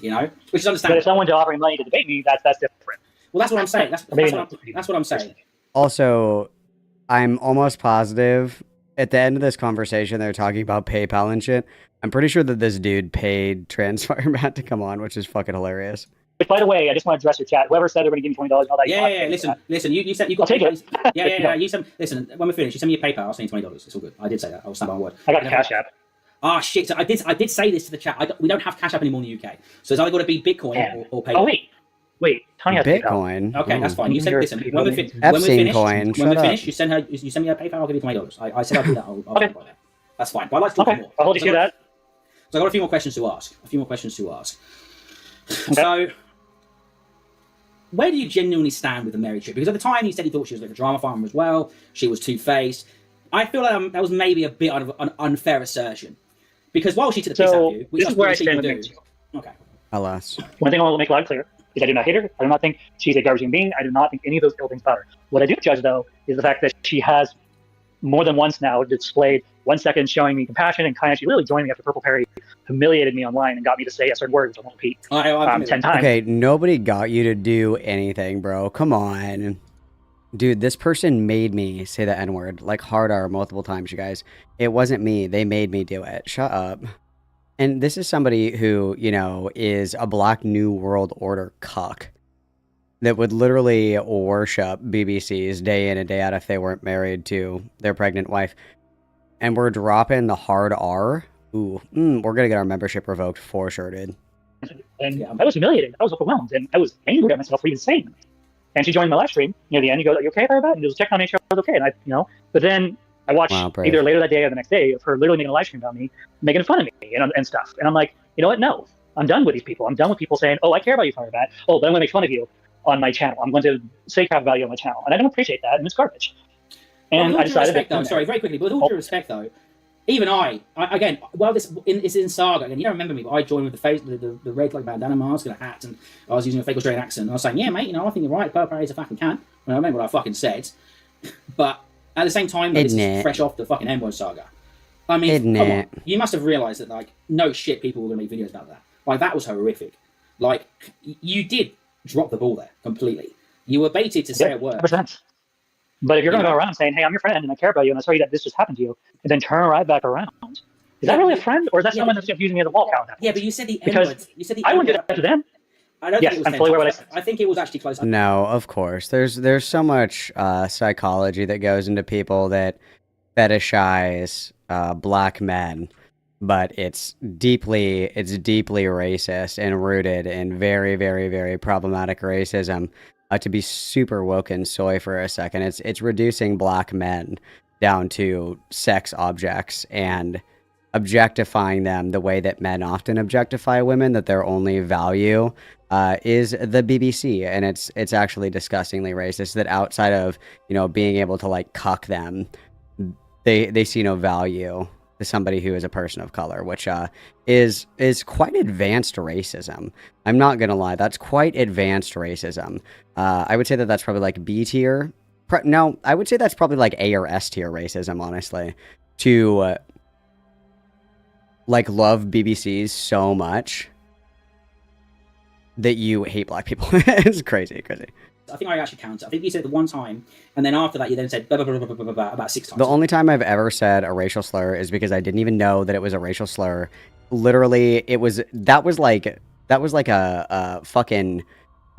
You know? Which is understandable. But if someone's offering money to debate me, that's different. Well, that's what I'm saying. That's what I'm saying. Also, I'm almost positive at the end of this conversation they're talking about PayPal and shit. I'm pretty sure that this dude paid Firebat to come on, which is fucking hilarious. But by the way, I just want to address your chat. Whoever said they're going to give me $20 and all that. Yeah. Listen. You said you got. I'll take it. Yeah. You said. Listen, when we're finished, you send me your PayPal. I'll send you $20. It's all good. I did say that. I'll stand by my word. I got Cash App. Ah, shit. So I did say this to the chat. We don't have Cash App anymore in the UK. So it's either got to be Bitcoin or PayPal. Oh wait. Tony has Bitcoin. Okay, that's fine. You said, listen, when we're finished, you send me a PayPal. I'll give you $20. I said I'll do that. I'll stand by that. That's fine. But I'd like to talk more. I'll hold you to that. So I got a few more questions to ask. Okay. So, where do you genuinely stand with the Mary Trip? Because at the time he said he thought she was a bit of a drama farmer as well. She was two-faced. I feel like that was maybe a bit of an unfair assertion. Because while she took the piss out of you, which this is where I stand with Mary. Okay. Alas. One thing I want to make loud and clear is I do not hate her. I do not think she's a garbage human being. I do not think any of those ill things about her. What I do judge, though, is the fact that she has more than once now displayed 1 second showing me compassion and kindness. She literally joined me after Purple Perry humiliated me online and got me to say a certain word, which I won't repeat 10 times. Okay, nobody got you to do anything, bro. Come on. Dude, this person made me say the N-word, like hard R multiple times, you guys. It wasn't me. They made me do it. Shut up. And this is somebody who, you know, is a Black New World Order cuck that would literally worship BBCs day in and day out if they weren't married to their pregnant wife. And we're dropping the hard R. Ooh, we're going to get our membership revoked for sure, dude. And Yeah. I was humiliated. I was overwhelmed, and I was angry at myself for even saying that. And she joined my live stream near the end. He goes, "Are you okay, Firebat?" And he was checking on me, make sure I was okay. And but then I watched either later that day or the next day of her literally making a live stream about me, making fun of me and stuff. And I'm like, you know what? No, I'm done with these people. I'm done with people saying, "Oh, I care about you, Firebat. Oh, but I'm going to make fun of you on my channel. I'm going to say crap about you on my channel," and I don't appreciate that, and it's garbage. And I decided respect, though, sorry, very quickly, but with all due respect, though, even I again, well, it's in Saga, and you don't remember me, but I joined with the red like bandana mask and a hat, and I was using a fake Australian accent, and I was saying, yeah, mate, I think you're right, Purple is a fucking can. I remember what I fucking said, but at the same time, this is fresh off the fucking N-word saga. I mean, come on, you must have realised that, like, no shit, people were going to make videos about that. Like, that was horrific. Like, you did drop the ball there completely. You were baited to say a word. 100%. But if you're going to go around saying, "Hey, I'm your friend and I care about you and I'm sorry that this just happened to you," and then turn right back around, is that really a friend, or is that someone that's just using me as a wall count? Yeah, but you said the N-word. You said the I wouldn't do that to them. I don't think it was I'm fully aware what I said. I think it was actually close. No, of course. There's so much psychology that goes into people that fetishize black men, but it's deeply racist and rooted in very, very, very problematic racism. To be super woke and soy for a second, it's reducing black men down to sex objects and objectifying them the way that men often objectify women, that their only value is the BBC, and it's actually disgustingly racist that outside of being able to like cuck them, they see no value to somebody who is a person of color, which is quite advanced racism. I'm not gonna lie, that's quite advanced racism. I would say that's probably like B tier. No, I would say that's probably like A or S tier racism, honestly. To like love BBCs so much that you hate black people. It's crazy. I think I actually counted. I think you said the one time, and then after that you then said blah, blah, blah, blah, blah, blah, blah, about 6 times. The only time I've ever said a racial slur is because I didn't even know that it was a racial slur. Literally, that was like a fucking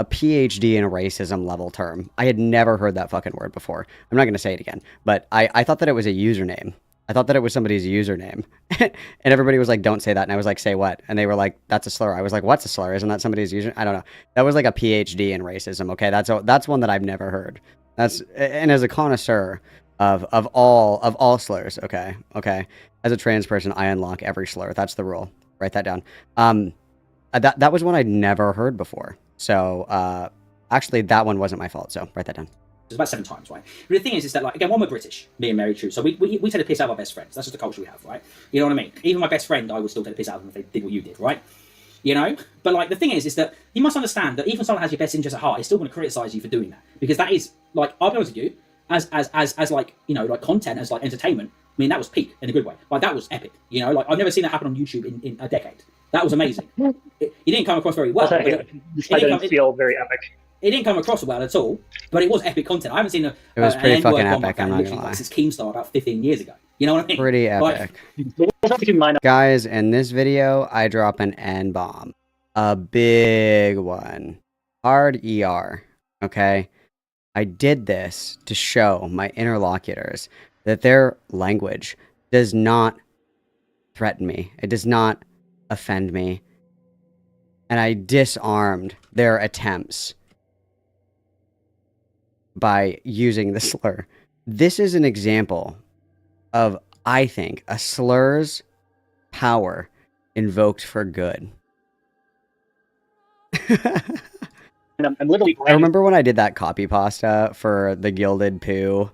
a PhD in a racism level term. I had never heard that fucking word before. I'm not gonna say it again, but I thought that it was a username. I thought that it was somebody's username. And everybody was like, "Don't say that." And I was like, "Say what?" And they were like, "That's a slur." I was like, "What's a slur? Isn't that somebody's username?" I don't know. That was like a PhD in racism, okay? That's one that I've never heard. And as a connoisseur of all slurs, okay? As a trans person, I unlock every slur. That's the rule. Write that down. That was one I'd never heard before. So, actually, that one wasn't my fault, so write that down. It's about 7 times, right? But the thing is that, like, again, one, we're British, me and Mary True, so we take the piss out of our best friends. That's just the culture we have, right? You know what I mean? Even my best friend, I would still take the piss out of them if they did what you did, right? But, like, the thing is that you must understand that even someone has your best interest at heart is still going to criticize you for doing that. Because that is, like, I'll be honest with you, as like, like, content, as, like, entertainment, I mean, that was peak in a good way. Like, that was epic, like, I've never seen that happen on YouTube in a decade. That was amazing. It didn't come across very well. It didn't feel very epic. It didn't come across well at all, but it was epic content. I haven't seen it was pretty fucking epic. I'm not gonna lie. Since Keemstar about 15 years ago. You know what I mean? Pretty epic. Guys, in this video, I drop an N-bomb, a big one, hard ER. Okay, I did this to show my interlocutors that their language does not threaten me. It does not offend me, and I disarmed their attempts by using the slur. This is an example of, I think, a slur's power invoked for good. I'm literally I remember when I did that copy pasta for the Gilded Poo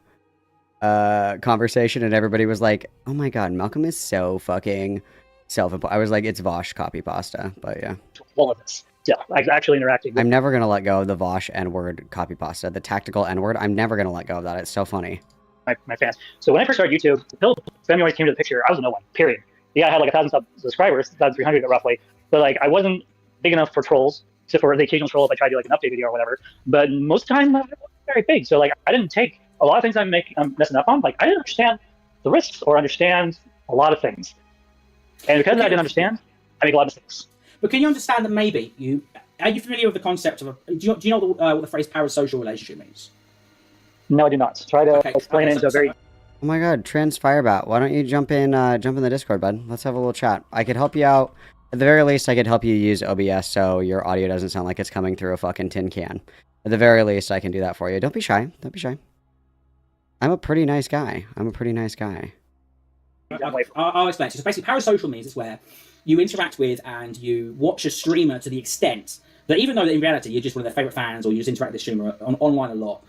conversation, and everybody was like, "Oh my god, Malcolm is so fucking self-employed." I was like, "It's Vosh copy pasta," but yeah. All of this. Yeah, I've actually interacted with I'm never going to let go of the Vosh N-word copy pasta, the tactical N-word. I'm never going to let go of that. It's so funny. My fans. So when I first started YouTube, until February came to the picture, I was no one, period. Yeah, I had like 1,000 subscribers, 1,300 roughly, but like I wasn't big enough for trolls, except for the occasional troll if I tried to do like an update video or whatever. But most of the time, I wasn't very big. So like I didn't take a lot of things I'm messing up on. Like I didn't understand the risks or understand a lot of things. And because I didn't understand, I make a lot of mistakes. But can you understand that maybe are you familiar with the concept of do you know what the phrase parasocial relationship means? No, I do not. Try to explain it into a very... Oh my god, Trans Firebat, why don't you jump in the Discord, bud? Let's have a little chat. I could help you out At the very least, I could help you use OBS so your audio doesn't sound like it's coming through a fucking tin can. At the very least, I can do that for you. Don't be shy. Don't be shy. I'm a pretty nice guy. I'm a pretty nice guy. I'll explain. So basically, parasocial means it's where you interact with and you watch a streamer to the extent that even though in reality you're just one of their favourite fans or you just interact with the streamer online a lot,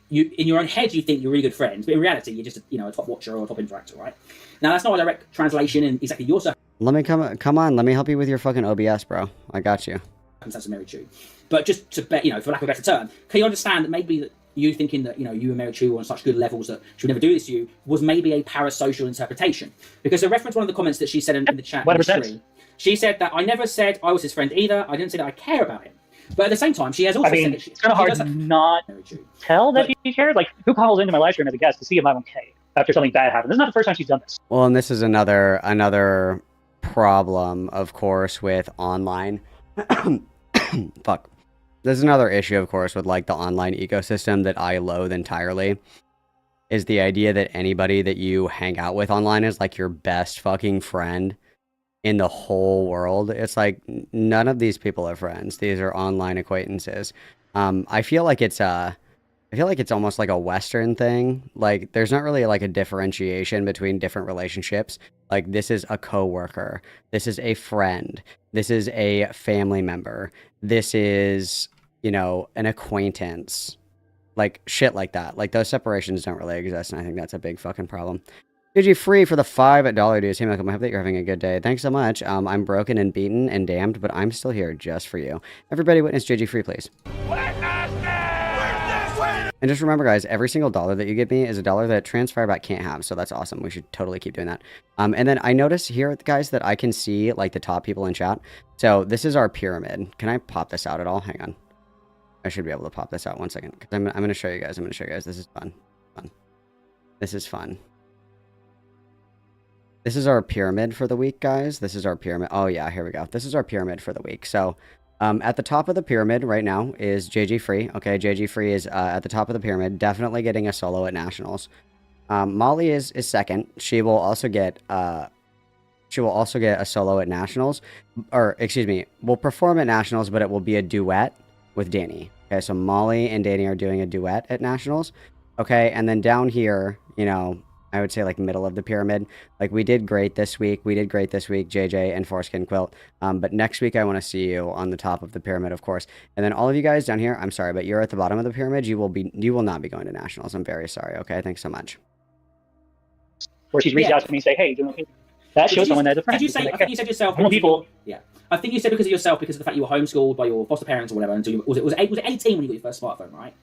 you in your own head you think you're really good friends, but in reality you're just a top watcher or a top interactor, right? Now that's not a direct translation in exactly your Let me come on. Let me help you with your fucking OBS, bro. I got you. circumstance of Mary Chu. But just to bet, for lack of a better term, can you understand that maybe that you thinking that you and Mary Chu were on such good levels that she would never do this to you was maybe a parasocial interpretation? Because I referenced one of the comments that she said in the chat. She said that I never said I was his friend either. I didn't say that I care about him. But at the same time, she has also said that it's kind of hard to not tell that she cared. Like, who calls into my live stream as a guest to see if I'm okay after something bad happened? This is not the first time she's done this. Well, and this is another problem, of course, with online. Fuck. There's another issue, of course, with like the online ecosystem that I loathe entirely. Is the idea that anybody that you hang out with online is like your best fucking friend in the whole world. It's like none of these people are friends. These are online acquaintances. I feel like it's almost like a Western thing. Like there's not really like a differentiation between different relationships. Like this is a coworker. This is a friend. This is a family member. This is, an acquaintance. Like shit like that. Like those separations don't really exist, and I think that's a big fucking problem. GG Free for the $5 dude. Hey, Malcolm, I hope that you're having a good day. Thanks so much. I'm broken and beaten and damned, but I'm still here just for you. Everybody witness GG Free, please. And just remember, guys, every single dollar that you give me is a dollar that Firebat can't have, so that's awesome. We should totally keep doing that. And then I notice here, guys, that I can see, like, the top people in chat. So this is our pyramid. Can I pop this out at all? Hang on. I should be able to pop this out 1 second, because I'm going to show you guys. This is fun. This is fun. This is our pyramid for the week, guys. This is our pyramid. Oh, yeah, here we go. This is our pyramid for the week. So at the top of the pyramid right now is JG Free. Okay, JG Free is at the top of the pyramid, definitely getting a solo at Nationals. Molly is second. She will also get a solo at Nationals. Or, excuse me, will perform at Nationals, but it will be a duet with Danny. Okay, so Molly and Danny are doing a duet at Nationals. Okay, and then down here, I would say like middle of the pyramid. Like we did great this week. JJ and Foreskin Quilt. But next week I want to see you on the top of the pyramid, of course. And then all of you guys down here, I'm sorry, but you're at the bottom of the pyramid. You will not be going to Nationals. I'm very sorry. Okay, thanks so much. Or she's reached out to me and say, "Hey, that shows someone that's a friend." Did you say? I think you said yourself. People. Yeah, I think you said because of yourself, because of the fact you were homeschooled by your foster parents or whatever. Until was it 18 when you got your first smartphone, right?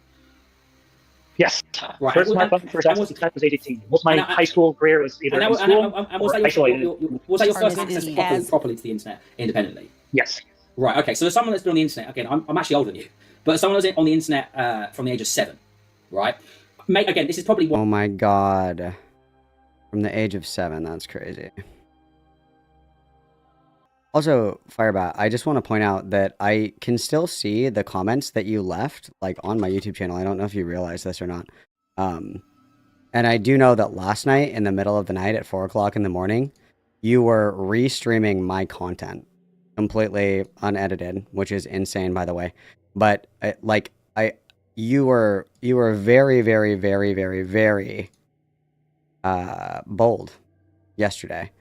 Yes. Right. First access was 18. Most of my high school career was either in school or isolated. Was that your first access properly to the internet independently? Yes. Right. Okay. So there's someone that's been on the internet. Again, I'm actually older than you, but someone that's on the internet from the age of 7, right? Mate, again, this is probably what. Oh my god. From the age of 7, that's crazy. Also, Firebat, I just want to point out that I can still see the comments that you left, like, on my YouTube channel. I don't know if you realize this or not. And I do know that last night, in the middle of the night at 4 o'clock in the morning, you were restreaming my content. Completely unedited, which is insane, by the way. But, you were very, very, very, very, very bold yesterday.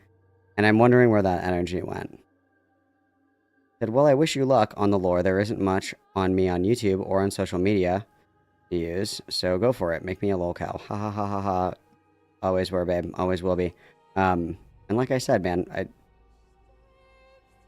And I'm wondering where that energy went. Said, well, I wish you luck on the lore. There isn't much on me on YouTube or on social media to use, so go for it. Make me a lolcow. Ha ha ha ha ha. Always were, babe. Always will be. And like I said, man,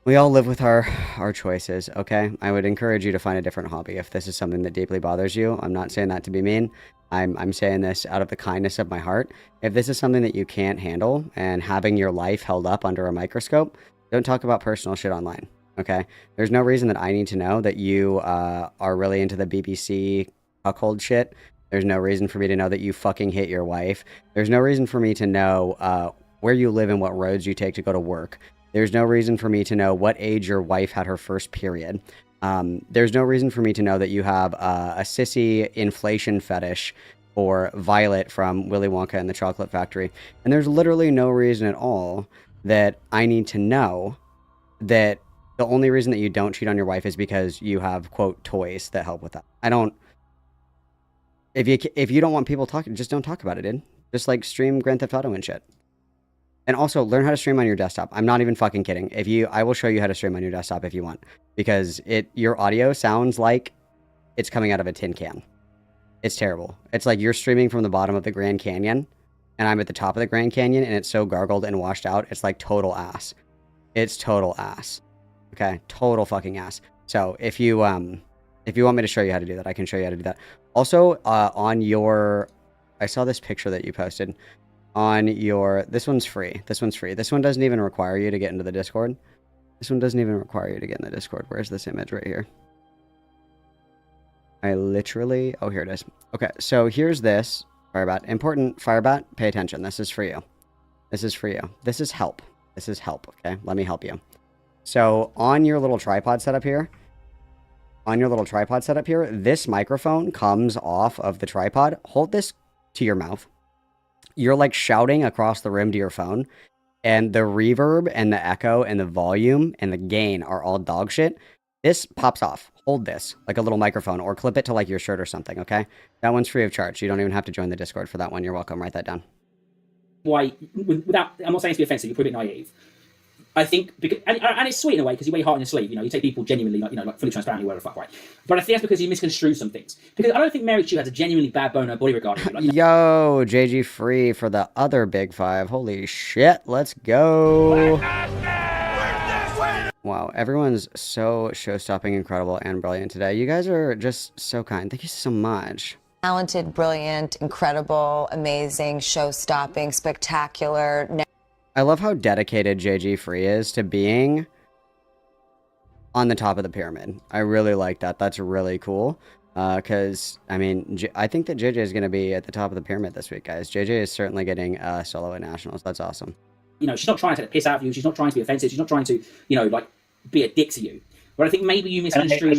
we all live with our choices, okay? I would encourage you to find a different hobby if this is something that deeply bothers you. I'm not saying that to be mean. I'm saying this out of the kindness of my heart. If this is something that you can't handle and having your life held up under a microscope, don't talk about personal shit online. Okay, there's no reason that I need to know that you are really into the BBC cuckold shit. There's no reason for me to know that you fucking hit your wife. There's no reason for me to know where you live and what roads you take to go to work. There's no reason for me to know what age your wife had her first period. There's no reason for me to know that you have a sissy inflation fetish for Violet from Willy Wonka and the Chocolate Factory. And there's literally no reason at all that I need to know that the only reason that you don't cheat on your wife is because you have, quote, toys that help with that. I don't... If you don't want people talking, just don't talk about it, dude. Just, like, stream Grand Theft Auto and shit. And also, learn how to stream on your desktop. I'm not even fucking kidding. I will show you how to stream on your desktop if you want. Because your audio sounds like it's coming out of a tin can. It's terrible. It's like you're streaming from the bottom of the Grand Canyon, and I'm at the top of the Grand Canyon, and it's so gargled and washed out, it's like total ass. It's total ass. Okay? Total fucking ass. So, if you want me to show you how to do that, I can show you how to do that. Also, on your... I saw this picture that you posted. On your... This one's free. This one's free. This one doesn't even require you to get into the Discord. This one doesn't even require you to get in the Discord. Where's this image right here? I literally... Oh, here it is. Okay, so here's this. Firebat. Important Firebat, pay attention. This is for you. This is for you. This is help. This is help, okay? Let me help you. So, on your little tripod setup here... this microphone comes off of the tripod. Hold this to your mouth. You're like shouting across the room to your phone, and the reverb and the echo and the volume and the gain are all dog shit. This pops off. Hold this like a little microphone, or clip it to like your shirt or something, okay? That one's free of charge. You don't even have to join the Discord for that one. You're welcome. Write that down. Why, without, I'm not saying to be offensive, you're probably a bit naive. I think, because, and it's sweet in a way, because you wear your heart on your sleeve, you take people genuinely, like fully transparently, whatever the fuck, right? But I think that's because you misconstrue some things. Because I don't think Mary Chu has a genuinely bad bone in her body regarding you. Yo, JG Free for the other Big Five. Holy shit, let's go. Wow, everyone's so show-stopping, incredible, and brilliant today. You guys are just so kind. Thank you so much. Talented, brilliant, incredible, amazing, show-stopping, spectacular. I love how dedicated JG Free is to being on the top of the pyramid. I really like that. That's really cool. Because, I mean, I think that JJ is going to be at the top of the pyramid this week, guys. JJ is certainly getting solo at Nationals. That's awesome. She's not trying to take the piss out of you. She's not trying to be offensive. She's not trying to, be a dick to you. But I think maybe you misconstrued...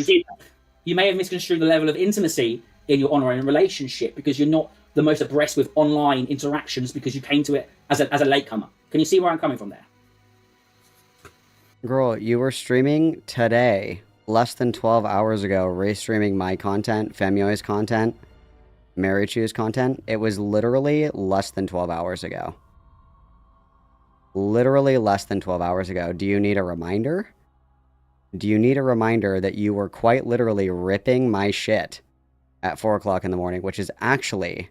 You may have misconstrued the level of intimacy in your online relationship because you're not the most abreast with online interactions because you came to it as a latecomer. Can you see where I'm coming from there? Girl, you were streaming today, less than 12 hours ago, re-streaming my content, Femyo's content, Mary Chu's content. It was literally less than 12 hours ago. Literally less than 12 hours ago. Do you need a reminder? Do you need a reminder that you were quite literally ripping my shit at 4 o'clock in the morning, which is actually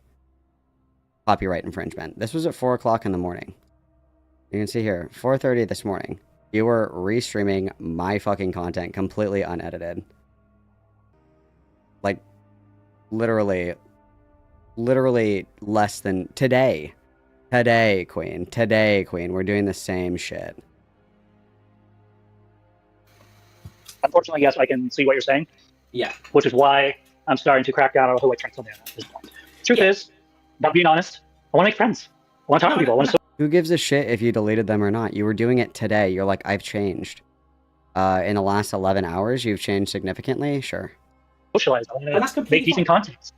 copyright infringement. This was at 4 o'clock in the morning. You can see here, 4:30 this morning. You were restreaming my fucking content completely unedited. Like, literally less than today. Today, Queen. Today, Queen. We're doing the same shit. Unfortunately, yes, I can see what you're saying. Yeah. Which is why I'm starting to crack down on who I translate at this point. Truth is, not being honest, I want to make friends. I want to talk to people. I want to... Who gives a shit if you deleted them or not? You were doing it today. You're like, I've changed. In the last 11 hours, you've changed significantly? Sure. Socialize. I want to make decent content.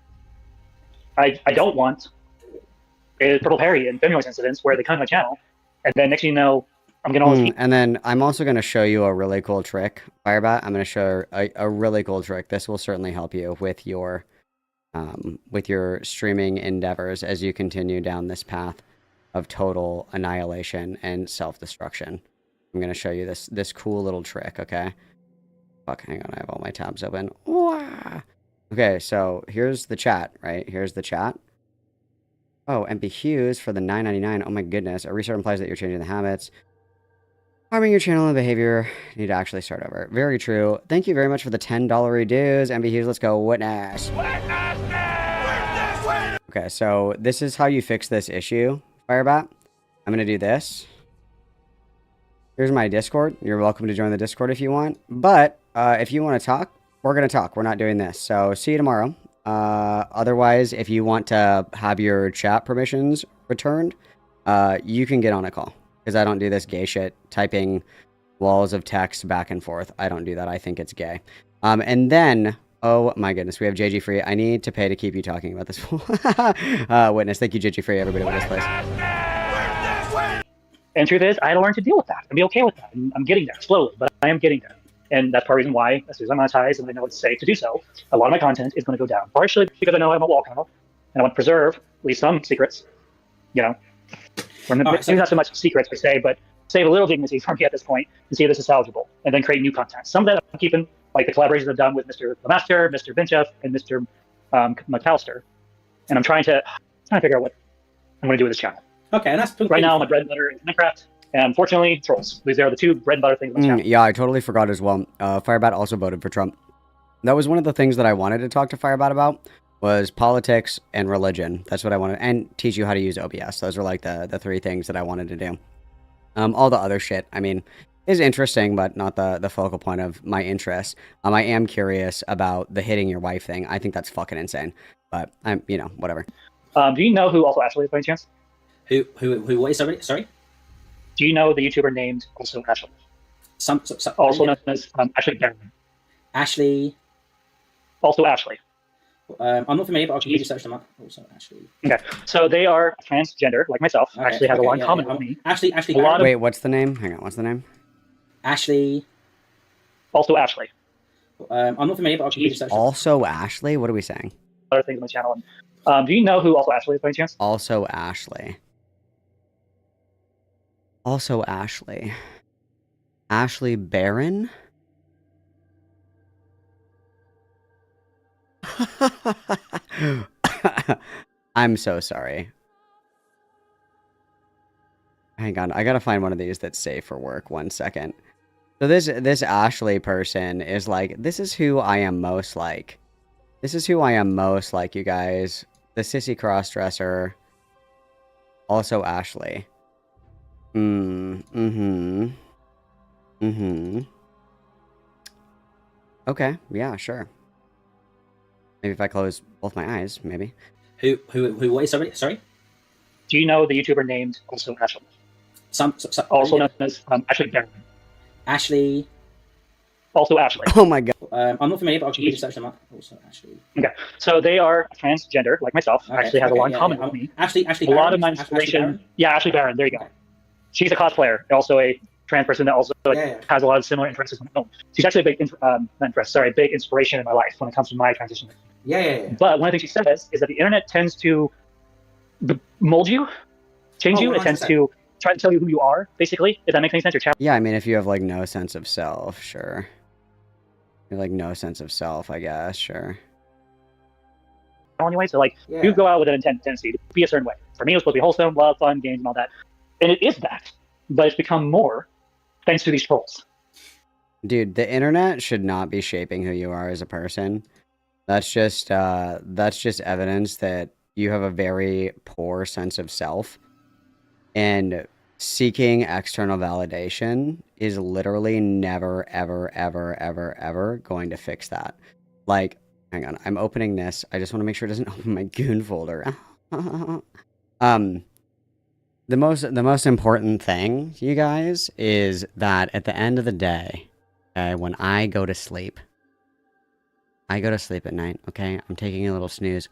I don't want Purple Perry and Femyo's incidents where they come to my channel, and then next thing you know, I'm going to always... And then I'm also going to show you a really cool trick, Firebat. I'm going to show a really cool trick. This will certainly help you with your streaming endeavors as you continue down this path of total annihilation and self-destruction. I'm going to show you this cool little trick, okay? Fuck, hang on, I have all my tabs open. Wah! Okay, so here's the chat, right? Here's the chat. Oh, MP Hughes for the $9.99. Oh my goodness. A restart implies that you're changing the habits. Harming your channel and behavior. You need to actually start over. Very true. Thank you very much for the $10 reduce. MP Hughes, let's go. Witness. Okay, so this is how you fix this issue, Firebat. I'm going to do this. Here's my Discord. You're welcome to join the Discord if you want. But if you want to talk, we're going to talk. We're not doing this. So see you tomorrow. Otherwise, if you want to have your chat permissions returned, you can get on a call. Because I don't do this gay shit, typing walls of text back and forth. I don't do that. I think it's gay. And then, oh my goodness, we have JG Free. I need to pay to keep you talking about this. Witness, thank you, JG Free, everybody with this place. And truth is, I had to learn to deal with that and be okay with that. And I'm getting there slowly, but I am getting there. And that's part of the reason why, as soon as I monetize and I know it's safe to do so, a lot of my content is going to go down. Partially because I know I'm a wall cow and I want to preserve at least some secrets. You know, maybe not so much secrets per se, but save a little dignity for me at this point and see if this is salvageable, and then create new content. Some of that I'm keeping, like the collaborations I've done with Mr. Lemaster, Mr. Vinchef, and Mr. McAllister. And I'm trying to figure out what I'm going to do with this channel. Okay, and that's right now my bread and butter is Minecraft, and unfortunately, trolls. These are the two bread and butter things on the channel. Yeah, I totally forgot as well. Firebat also voted for Trump. That was one of the things that I wanted to talk to Firebat about, was politics and religion. That's what I wanted, and teach you how to use OBS. Those were like the three things that I wanted to do. All the other shit, I mean, is interesting, but not the focal point of my interest. I am curious about the hitting your wife thing. I think that's fucking insane, but I'm, you know, whatever. Do you know who also Ashley is by any chance? Who, what is somebody? Sorry? Do you know the YouTuber named also Ashley? Also known as Ashley Barron. Ashley? Also Ashley. I'm not familiar, but I'll just search them up. Also Ashley. Okay, so they are transgender, like myself. Okay, Ashley has a lot in common with me. Ashley. Wait, what's the name? Hang on, what's the name? Ashley. Also Ashley. I'm not familiar, but I'll just search them up. Also Ashley? What are we saying? Other things on my channel. Do you know who also Ashley is by any chance? Also Ashley. Also Ashley. Ashley Barron? I'm so sorry. Hang on, I gotta find one of these that's safe for work. 1 second. So this Ashley person is like, this is who I am most like. This is who I am most like, you guys. The sissy crossdresser. Also Ashley. Okay, yeah, sure. Maybe if I close both my eyes, maybe. Who, what is somebody? Sorry? Do you know the YouTuber named also Ashley? Also known as Ashley Barron. Ashley. Also Ashley. Oh my god. I'm not familiar, but I'll just search them up. Also Ashley. Okay, so they are transgender, like myself. Okay, Ashley has a lot in common with me. Ashley a lot of my inspiration. Yeah, Ashley Barron. There you go. She's a cosplayer, also a trans person that also has a lot of similar interests. She's actually a big big inspiration in my life when it comes to my transition. Yeah. But one of the things she says is that the internet tends to mold you, change you. 100%. It tends to try to tell you who you are, basically. If that makes any sense, or yeah, I mean, if you have like no sense of self, sure. You have, like no sense of self, I guess, sure. Anyway, so like you go out with an tendency to be a certain way. For me, it was supposed to be wholesome, love, fun, games, and all that. And it is that, but it's become more thanks to these trolls. Dude, the internet should not be shaping who you are as a person. That's just evidence that you have a very poor sense of self. And seeking external validation is literally never, ever going to fix that. Like, hang on, I'm opening this. I just want to make sure it doesn't open my goon folder. The most important thing, you guys, is that at the end of the day, okay, when I go to sleep at night, okay? I'm taking a little snooze,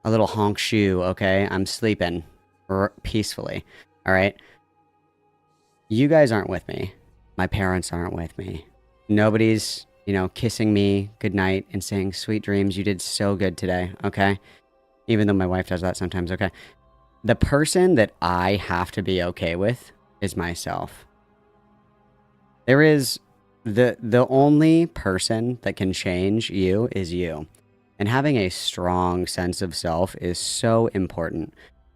a little honk shoe, okay? I'm sleeping peacefully, all right? You guys aren't with me. My parents aren't with me. Nobody's, you know, kissing me goodnight and saying, sweet dreams, you did so good today, okay? Even though my wife does that sometimes, okay? The person that I have to be okay with is myself. There is the only person that can change you is you. And having a strong sense of self is so important.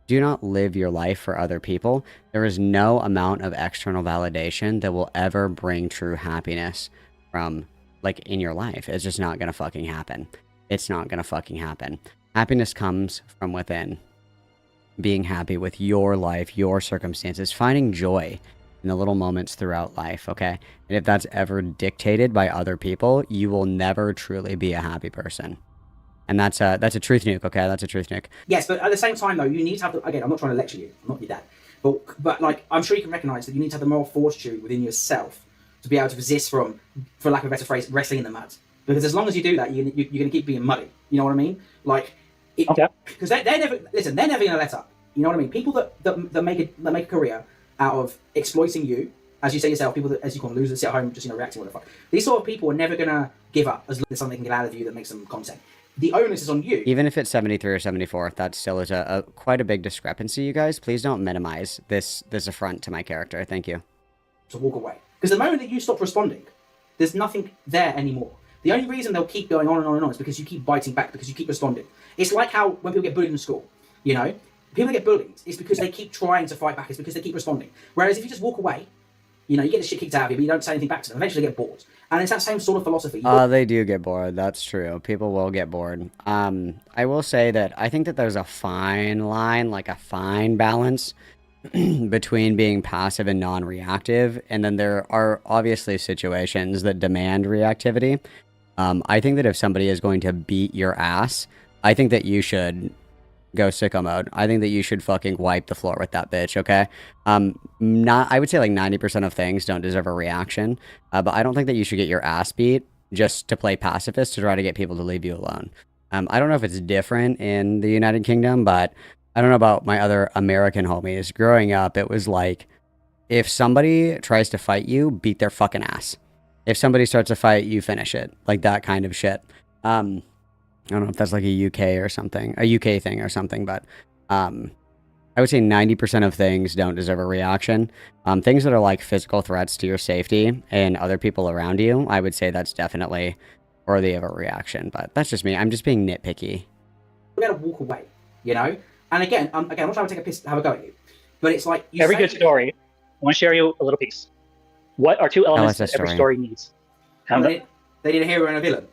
Do not live your life for other people. There is no amount of external validation that will ever bring true happiness from, like, in your life. It's just not gonna fucking happen. It's not gonna fucking happen. Happiness comes from within. Being happy with your life, your circumstances, finding joy in the little moments throughout life, okay? And if that's ever dictated by other people, you will never truly be a happy person. And that's a truth nuke, okay? That's a truth nuke. Yes, but at the same time, though, you need to have, again, I'm not trying to lecture you, I'm not your dad, but like, I'm sure you can recognise that you need to have the moral fortitude within yourself to be able to resist from, for lack of a better phrase, wrestling in the mud. Because as long as you do that, you're going to keep being muddy. You know what I mean? Like, because they're never going to let up. You know what I mean? People that make a career out of exploiting you, as you say yourself, people that, as you call them, losers, sit at home just reacting what the fuck. These sort of people are never gonna give up as long as something they can get out of you that makes them content. The onus is on you. Even if it's 73 or 74, that still is a quite a big discrepancy, you guys. Please don't minimize this affront to my character. Thank you. To walk away. Because the moment that you stop responding, there's nothing there anymore. The only reason they'll keep going on and on and on is because you keep biting back, because you keep responding. It's like how when people get bullied in school, you know, people that get bullied, it's because they keep trying to fight back, it's because they keep responding. Whereas if you just walk away, you know, you get the shit kicked out of you, but you don't say anything back to them, eventually they get bored. And it's that same sort of philosophy. They do get bored, that's true. People will get bored. I will say that I think that there's a fine line, like a fine balance between being passive and non-reactive, and then there are obviously situations that demand reactivity. I think that if somebody is going to beat your ass, I think that you should go sicko mode. I think that you should fucking wipe the floor with that bitch, okay? I would say like 90% of things don't deserve a reaction, but I don't think that you should get your ass beat just to play pacifist to try to get people to leave you alone. I don't know if it's different in the United Kingdom, but I don't know about my other American homies. Growing up, it was like, if somebody tries to fight you, beat their fucking ass. If somebody starts a fight, you finish it. Like that kind of shit. I don't know if that's like a UK or something, a UK thing or something, but I would say 90% of things don't deserve a reaction. Things that are like physical threats to your safety and other people around you, I would say that's definitely worthy of a reaction, but that's just me. I'm just being nitpicky. We gotta walk away, you know? And again, I'm not trying to take a piss, have a go at you, but it's like... Every good story, I want to share you a little piece. What are two elements that every story needs? They need a hero and a villain.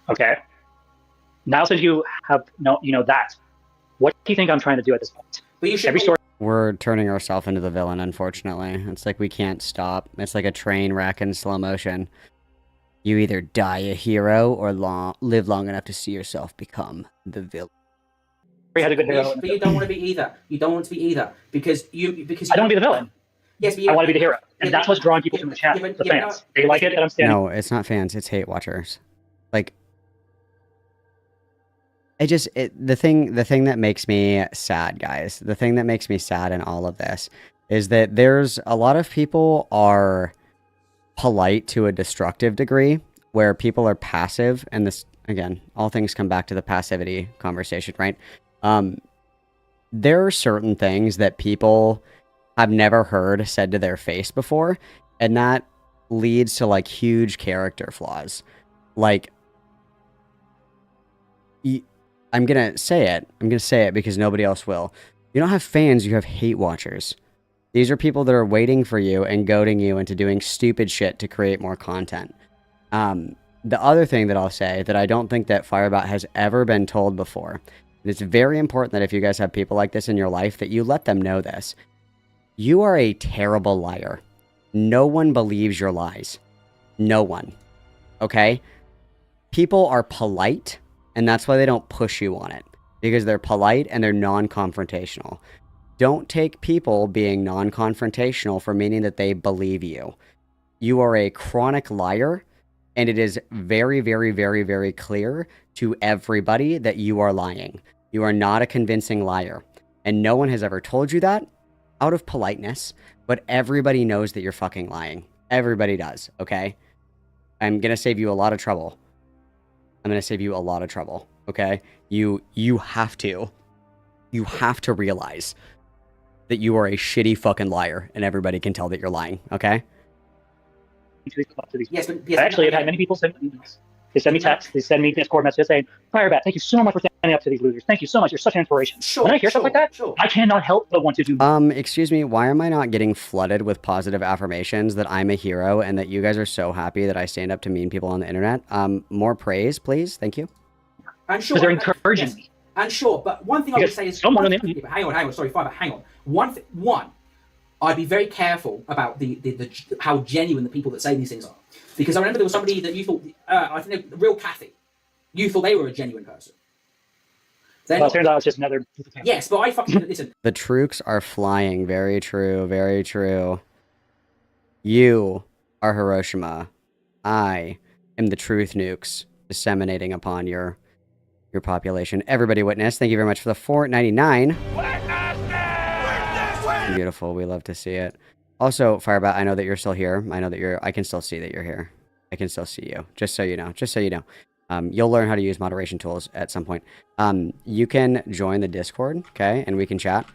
Okay. Now, since you have that, what do you think I'm trying to do at this point? But you should every story. We're turning ourselves into the villain, unfortunately. It's like we can't stop. It's like a train wreck in slow motion. You either die a hero or live long enough to see yourself become the villain. Had a good hero, but you don't want to be either. You don't want to be either because I don't want to be the villain. Yes, but I want to be the hero, and that's what's drawing people from the chat. The fans, they like it, and I'm standing. No, it's not fans. It's hate watchers. Like, the thing that makes me sad, guys. The thing that makes me sad in all of this is that there's a lot of people are polite to a destructive degree, where people are passive, and this again, all things come back to the passivity conversation, right? There are certain things that people have never heard said to their face before, and that leads to like huge character flaws. Like, I'm gonna say it because nobody else will. You don't have fans, you have hate watchers. These are people that are waiting for you and goading you into doing stupid shit to create more content. The other thing that I'll say that I don't think that Firebat has ever been told before, and it's very important that if you guys have people like this in your life, that you let them know this. You are a terrible liar. No one believes your lies. No one. Okay? People are polite, and that's why they don't push you on it. Because they're polite and they're non-confrontational. Don't take people being non-confrontational for meaning that they believe you. You are a chronic liar, and it is very, very, very, very clear to everybody that you are lying. You are not a convincing liar. And no one has ever told you that out of politeness, but everybody knows that you're fucking lying. Everybody does, okay? I'm gonna save you a lot of trouble. Okay? You have to realize that you are a shitty fucking liar, and everybody can tell that you're lying, okay? Yes, Actually, I've had many people send me emails. They send me texts, they send me Discord messages saying, Firebat, thank you so much for standing up to these losers. Thank you so much, you're such an inspiration. When I hear stuff like that, I cannot help but want to do excuse me, why am I not getting flooded with positive affirmations that I'm a hero and that you guys are so happy that I stand up to mean people on the internet? More praise, please. Thank you. And sure, they're encouraging me. And sure, but one thing I would say is... hang on, sorry, Firebat, hang on. One, I'd be very careful about the how genuine the people that say these things are. Because I remember there was somebody that you thought, I think the real Kathy, you thought they were a genuine person. Well, it turns out it's just another... Yes, but I fucking... Listen. The troops are flying. Very true, very true. You are Hiroshima. I am the truth nukes disseminating upon your population. Everybody witness, thank you very much for the $4.99. beautiful. We love to see it. Also, Firebat, I know that you're still here. I know that I can still see that you're here. I can still see you. Just so you know. Just so you know. You'll learn how to use moderation tools at some point. You can join the Discord, okay? And we can chat.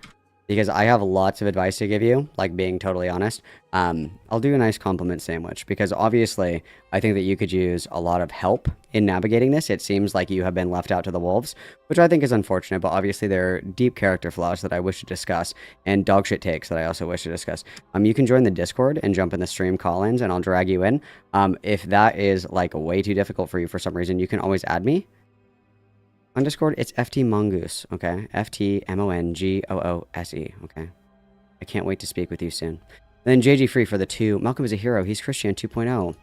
Because I have lots of advice to give you, like being totally honest. I'll do a nice compliment sandwich because obviously I think that you could use a lot of help in navigating this. It seems like you have been left out to the wolves, which I think is unfortunate, but obviously there are deep character flaws that I wish to discuss and dogshit takes that I also wish to discuss. You can join the Discord and jump in the stream call-ins and I'll drag you in. If that is like way too difficult for you for some reason, you can always add me. On Discord, it's FT Mongoose, okay? FTMONGOOSE, okay? I can't wait to speak with you soon. And then JG Free for the 2. Malcolm is a hero. He's Christian 2.0.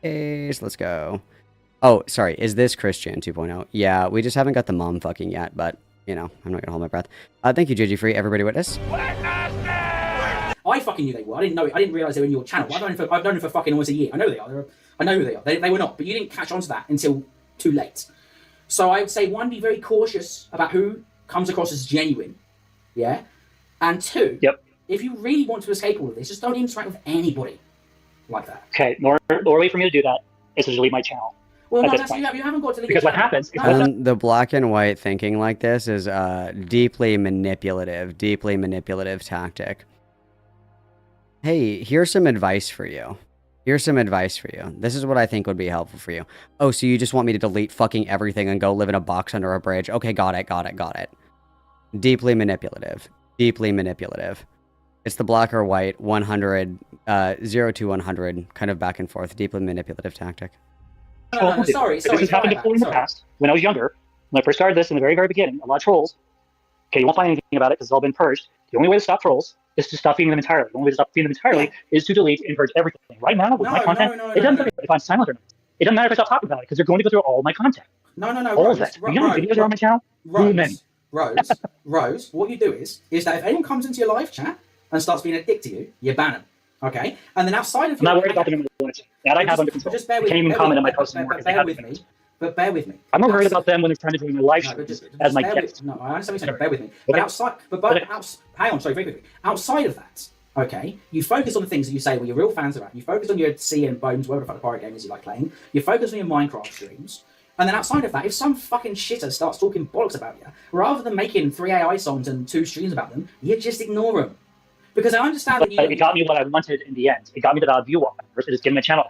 Base, let's go. Oh, sorry. Is this Christian 2.0? Yeah, we just haven't got the mom fucking yet, but, you know, I'm not gonna hold my breath. Thank you, JG Free. Everybody witness. I fucking knew they were. I didn't know it. I didn't realize they were in your channel. I've known them for fucking almost a year. I know they are. I know who they are. They were not, but you didn't catch on to that until too late. So I would say, one, be very cautious about who comes across as genuine, yeah? And two, if you really want to escape all of this, just don't interact with anybody like that. Okay, the way for me to do that is to delete my channel. Well, no, you haven't got to delete because what happens... And the black and white thinking like this is a deeply manipulative tactic. Hey, here's some advice for you. Here's some advice for you. This is what I think would be helpful for you. Oh, so you just want me to delete fucking everything and go live in a box under a bridge? Okay, got it. Deeply manipulative. It's the black or white 100, 0 to 100, kind of back and forth. Deeply manipulative tactic. No, sorry. This has happened before in the past. When I was younger, when I first started this in the very, very beginning, a lot of trolls. Okay, you won't find anything about it because it's all been purged. The only way to stop trolls is to stop feeding them entirely. The only way to stop feeding them entirely is to delete and purge everything. Right now, with my content, it doesn't matter if I'm silent or not. It doesn't matter if I stop talking about it because they're going to go through all my content. No. All of it. You know how many videos are on my channel? Rose, what you do is that if anyone comes into your live chat and starts being a dick to you, you ban them. Okay? And then outside of I'm not worried about them in the religion. That I have under control. Just bear with me. Can't even comment on my posts anymore. But bear with me. I'm not worried about them when they're trying to do my live streams as my guest. No, I understand what you're saying. Bear with me. But hang on, sorry, very quickly. Outside of that, okay, you focus on the things that you say where your real fans are at. You focus on your Sea and Bones, whatever the fuck the pirate game is you like playing. You focus on your Minecraft streams. And then outside of that, if some fucking shitter starts talking bollocks about you, rather than making 3 AI songs and 2 streams about them, you just ignore them. Because I understand that it got me what I wanted in the end. It got me the valid view versus just getting my channel.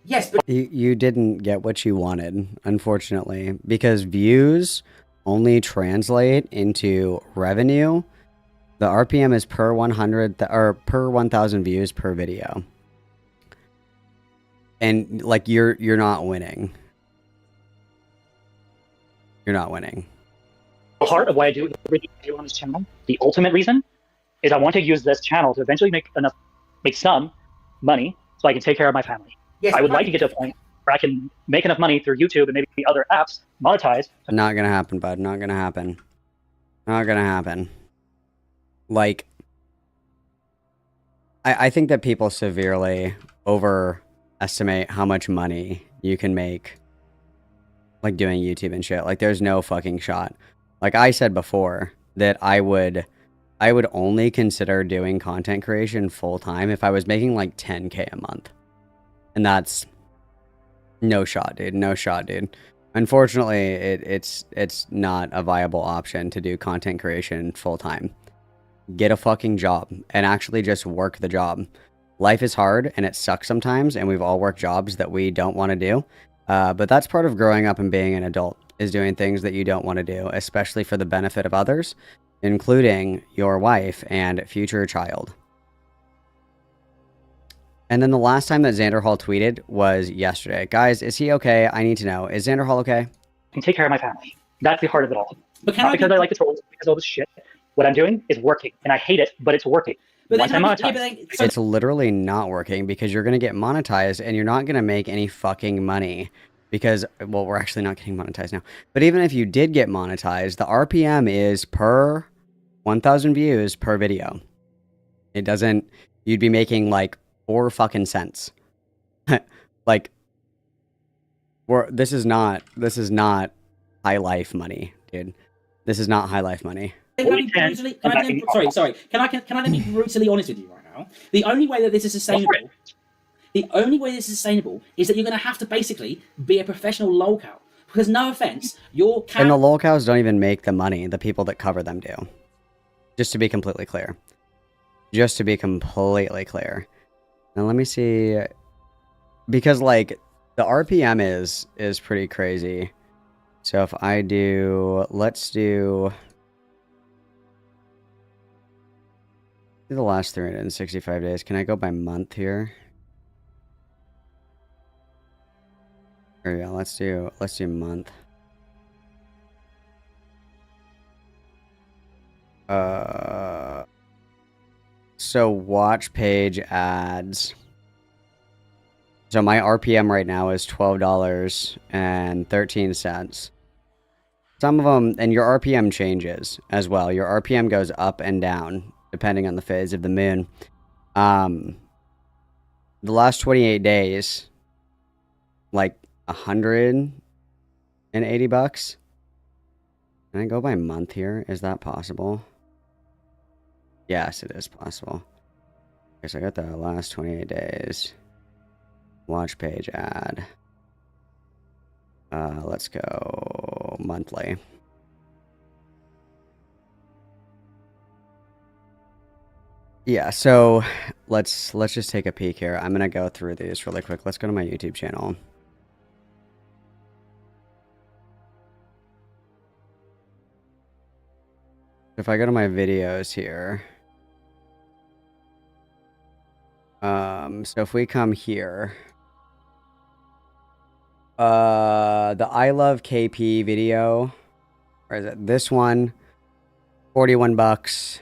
Yes, but you didn't get what you wanted, unfortunately, because views only translate into revenue. The RPM is per 100 or per 1,000 views per video, and like you're not winning. You're not winning. The heart of why I do everything I do on this channel, the ultimate reason, is I want to use this channel to eventually make some money so I can take care of my family. Yes, I would like to get to a point where I can make enough money through YouTube and maybe other apps, monetize. Not gonna happen, bud. Not gonna happen. Not gonna happen. Like, I think that people severely overestimate how much money you can make, like, doing YouTube and shit. Like, there's no fucking shot. Like I said before, that I would only consider doing content creation full-time if I was making, like, 10K a month. And that's no shot, dude. No shot, dude. Unfortunately, it's not a viable option to do content creation full time. Get a fucking job and actually just work the job. Life is hard and it sucks sometimes, and we've all worked jobs that we don't want to do. But that's part of growing up and being an adult, is doing things that you don't want to do, especially for the benefit of others, including your wife and future child. And then the last time that Xander Hall tweeted was yesterday. Guys, is he okay? I need to know. Is Xander Hall okay? And take care of my family. That's the heart of it all. But not because I like the trolls, because all this shit. What I'm doing is working, and I hate it, but it's working. But once I monetize, it's literally not working because you're going to get monetized, and you're not going to make any fucking money. Because, well, we're actually not getting monetized now. But even if you did get monetized, the RPM is per 1,000 views per video. It doesn't... You'd be making, like, 4 fucking cents. Like, this is not high life money, dude. This is not high life money. Can I be brutally honest with you right now? The only way that this is sustainable is that you're going to have to basically be a professional lolcow. Because no offense, and the lolcows don't even make the money. The people that cover them do. Just to be completely clear. Now let me see, because like the RPM is pretty crazy. So if I do, let's do the last 365 days. Can I go by month here? There we go. Let's do month. So watch page ads. So my RPM right now is $12.13. Some of them, and your RPM changes as well. Your RPM goes up and down depending on the phase of the moon. The last 28 days, like $180. Can I go by month here? Is that possible? Yes, it is possible. Okay, so I got the last 28 days. Watch page ad. Let's go monthly. Yeah, so let's just take a peek here. I'm gonna go through these really quick. Let's go to my YouTube channel. If I go to my videos here, so if we come here, the I Love KP video, where is it? This one, 41 bucks.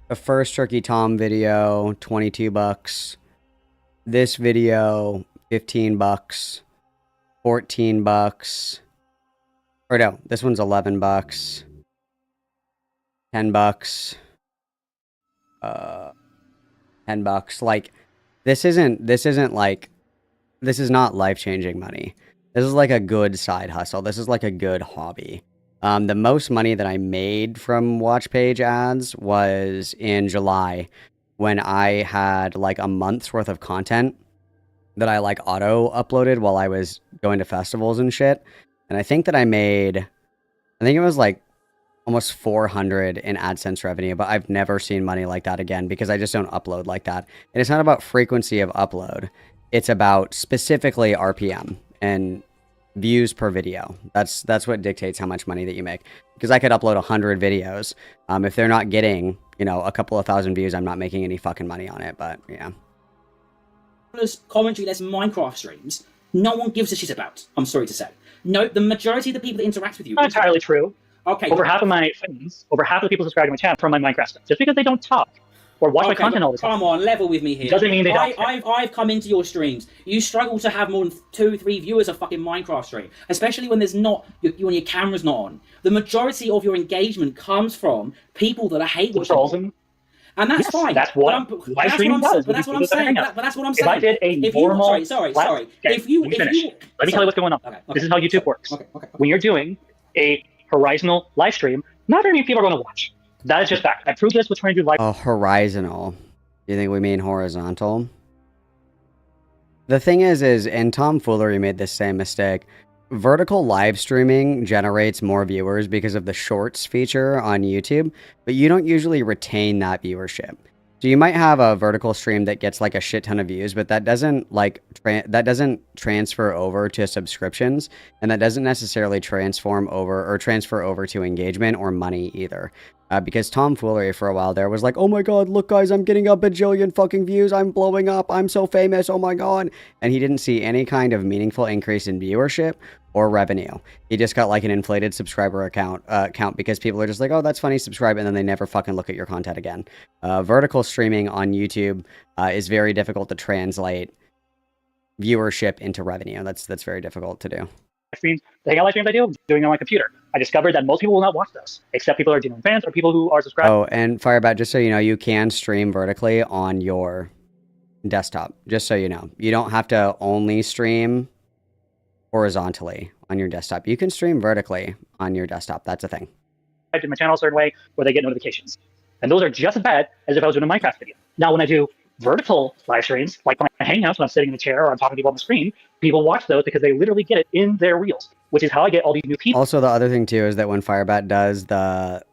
The first Turkey Tom video, 22 bucks. This video, 15 bucks. 14 bucks. Or no, this one's 11 bucks. 10 bucks. 10 bucks. Like, this is not life-changing money. This is like a good side hustle. This is like a good hobby. The most money that I made from watch page ads was in July, when I had like a month's worth of content that I like auto uploaded while I was going to festivals and shit. And I think that I think it was like almost 400 in AdSense revenue, but I've never seen money like that again because I just don't upload like that. And it's not about frequency of upload. It's about specifically RPM and views per video. That's what dictates how much money that you make. Because I could upload 100 videos. If they're not getting, a couple of thousand views, I'm not making any fucking money on it. But yeah. Commentary, there's Minecraft streams. No one gives a shit about. I'm sorry to say. No, the majority of the people that interact with you. Not entirely true. Okay. Over half of my fans, over half of the people subscribed to my channel from my Minecraft stuff. Just because they don't talk or watch my content all the time. Come on, level with me here. Doesn't mean they don't. I've come into your streams. You struggle to have more than 2-3 viewers a fucking Minecraft stream, especially when there's not when your camera's not on. The majority of your engagement comes from people that are hate watching. And that's fine. That's what live streaming does. But that's what I'm saying. But that's what I'm saying. If I did a normal, sorry. Okay, let me finish. Let me tell you what's going on. Okay. This is how YouTube works. Okay. When you're doing a horizontal live stream, not very many people are going to watch. That is just fact. I proved this with trying to do live. Oh, horizontal. You think we mean horizontal? The thing is, and Tom Foolery made the same mistake. Vertical live streaming generates more viewers because of the shorts feature on YouTube, but you don't usually retain that viewership. So you might have a vertical stream that gets like a shit ton of views, but that doesn't transfer over to subscriptions, and that doesn't necessarily transfer over to engagement or money either. Because Tom Foolery for a while there was like, oh my god, look guys, I'm getting a bajillion fucking views, I'm blowing up, I'm so famous, oh my god. And he didn't see any kind of meaningful increase in viewership or revenue. He just got like an inflated subscriber count because people are just like, oh, that's funny, subscribe, and then they never fucking look at your content again. Vertical streaming on YouTube is very difficult to translate viewership into revenue. That's very difficult to do. Streams, the live streams I do, I'm doing it on my computer. I discovered that most people will not watch those, except people who are genuine fans or people who are subscribed. Oh, and Firebat, just so you know, you can stream vertically on your desktop. Just so you know, you don't have to only stream horizontally on your desktop. You can stream vertically on your desktop. That's a thing. to my channel a certain way, or they get notifications. And those are just as bad as if I was doing a Minecraft video. Now, when I do vertical live streams, like my hangouts when I'm sitting in a chair or I'm talking to people on the screen, people watch those because they literally get it in their reels, which is how I get all these new people. Also, the other thing too is that when Firebat does the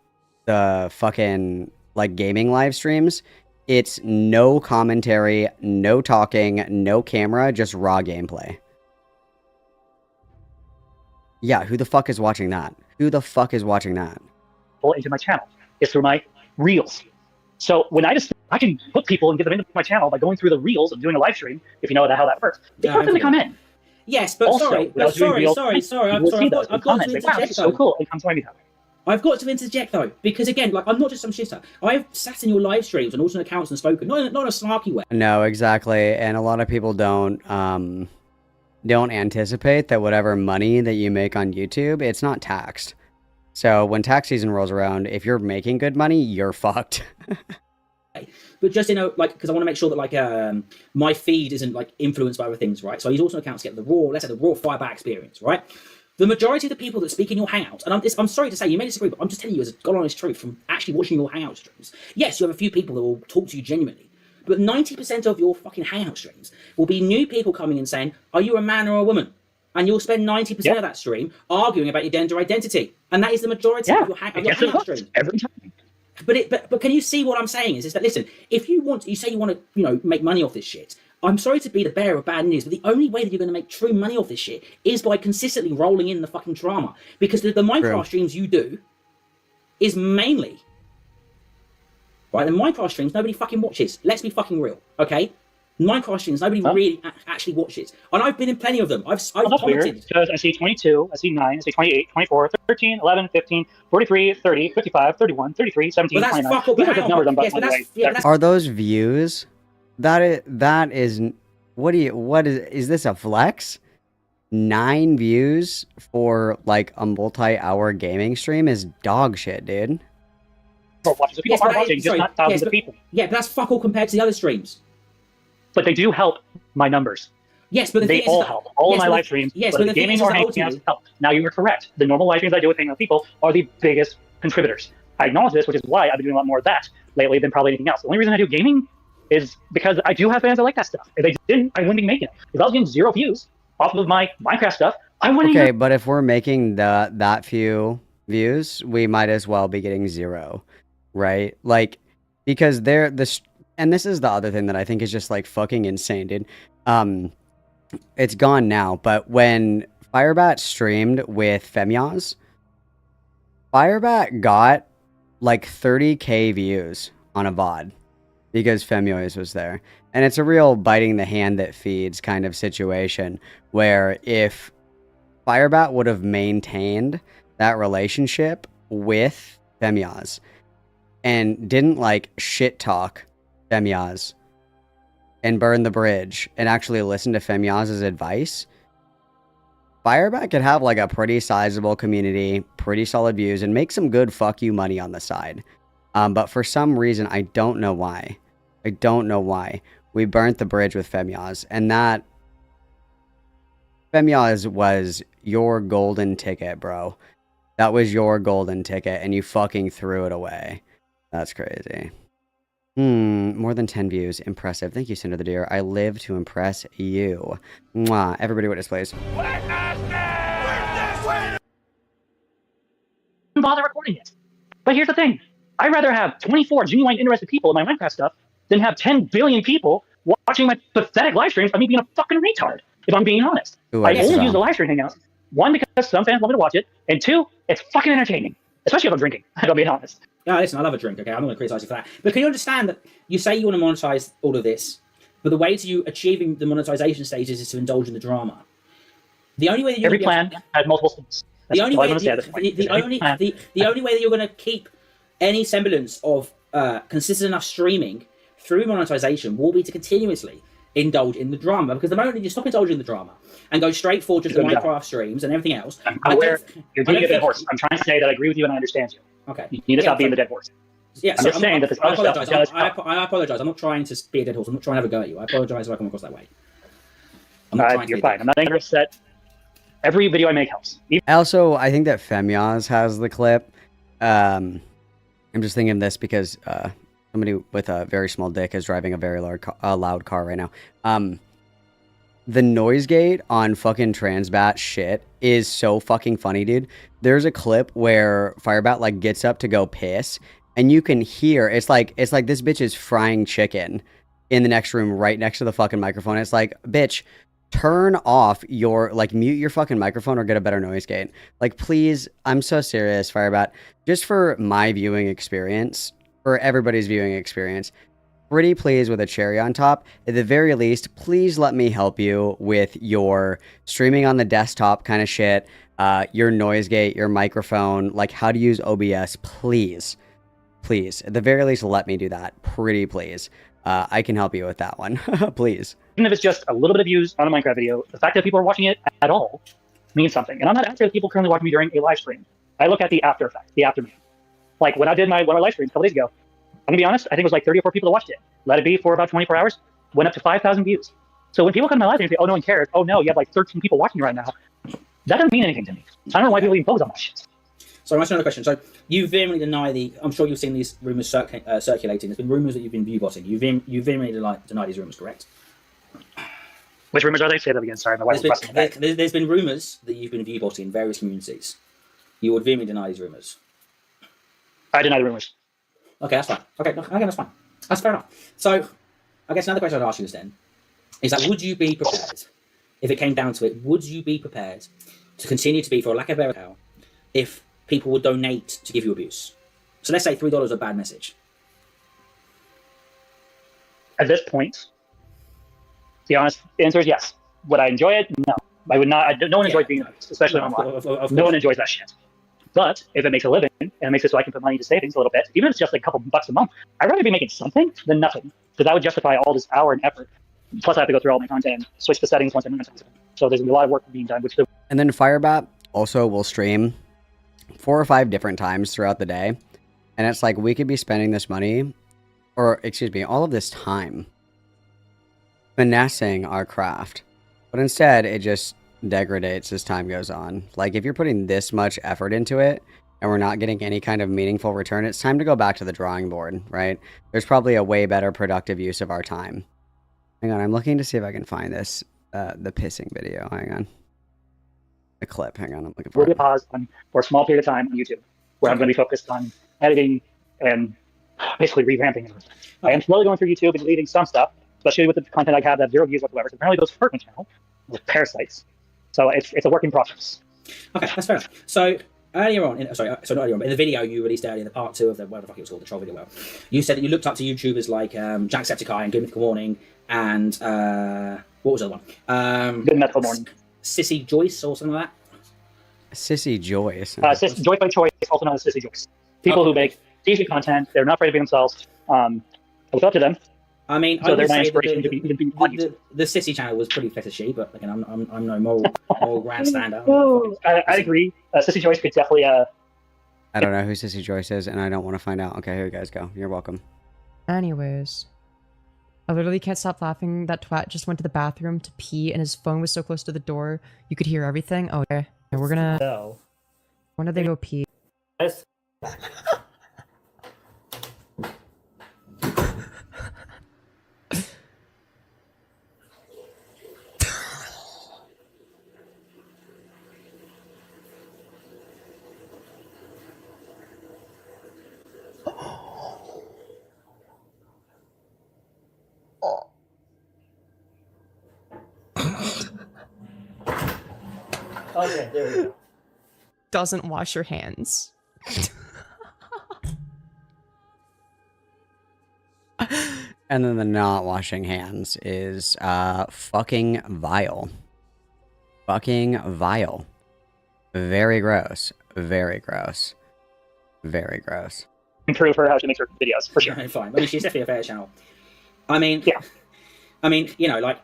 fucking like gaming live streams, it's no commentary, no talking, no camera, just raw gameplay. Yeah, who the fuck is watching that? Who the fuck is watching that? Into my channel. It's through my reels. So when I can put people and get them into my channel by going through the reels of doing a live stream, if you know how that works. They force them to come in. Yes, but also, sorry. I've got to interject so cool. And come to my meetup. I've got to interject though, because again, like I'm not just some shitter. I've sat in your live streams and alternate accounts and spoken, not in a snarky way. No, exactly. And a lot of people don't anticipate that whatever money that you make on YouTube, it's not taxed. So when tax season rolls around, if you're making good money, you're fucked. But just because I want to make sure that my feed isn't like influenced by other things, right? So I use alternate accounts to get the raw, let's say the raw Firebat experience, right? The majority of the people that speak in your hangouts, and I'm sorry to say, you may disagree, but I'm just telling you as a God honest truth from actually watching your hangout streams. Yes, you have a few people that will talk to you genuinely, but 90% of your fucking hangout streams will be new people coming and saying, "Are you a man or a woman?" And you'll spend 90% of that stream arguing about your gender identity, and that is the majority of your hangout streams every time. But can you see what I'm saying? Is that listen, if you say you want to make money off this shit. I'm sorry to be the bearer of bad news, but the only way that you're going to make true money off this shit is by consistently rolling in the fucking drama. Because the Minecraft streams you do is mainly, right, the Minecraft streams nobody fucking watches. Let's be fucking real, okay? Minecraft streams nobody really actually watches. And I've been in plenty of them. I've commented. Because I see 22, I see 9, I see 28, 24, 13, 11, 15, 43, 30, 55, 31, 33, 17, but that's 29. fuck all These are just numbers I'm yes, but that's Are those views? That is what is this a flex? 9 views for like a multi-hour gaming stream is dog shit, dude. People are watching, just not thousands of people. Yeah, but that's fuck all compared to the other streams. But they do help my numbers. Yes, but they all help. All of my live streams, but the gaming or hangouts help. Now you were correct. The normal live streams I do with hanging with people are the biggest contributors. I acknowledge this, which is why I've been doing a lot more of that lately than probably anything else. The only reason I do gaming is because I do have fans that like that stuff. If they didn't, I wouldn't be making it. If I was getting 0 views off of my Minecraft stuff, I wouldn't. Okay, but if we're making that few views, we might as well be getting 0, right? Like, because and this is the other thing that I think is just like fucking insane, dude. It's gone now, but when Firebat streamed with Femyaz, Firebat got like 30k views on a VOD. Because Femyaz was there. And it's a real biting the hand that feeds kind of situation where if Firebat would have maintained that relationship with Femyaz and didn't like shit talk Femyaz and burn the bridge and actually listen to Femyaz's advice, Firebat could have like a pretty sizable community, pretty solid views, and make some good fuck you money on the side. But for some reason, I don't know why. We burnt the bridge with Femyaz, and that Femyaz was your golden ticket, bro. That was your golden ticket, and you fucking threw it away. That's crazy. More than 10 views. Impressive. Thank you, Cinder the Deer. I live to impress you. Mwah. Everybody witness, please. Bother recording it. But here's the thing. I'd rather have 24 genuine interested people in my Minecraft stuff than have 10 billion people watching my pathetic live streams of me being a fucking retard, if I'm being honest. Ooh, I only use the live stream hangouts. 1, because some fans want me to watch it, and 2, it's fucking entertaining. Especially if I'm drinking, if I'm being honest. Yeah, listen, I love a drink, okay? I'm not going to criticize you for that. But can you understand that you say you want to monetize all of this, but the way to you achieving the monetization stages is to indulge in the drama. The only way that every plan had multiple steps. The only way that you're going to keep any semblance of consistent enough streaming through monetization will be to continuously indulge in the drama, because the moment that you stop indulging in the drama and go straight forward to the Minecraft streams and everything else, I'm aware you're being a dead horse. I'm trying to say that I agree with you and I understand you. Okay. You need to stop being the dead horse. Yeah, I'm just saying that this other stuff. I apologize. I'm not trying to be a dead horse. I'm not trying to have a go at you. I apologize if I come across that way. You're fine. I'm not angry or upset. Every video I make helps. I think that Femyaz has the clip I'm just thinking of this because somebody with a very small dick is driving a very loud car right now. The noise gate on fucking Transbat shit is so fucking funny, dude. There's a clip where Firebat like gets up to go piss, and you can hear it's like this bitch is frying chicken in the next room right next to the fucking microphone. It's like, bitch, turn off your, like, mute your fucking microphone or get a better noise gate. Like, please, I'm so serious, Firebat. Just for my viewing experience, for everybody's viewing experience, pretty pleased with a cherry on top. At the very least, please let me help you with your streaming on the desktop kind of shit, your noise gate, your microphone, like how to use OBS, please. Please, at the very least, let me do that. Pretty please. I can help you with that one. Please. Even if it's just a little bit of views on a Minecraft video, the fact that people are watching it at all means something. And I'm not after people currently watching me during a live stream. I look at the after effect, the aftermath. Like when I did one of my live streams a couple days ago, I'm gonna be honest, I think it was like 30 or 40 people that watched it. Let it be for about 24 hours, went up to 5,000 views. So when people come to my live stream and say, oh, no one cares, oh no, you have like 13 people watching you right now, that doesn't mean anything to me. I don't know why people even focus on that shit. So I'm asking another question. So you vehemently deny I'm sure you've seen these rumours circulating. There's been rumours that you've been view-botting. You vehemently deny these rumours, correct? Which rumours are they? Say that again, sorry. My wife was pressing back. There's been rumours that you've been view-botting in various communities. You would vehemently deny these rumours. I deny the rumours. Okay, that's fine. Okay, that's fine. That's fair enough. So I guess another question I'd ask you then is that would you be prepared, if it came down to it, would you be prepared to continue to be, for a lack of a better term, if people would donate to give you abuse? So let's say $3 is a bad message. At this point, the honest answer is yes. Would I enjoy it? No. I would not. No one enjoys being abused, especially online. No one enjoys that shit. But if it makes a living and it makes it so I can put money into savings a little bit, even if it's just like a couple bucks a month, I'd rather be making something than nothing, because that would justify all this hour and effort. Plus, I have to go through all my content and switch the settings once I'm in. So there's a lot of work being done. And then Firebat also will stream 4 or 5 different times throughout the day, and it's like we could be spending this money, or excuse me, all of this time finessing our craft, but instead it just degradates as time goes on. Like if you're putting this much effort into it and we're not getting any kind of meaningful return, it's time to go back to the drawing board, right? There's probably a way better productive use of our time. Hang on, I'm looking to see if I can find this the pissing video. Hang on. The clip. Hang on, I'm looking for it. We'll pause for a small period of time on YouTube, where I'm going to be focused on editing and basically revamping everything. I am slowly going through YouTube and deleting some stuff, especially with the content I have that have 0 views whatsoever. So apparently those hurt my channel with parasites. So it's a work in progress. Okay, that's fair enough. So earlier on, not earlier on, but in the video you released earlier, the part 2 of the, whatever the fuck it was called, the troll video, you said that you looked up to YouTubers like Jacksepticeye and Good Mythical Morning and what was the other one? Good Mythical Morning. Sissy Joyce or something like that? Sissy Joyce. Joy by Choice, also known as Sissy Joyce. People who make decent content, they're not afraid to be themselves. I look up to them. I mean, so they're my inspiration to be on YouTube. The Sissy channel was pretty fetishy, but again, I'm no moral grandstander. I agree. Sissy Joyce could definitely. I don't know who Sissy Joyce is, and I don't want to find out. Okay, here you guys go. You're welcome. Anyways, I literally can't stop laughing. That twat just went to the bathroom to pee, and his phone was so close to the door, you could hear everything. Oh, okay. We're gonna. No. When did they go pee? Yes. Okay, there we go. Doesn't wash your hands. And then the not washing hands is fucking vile. Fucking vile. Very gross. Very gross. Very gross. Improve her how she makes her videos, for sure. Fine. I mean, she's definitely a fair channel. I mean, yeah. I mean, you know, like,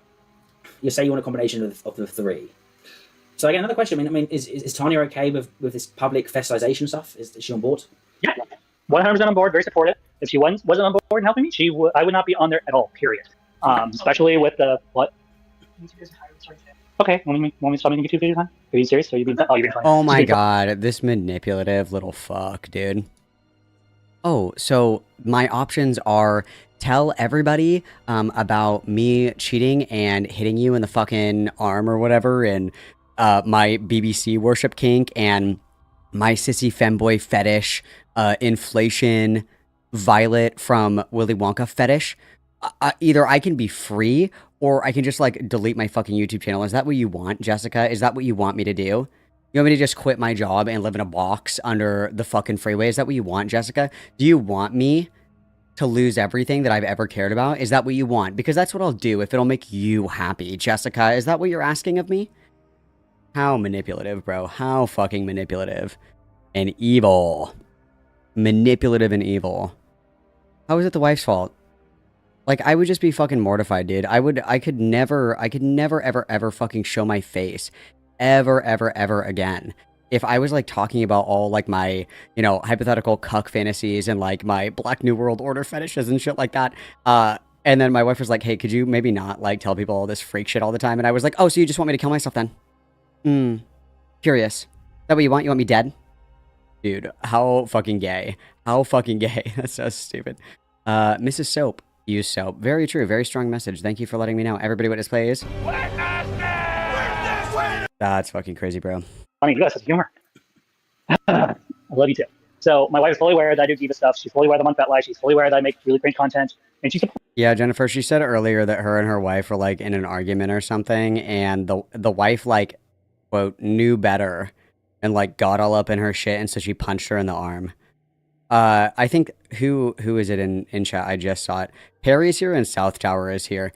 you say you want a combination of the 3. So again, another question. I mean, is Tanya okay with this public festization stuff? Is she on board? Yeah, 100% on board. Very supportive. If she wasn't on board and helping me, I would not be on there at all. Period. Especially with the what? Okay, want me to stop making YouTube videos, huh? Are you serious? Are you being? Oh, you're being funny. Oh my god, this manipulative little fuck, dude. Oh, so my options are tell everybody about me cheating and hitting you in the fucking arm or whatever, and my BBC worship kink, and my sissy femboy fetish, inflation, Violet from Willy Wonka fetish. Either I can be free, or I can just like delete my fucking YouTube channel. Is that what you want, Jessica? Is that what you want me to do? You want me to just quit my job and live in a box under the fucking freeway? Is that what you want, Jessica? Do you want me to lose everything that I've ever cared about? Is that what you want? Because that's what I'll do if it'll make you happy, Jessica. Is that what you're asking of me? How manipulative, bro. How fucking manipulative. And evil. Manipulative and evil. How is it the wife's fault? Like, I would just be fucking mortified, dude. I could never, ever fucking show my face. Ever again. If I was, like, talking about all, like, my, you know, hypothetical cuck fantasies and, like, my Black New World Order fetishes and shit like that, and then my wife was like, hey, could you maybe not, like, tell people all this freak shit all the time? And I was like, oh, so you just want me to kill myself then? Curious. Is that what you want? You want me dead? Dude, how fucking gay. How fucking gay. That's so stupid. Mrs. Soap. Use soap. Very true. Very strong message. Thank you for letting me know. Everybody witness please. That's fucking crazy, bro. Funny, you guys have humor. I love you too. So my wife is fully aware that I do diva stuff. She's fully aware that I'm on FetLife. She's fully aware that I make really cringe content. And she's yeah, Jennifer, she said earlier that her and her wife were like in an argument or something, and the wife like, quote, knew better and like got all up in her shit, and so she punched her in the arm. I think who is it in chat? I just saw it. Perry's here and South Tower is here.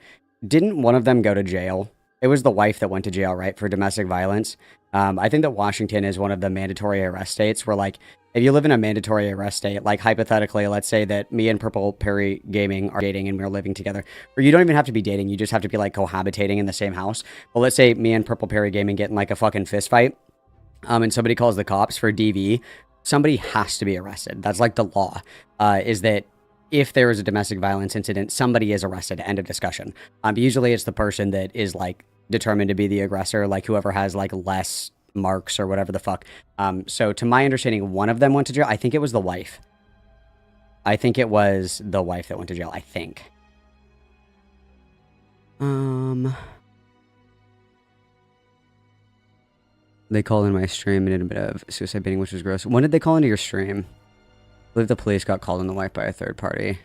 Didn't one of them go to jail? It was the wife that went to jail, right, for domestic violence. I think that Washington is one of the mandatory arrest states where, like, if you live in a mandatory arrest state, like, hypothetically, let's say that me and Purple Perry Gaming are dating and we're living together, or you don't even have to be dating, you just have to be, like, cohabitating in the same house. Well, let's say me and Purple Perry Gaming get in, like, a fucking fist fight, and somebody calls the cops for DV, somebody has to be arrested. That's, like, the law, is that if there is a domestic violence incident, somebody is arrested. End of discussion. Usually it's the person that is, like, determined to be the aggressor, like whoever has, like, less marks or whatever the fuck. So to my understanding, one of them went to jail. I think it was the wife. I think it was the wife that went to jail, I think. They called in my stream and did a bit of suicide baiting, which was gross. When did they call into your stream? I believe the police got called in the wife by a third party.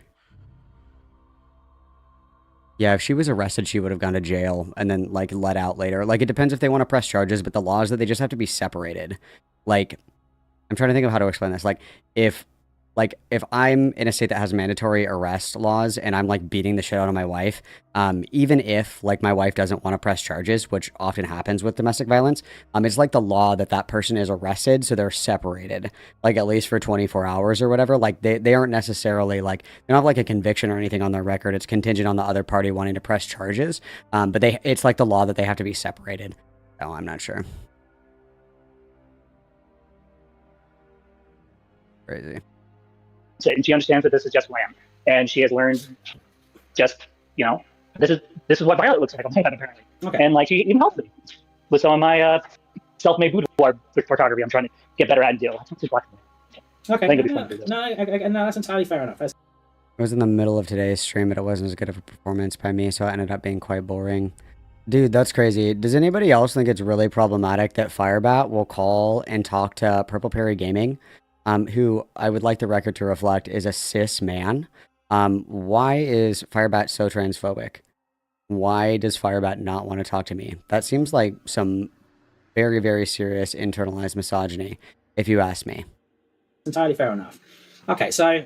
Yeah, if she was arrested, she would have gone to jail and then, like, let out later. Like, it depends if they want to press charges, but the law is that they just have to be separated. Like, I'm trying to think of how to explain this. Like, if I'm in a state that has mandatory arrest laws and I'm, like, beating the shit out of my wife, even if, like, my wife doesn't want to press charges, which often happens with domestic violence, it's like the law that that person is arrested, so they're separated, like, at least for 24 hours or whatever. Like, they aren't necessarily, like, they don't have, like, a conviction or anything on their record. It's contingent on the other party wanting to press charges, but it's like the law that they have to be separated. So I'm not sure. Crazy. And she understands that this is just wham, and she has learned just, you know, this is what Violet looks like on that apparently. Okay. And like she even helps me with some of my self-made boudoir photography. I'm trying to get better at and do. Okay. No, that's entirely fair enough. It was in the middle of today's stream, but it wasn't as good of a performance by me, so it ended up being quite boring. Dude, that's crazy. Does anybody else think it's really problematic that Firebat will call and talk to Purple Perry Gaming? Who I would like the record to reflect is a cis man. Why is Firebat so transphobic? Why does Firebat not want to talk to me? That seems like some very, very serious internalized misogyny, if you ask me. Entirely fair enough. Okay, so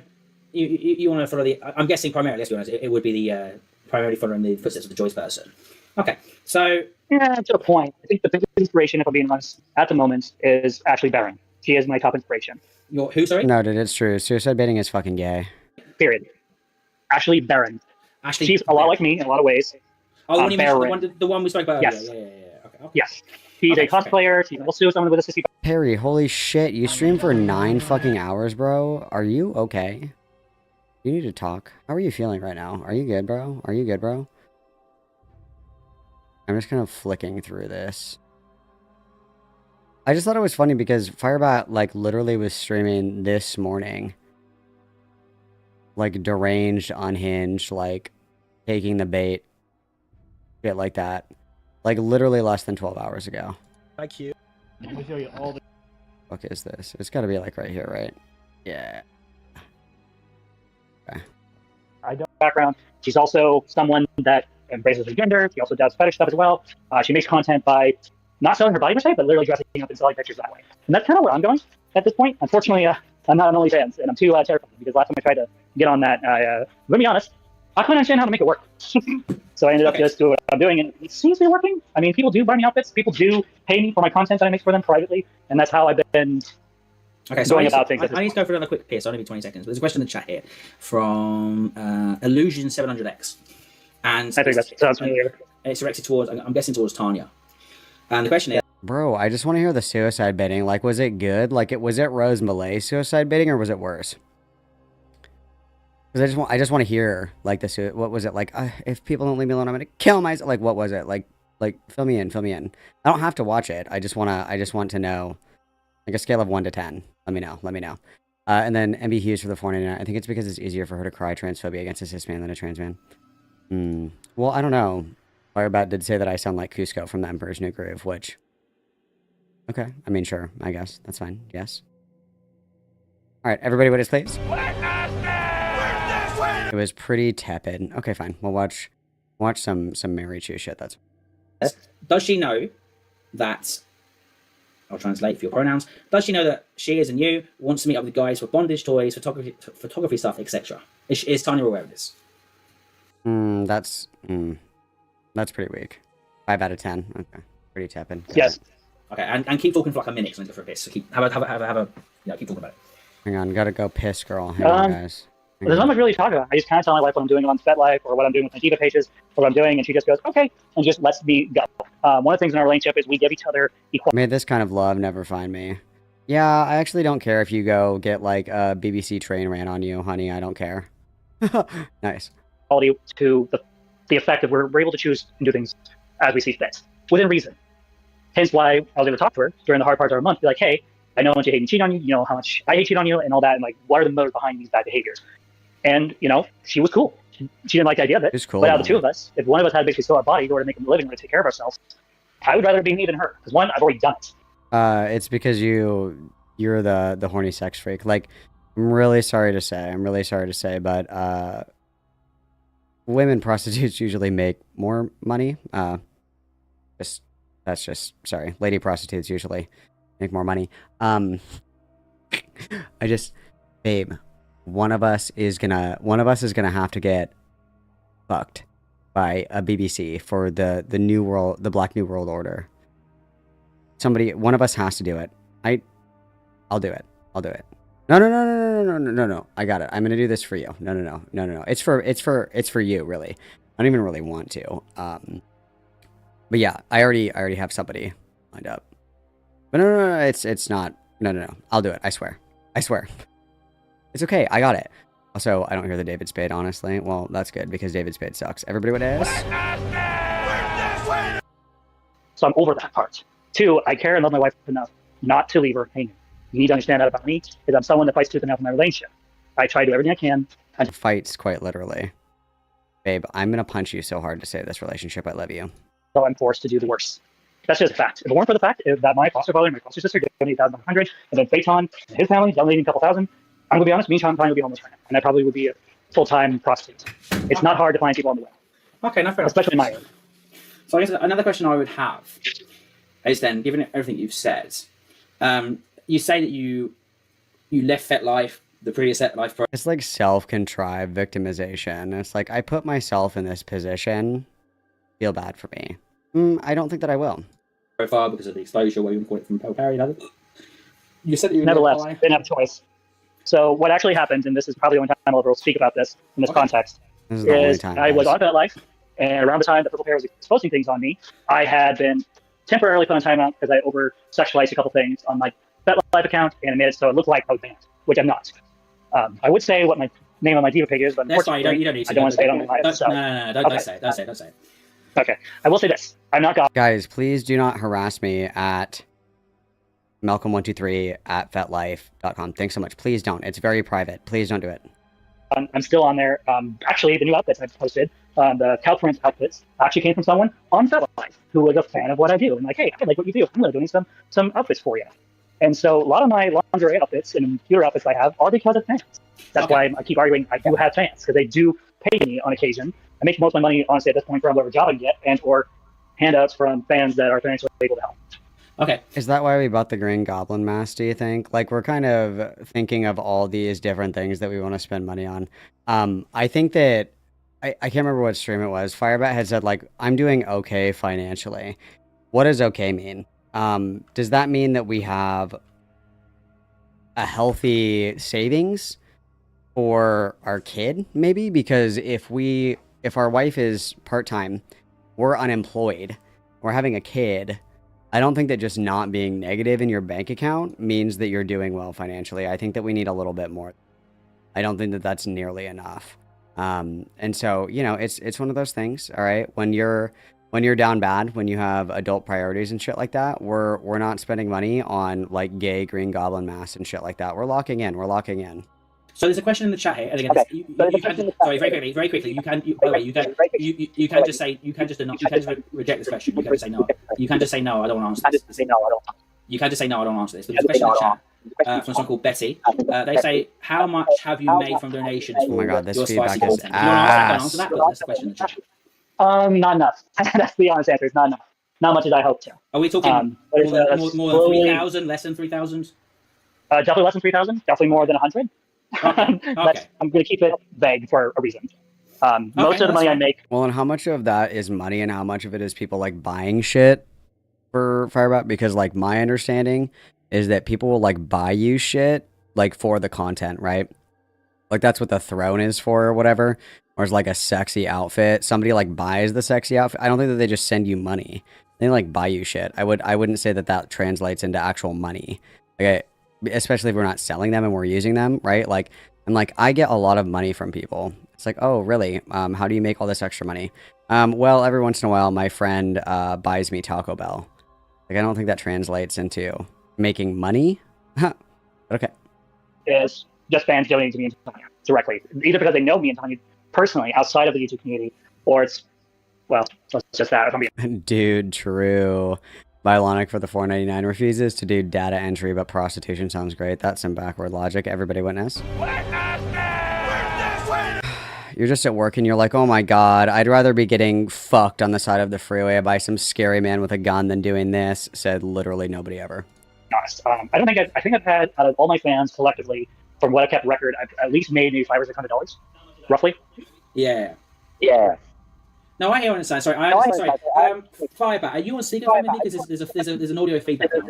you want to follow the... I'm guessing primarily, let's be honest, it would be the primarily following the footsteps of the Joyce person. Okay, so... Yeah, to a point. I think the biggest inspiration, if I'm being honest, at the moment, is Ashley Barron. She is my top inspiration. Your who, sorry? No, dude, it's true. Suicide baiting is fucking gay. Period. Ashley Barron. She's a lot like me in a lot of ways. Oh, when you mentioned the one we spoke about earlier. Yes. Yeah. Okay. Yes. She's a cosplayer. She's also someone with a sissy... Perry, holy shit. You streamed for 9 fucking hours, bro? Are you okay? You need to talk. How are you feeling right now? Are you good, bro? Are you good, bro? I'm just kind of flicking through this. I just thought it was funny because Firebat, like, literally was streaming this morning. Like, deranged, unhinged, like, taking the bait. Shit like that. Like, literally less than 12 hours ago. Thank you. Let me show you all the What is this? It's gotta be, like, right here, right? Yeah. Okay. I don't background. She's also someone that embraces her gender. She also does fetish stuff as well. She makes content by not selling her body per se, but literally dressing up and selling pictures that way. And that's kind of where I'm going at this point. Unfortunately, I'm not an OnlyFans, and I'm too terrified because last time I tried to get on that, let me be honest, I couldn't understand how to make it work. So I ended up just doing what I'm doing, and it seems to be working. I mean, people do buy me outfits. People do pay me for my content that I make for them privately, and that's how I've been going about things. I need to go for another quick piss. I'll only be 20 seconds. But there's a question in the chat here from Illusion700X. And I think that sounds familiar. It's directed towards, I'm guessing towards Tanya. And the question is, Bro, I just want to hear the suicide baiting. Like, was it good? Like, was it Rose Malay suicide baiting, or was it worse? Because I just want to hear, like, what was it like? If people don't leave me alone, I'm gonna kill myself. Like, what was it like? Fill me in. I don't have to watch it. I just want to know, like, a scale of 1 to 10. Let me know. And then MB Hughes for the 499. I think it's because it's easier for her to cry transphobia against a cis man than a trans man. Well, I don't know. Firebat did say that I sound like Cusco from The Emperor's New Groove, which... Okay, I mean, sure, I guess. That's fine, yes. Alright, everybody what is please? It was pretty tepid. Okay, fine. We'll watch some Mary Chew shit, that's... Does she know that... I'll translate for your pronouns. Does she know that she, as in you, wants to meet up with guys for bondage toys, photography stuff, etc.? Is Tanya aware of this? That's pretty weak. 5 out of 10. Okay, pretty tepid. Yes. Okay, and keep talking for like a minute, so I need to go for a piss. So keep keep talking about it. Hang on, gotta go piss, girl. Hang on, guys. There's not much really to talk about. I just kind of tell my wife what I'm doing on FetLife or what I'm doing with my diva pages, or what I'm doing, and she just goes, okay, and just lets me go. One of the things in our relationship is we give each other equal. May this kind of love never find me. Yeah, I actually don't care if you go get like a BBC train ran on you, honey. I don't care. Nice. Quality to the effect that we're able to choose and do things as we see fit, within reason. Hence why I was able to talk to her during the hard parts of our month, be like, hey, I know how much you hate me cheating on you, you know how much I hate cheating on you and all that, and like, what are the motives behind these bad behaviors? And, you know, she was cool. She didn't like the idea of it. It's cool, but out of the two of us, if one of us had to basically sell our body in order to make a living or to take care of ourselves, I would rather be me than her. Because one, I've already done it. It's because you're the horny sex freak. Like, I'm really sorry to say, but women prostitutes usually make more money. Sorry. Lady prostitutes usually make more money. Babe, one of us is gonna have to get fucked by a BBC for the new world, the Black New World Order. One of us has to do it. I'll do it. No. I got it. I'm gonna do this for you. No. It's for you, really. I don't even really want to. But yeah, I already have somebody lined up. But no, it's not. No. I'll do it. I swear. It's okay. I got it. Also, I don't hear the David Spade, honestly. Well, that's good because David Spade sucks. Everybody what is? So I'm over that part. 2, I care and love my wife enough not to leave her hanging. You need to understand that about me, is I'm someone that fights tooth and nail for my relationship. I try to do everything I can. Fights, quite literally. Babe, I'm gonna punch you so hard to save this relationship. I love you. So I'm forced to do the worst. That's just a fact. If it weren't for the fact that my foster father and my foster sister donated $1,100, and then Phaeton and his family donating a couple thousand, I'm gonna be honest, me and Sean would be homeless right now, and I probably would be a full-time prostitute. It's not hard to find people on the web. Okay, no, fair enough. Especially in my area. So I guess another question I would have is then, given everything you've said, you say that you left FetLife, the previous FetLife. It's like self-contrived victimization. It's like I put myself in this position. Feel bad for me. I don't think that I will. Profile because of the exposure, what you would call it from Pale Perry. You said that you never left. Didn't have a choice. So what actually happened, and this is probably the only time I'll ever speak about this in this context, is I was on FetLife, and around the time that Purple Pear was exposing things on me, I had been temporarily put on timeout because I over-sexualized a couple things on my FetLife account, and it made it so it looked like I was banned, which I'm not. I would say what my name on my diva page is, but that's fine. You don't need to. I don't want to say it on my No, don't say it. Okay, I will say this: I'm not God. Guys, please do not harass me at Malcolm123 at FetLife.com. Thanks so much. Please don't. It's very private. Please don't do it. I'm still on there. Actually, the new outfits I've posted, the cow print outfits, actually came from someone on FetLife who was a fan of what I do. And like, hey, I like what you do. I'm doing some outfits for you. And so a lot of my lingerie outfits and computer outfits I have are because of fans. That's why I keep arguing I do have fans, because they do pay me on occasion. I make most of my money, honestly, at this point from whatever job I get and or handouts from fans that are financially able to help. Okay. Is that why we bought the Green Goblin mask, do you think? Like, we're kind of thinking of all these different things that we want to spend money on. I think that, I can't remember what stream it was. Firebat had said, like, I'm doing okay financially. What does okay mean? Does that mean that we have a healthy savings for our kid, maybe? Because if our wife is part-time, we're unemployed, we're having a kid, I don't think that just not being negative in your bank account means that you're doing well financially. I think that we need a little bit more. I don't think that that's nearly enough. And so, you know, it's one of those things, all right? When you're down bad, when you have adult priorities and shit like that, we're not spending money on like gay Green Goblin masks and shit like that. We're locking in. So there's a question in the chat here, and again, Okay. you can, sorry, very quickly. You can just reject this question. You can just say no. You can just say no. I don't want to answer this. You can just say no. I don't want to answer this. But there's a question in the chat from someone called Betty. They say, how much have you made from donations for Oh my God, this your feedback spicy is content? If you want to answer that, but that's the question in the chat. Not enough. That's the honest answer. It's not enough. Not much as I hoped to. Are we talking more than 3,000, less than 3,000? Definitely less than 3,000. Definitely more than 100. Okay. I'm going to keep it vague for a reason. Most of the money I make. Well, and how much of that is money and how much of it is people like buying shit for Firebat? Because like my understanding is that people will like buy you shit like for the content, right? Like that's what the throne is for or whatever. Or it's like a sexy outfit. Somebody like buys the sexy outfit. I don't think that they just send you money. They like buy you shit. I wouldn't say that translates into actual money. Okay. Especially if we're not selling them and we're using them, right? Like, and like, I get a lot of money from people. It's like, oh, really? How do you make all this extra money? Well, every once in a while, my friend buys me Taco Bell. Like, I don't think that translates into making money. But okay. Is just fans donating to me and Tanya directly, either because they know me and Tanya personally outside of the YouTube community, or it's, well, it's just that. If I'm being Dude, true. Bionic for the $4.99 refuses to do data entry, but prostitution sounds great. That's some backward logic. Everybody witness. You're just at work and you're like, oh my God, I'd rather be getting fucked on the side of the freeway by some scary man with a gun than doing this, said literally nobody ever. honest, I think I've had, out of all my fans collectively, from what I kept record, I've at least made maybe $500 or $600, roughly. Yeah. Yeah. No, I hear what you're saying. Sorry, I understand. Sorry. Firebat, are you on speakerphone with me? Because there's an audio feedback now.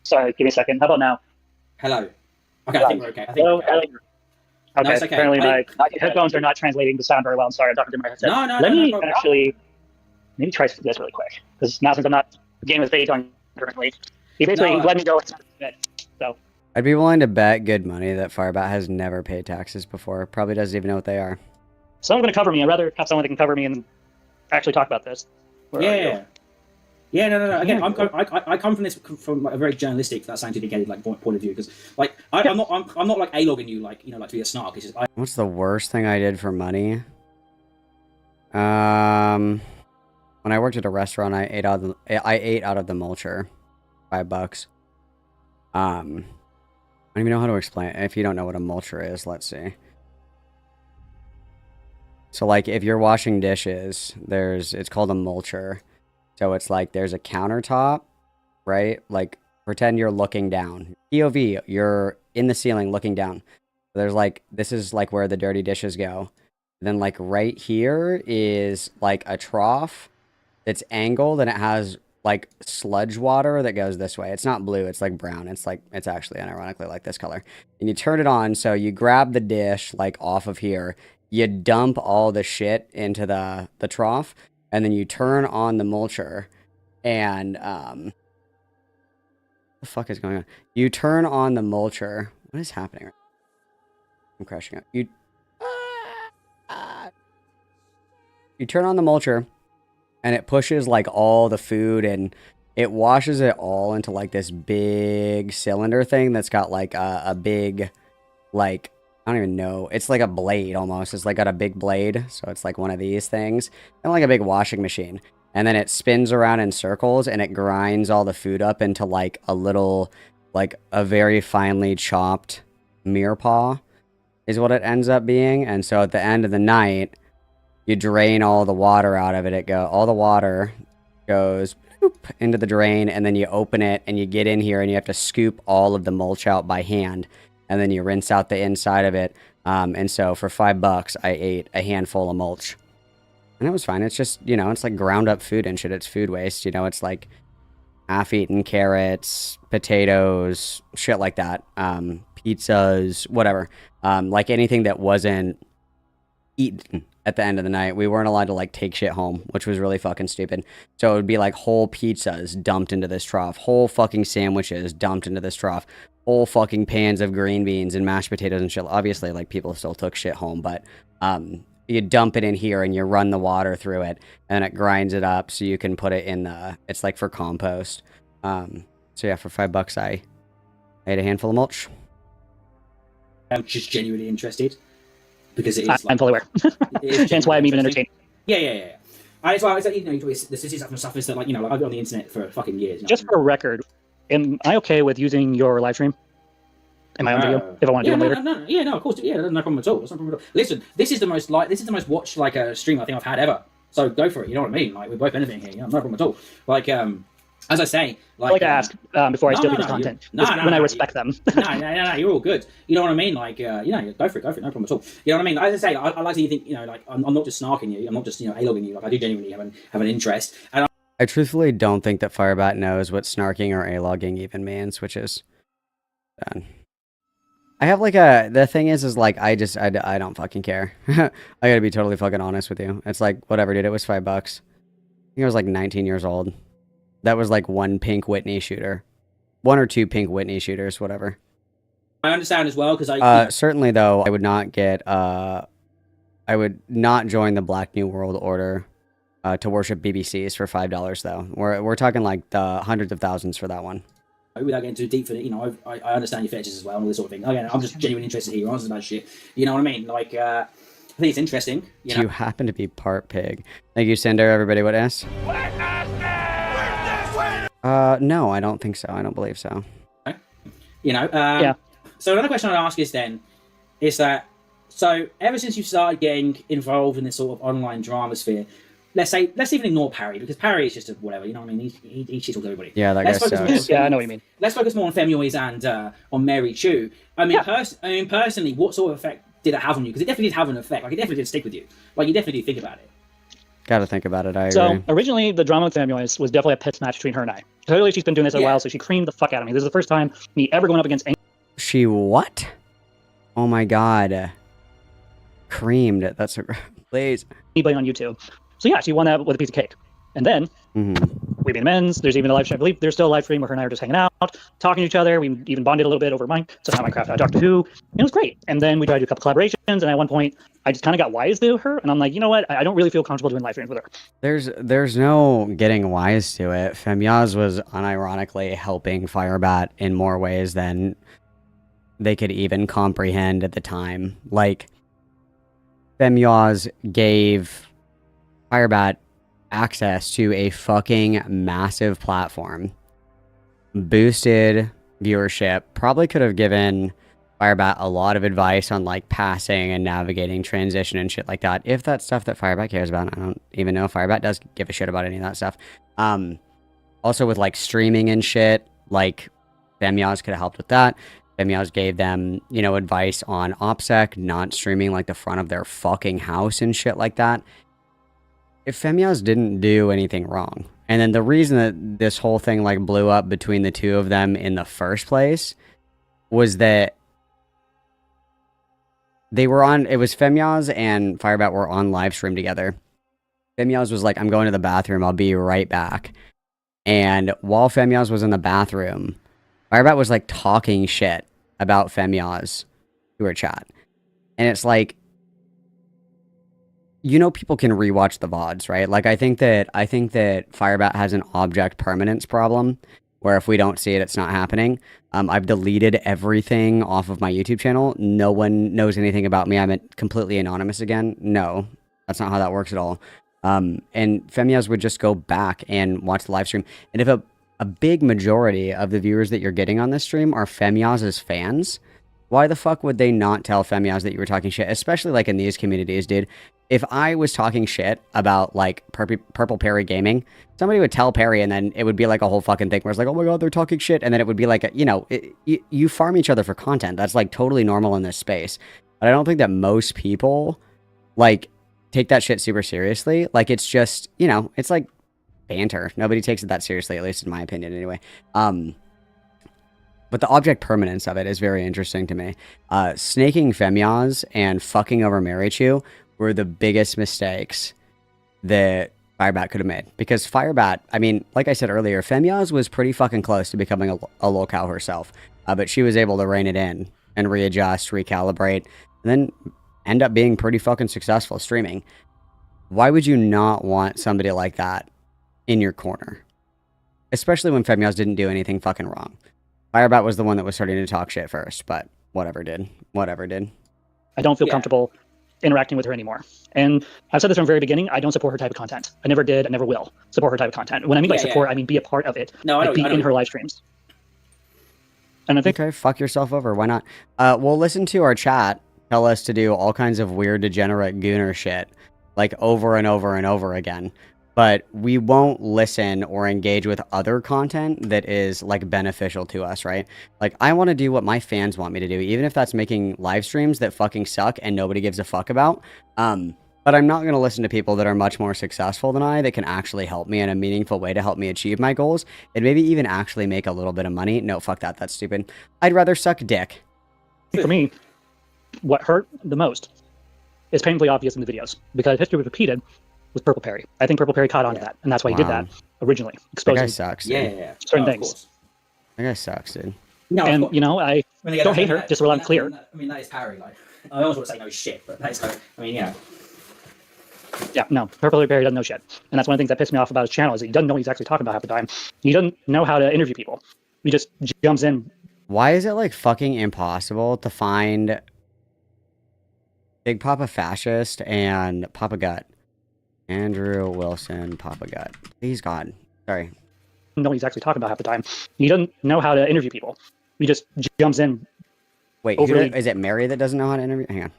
Sorry, give me a second. How about now? Hello. Okay, I think we're okay. Okay, no, it's okay. Apparently my headphones are not translating the sound very well. I'm sorry, I'm talking through my headset. Let me actually maybe try this really quick, because now since I'm not getting with Fate on currently, he basically let me go. So I'd be willing to bet good money that Firebat has never paid taxes before. Probably doesn't even know what they are. Someone's going to cover me. I'd rather have someone that can cover me and actually talk about this. Yeah. Yeah, no. Again, I come from this from a very journalistic, that scientific like point of view, because like I'm not like a-logging you like to be a snark. It's just What's the worst thing I did for money? When I worked at a restaurant, I ate out of the mulcher, $5. I don't even know how to explain it. If you don't know what a mulcher is, let's see. So like if you're washing dishes, it's called a mulcher. So it's like there's a countertop, right? Like pretend you're looking down. POV, you're in the ceiling looking down. There's like, this is like where the dirty dishes go. Then like right here is like a trough that's angled and it has like sludge water that goes this way. It's not blue, it's like brown. It's actually unironically like this color. And you turn it on, so you grab the dish like off of here, you dump all the shit into the trough, and then you turn on the mulcher, and what the fuck is going on? You turn on the mulcher. What is happening? I'm crashing out. You turn on the mulcher, and it pushes like all the food and it washes it all into like this big cylinder thing that's got like a big, like, I don't even know. It's like a blade almost. It's like got a big blade. So it's like one of these things and like a big washing machine. And then it spins around in circles and it grinds all the food up into like a little, like a very finely chopped mirror paw is what it ends up being. And so at the end of the night, you drain all the water out of it. All the water goes boop, into the drain, and then you open it and you get in here and you have to scoop all of the mulch out by hand, and then you rinse out the inside of it. And so for $5, I ate a handful of mulch, and it was fine. It's just, you know, it's like ground up food and shit. It's food waste, you know. It's like half-eaten carrots, potatoes, shit like that. Pizzas, whatever. Like anything that wasn't eaten at the end of the night. We weren't allowed to like take shit home, which was really fucking stupid. So it would be like whole pizzas dumped into this trough, whole fucking sandwiches dumped into this trough, whole fucking pans of green beans and mashed potatoes and shit. Obviously, like people still took shit home, but you dump it in here and you run the water through it and it grinds it up so you can put it in the, it's like for compost. So yeah, for $5 I ate a handful of mulch. I'm just genuinely interested because it is. I'm fully aware. Hence why I'm even entertained. Yeah. It's like, you know, this is stuff is that, like, you know, like I've been on the internet for fucking years. Just for record, am I okay with using your live stream in my own video if I want to do one later? No, of course, no problem at all. That's no problem at all. Listen, this is the most watched like a stream I think I've had ever. So go for it. You know what I mean? Like we're both benefiting here. You know, no problem at all. Like as I say, like I like to ask before I steal people's content. When I respect them. No, you're all good. You know what I mean? Like, you know, go for it, no problem at all. You know what I mean? As I say, I like to think, you know, like I'm not just snarking you, I'm not just, you know, A-logging you. Like I do genuinely have an interest. And I truthfully don't think that Firebat knows what snarking or A-logging even means, which is done. I have like the thing is like, I don't fucking care. I gotta be totally fucking honest with you. It's like, whatever, dude, it was $5. I think I was like 19 years old. That was like one pink Whitney shooter. One or two pink Whitney shooters, whatever. I understand as well, because certainly though, I would not get, I would not join the Black New World Order to worship BBCs for $5 though. We're talking like the hundreds of thousands for that one. Without getting too deep for it, you know, I understand your fetishes as well and all this sort of thing. Again, I'm just genuinely interested here. You're honest about shit. You know what I mean? Like, I think it's interesting. You know? You happen to be part pig. Thank you, Cinder. Everybody would ask. No, I don't think so. I don't believe so. Okay. You know, yeah. So another question I'd ask is that, so ever since you started getting involved in this sort of online drama sphere, let's even ignore Parry, because Parry is just a whatever, you know what I mean? He shits all everybody. Yeah, that guy sucks. Yeah, I know what you mean. Let's focus more on Femyoys and on Mary Chu. I mean, personally, what sort of effect did it have on you? Because it definitely did have an effect. Like, it definitely did stick with you. Like, you definitely did think about it. Gotta think about it, I agree. So, originally, the drama with Femyoys was definitely a piss match between her and I. Clearly, she's been doing this a while, so she creamed the fuck out of me. This is the first time me ever going up against any... She what? Oh my god. Creamed. That's a... Please. Anybody on YouTube. So yeah, she won that with a piece of cake. And then, we made amends. There's even a live stream. I believe there's still a live stream where her and I were just hanging out, talking to each other. We even bonded a little bit over so not Minecraft, Doctor Who. And it was great. And then we tried to do a couple collaborations. And at one point, I just kind of got wise to her. And I'm like, you know what? I don't really feel comfortable doing live streams with her. There's no getting wise to it. Femyaz was unironically helping Firebat in more ways than they could even comprehend at the time. Like, Femyaz gave Firebat access to a fucking massive platform, boosted viewership, probably could have given Firebat a lot of advice on like passing and navigating transition and shit like that, if that's stuff that Firebat cares about. I don't even know if Firebat does give a shit about any of that stuff. Also with like streaming and shit, like Femyaz could have helped with that. Femyaz gave them, you know, advice on OPSEC, not streaming like the front of their fucking house and shit like that. If Femyaz didn't do anything wrong, and then the reason that this whole thing like blew up between the two of them in the first place was that they were on, it was Femyaz and Firebat were on live stream together. Femyaz was like, I'm going to the bathroom, I'll be right back. And while Femyaz was in the bathroom, Firebat was like talking shit about Femyaz to her chat. And it's like, people can rewatch the VODs, right? Like I think that Firebat has an object permanence problem where if we don't see it, it's not happening. I've deleted everything off of my YouTube channel. No one knows anything about me. I'm completely anonymous again. No, that's not how that works at all. And Femias would just go back and watch the live stream. And if a big majority of the viewers that you're getting on this stream are Femias' fans, why the fuck would they not tell Femias that you were talking shit? Especially like in these communities, dude. If I was talking shit about like Purple Perry Gaming, somebody would tell Perry and then it would be like a whole fucking thing where it's like, oh my god, they're talking shit. And then it would be like, you farm each other for content. That's like totally normal in this space. But I don't think that most people like take that shit super seriously. Like it's just, it's like banter. Nobody takes it that seriously, at least in my opinion anyway. But the object permanence of it is very interesting to me. Snaking Femias and fucking over Marichu were the biggest mistakes that Firebat could have made. Because Firebat, I mean, like I said earlier, Femias was pretty fucking close to becoming a lolcow herself. But she was able to rein it in and readjust, recalibrate, and then end up being pretty fucking successful streaming. Why would you not want somebody like that in your corner? Especially when Femias didn't do anything fucking wrong. Firebat was the one that was starting to talk shit first, but whatever did. I don't feel comfortable interacting with her anymore. And I've said this from the very beginning, I don't support her type of content. I never did, I never will support her type of content. When I mean by support, I mean be a part of it. No, be in her live streams. And I think... Okay, fuck yourself over, why not? We'll listen to our chat tell us to do all kinds of weird, degenerate gooner shit, like over and over and over again. But we won't listen or engage with other content that is like beneficial to us, right? Like I want to do what my fans want me to do, even if that's making live streams that fucking suck and nobody gives a fuck about. But I'm not going to listen to people that are much more successful than I that can actually help me in a meaningful way to help me achieve my goals and maybe even actually make a little bit of money. No, fuck that. That's stupid. I'd rather suck dick. For me, what hurt the most is painfully obvious in the videos because history was repeated with Purple Perry. I think Purple Perry caught on to that, and that's why he did that originally, exposing that guy sucks, dude. certain things. That guy sucks, dude. No, and I don't hate her, just so I'm clear. I mean, that is Perry. Like, I almost want to say no shit, but that's no. I mean, Yeah, no, Purple Perry doesn't know shit, and that's one of the things that pissed me off about his channel is that he doesn't know what he's actually talking about half the time. He doesn't know how to interview people. He just jumps in. Why is it like fucking impossible to find Big Papa Fascist and Papa Gut? Andrew Wilson, Papa Gut. Please, God. Sorry. Know what he's actually talking about half the time. He doesn't know how to interview people. He just jumps in. Wait, is it Mary that doesn't know how to interview? Hang on.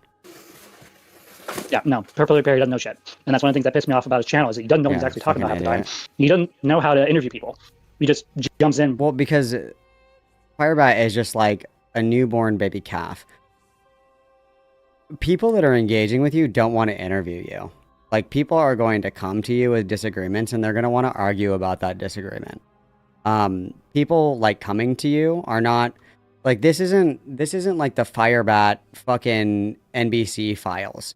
Yeah, no, Purple Perry doesn't know shit. And that's one of the things that pissed me off about his channel is that he doesn't know what he's actually talking about half the time. He doesn't know how to interview people. He just jumps in. Well, because Firebat is just like a newborn baby calf. People that are engaging with you don't want to interview you. Like, people are going to come to you with disagreements, and they're going to want to argue about that disagreement. People, like, coming to you are not... Like, this isn't like the Firebat fucking NBC files.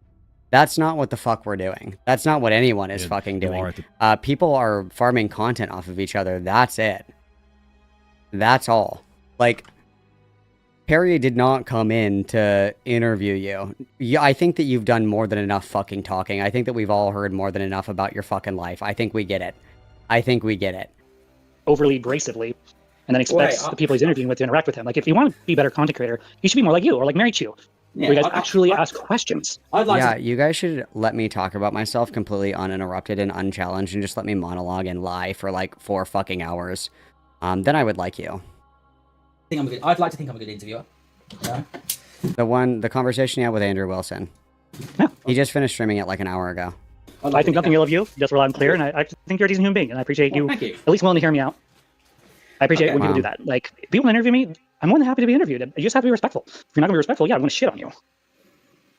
That's not what the fuck we're doing. That's not what anyone is fucking doing. People are farming content off of each other. That's it. That's all. Like... Perry did not come in to interview you. I think that you've done more than enough fucking talking. I think that we've all heard more than enough about your fucking life. I think we get it. Overly abrasively, and then expects the people he's interviewing with to interact with him. Like, if you want to be a better content creator, you should be more like you, or like Mary Chu, where you guys actually ask questions. You guys should let me talk about myself completely uninterrupted and unchallenged, and just let me monologue and lie for like 4 fucking hours. Then I would like you. I'd like to think I'm a good interviewer. Yeah. The conversation you had with Andrew Wilson. Yeah. He just finished streaming it like an hour ago. I think nothing ill of you, just so I'm clear, and I think you're a decent human being, and I appreciate you at least willing to hear me out. I appreciate when people do that. Like, if people interview me, I'm more than happy to be interviewed. You just have to be respectful. If you're not going to be respectful, I'm going to shit on you.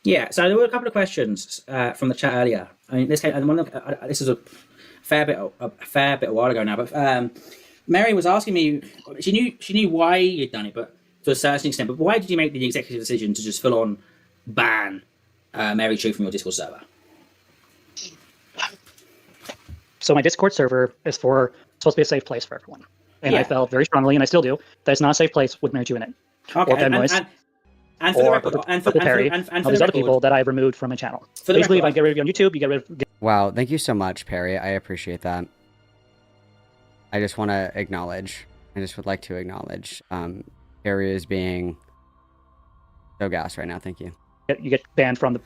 Yeah, so there were a couple of questions from the chat earlier. I mean, this is a fair bit a while ago now, but Mary was asking me, she knew why you'd done it, but to a certain extent, but why did you make the executive decision to just full on ban Mary Chu from your Discord server? So my Discord server is supposed to be a safe place for everyone. And I felt very strongly, and I still do, that it's not a safe place with Mary Chu in it. Okay, And for the or record, Perry, and for all the these other record, people that I've removed from my channel. For the Basically, record, if I get rid of you on YouTube, you get rid of. Wow, thank you so much, Perry. I appreciate that. I just want to acknowledge. I just would like to acknowledge. Perry is being so gassed right now. Thank you. You get banned from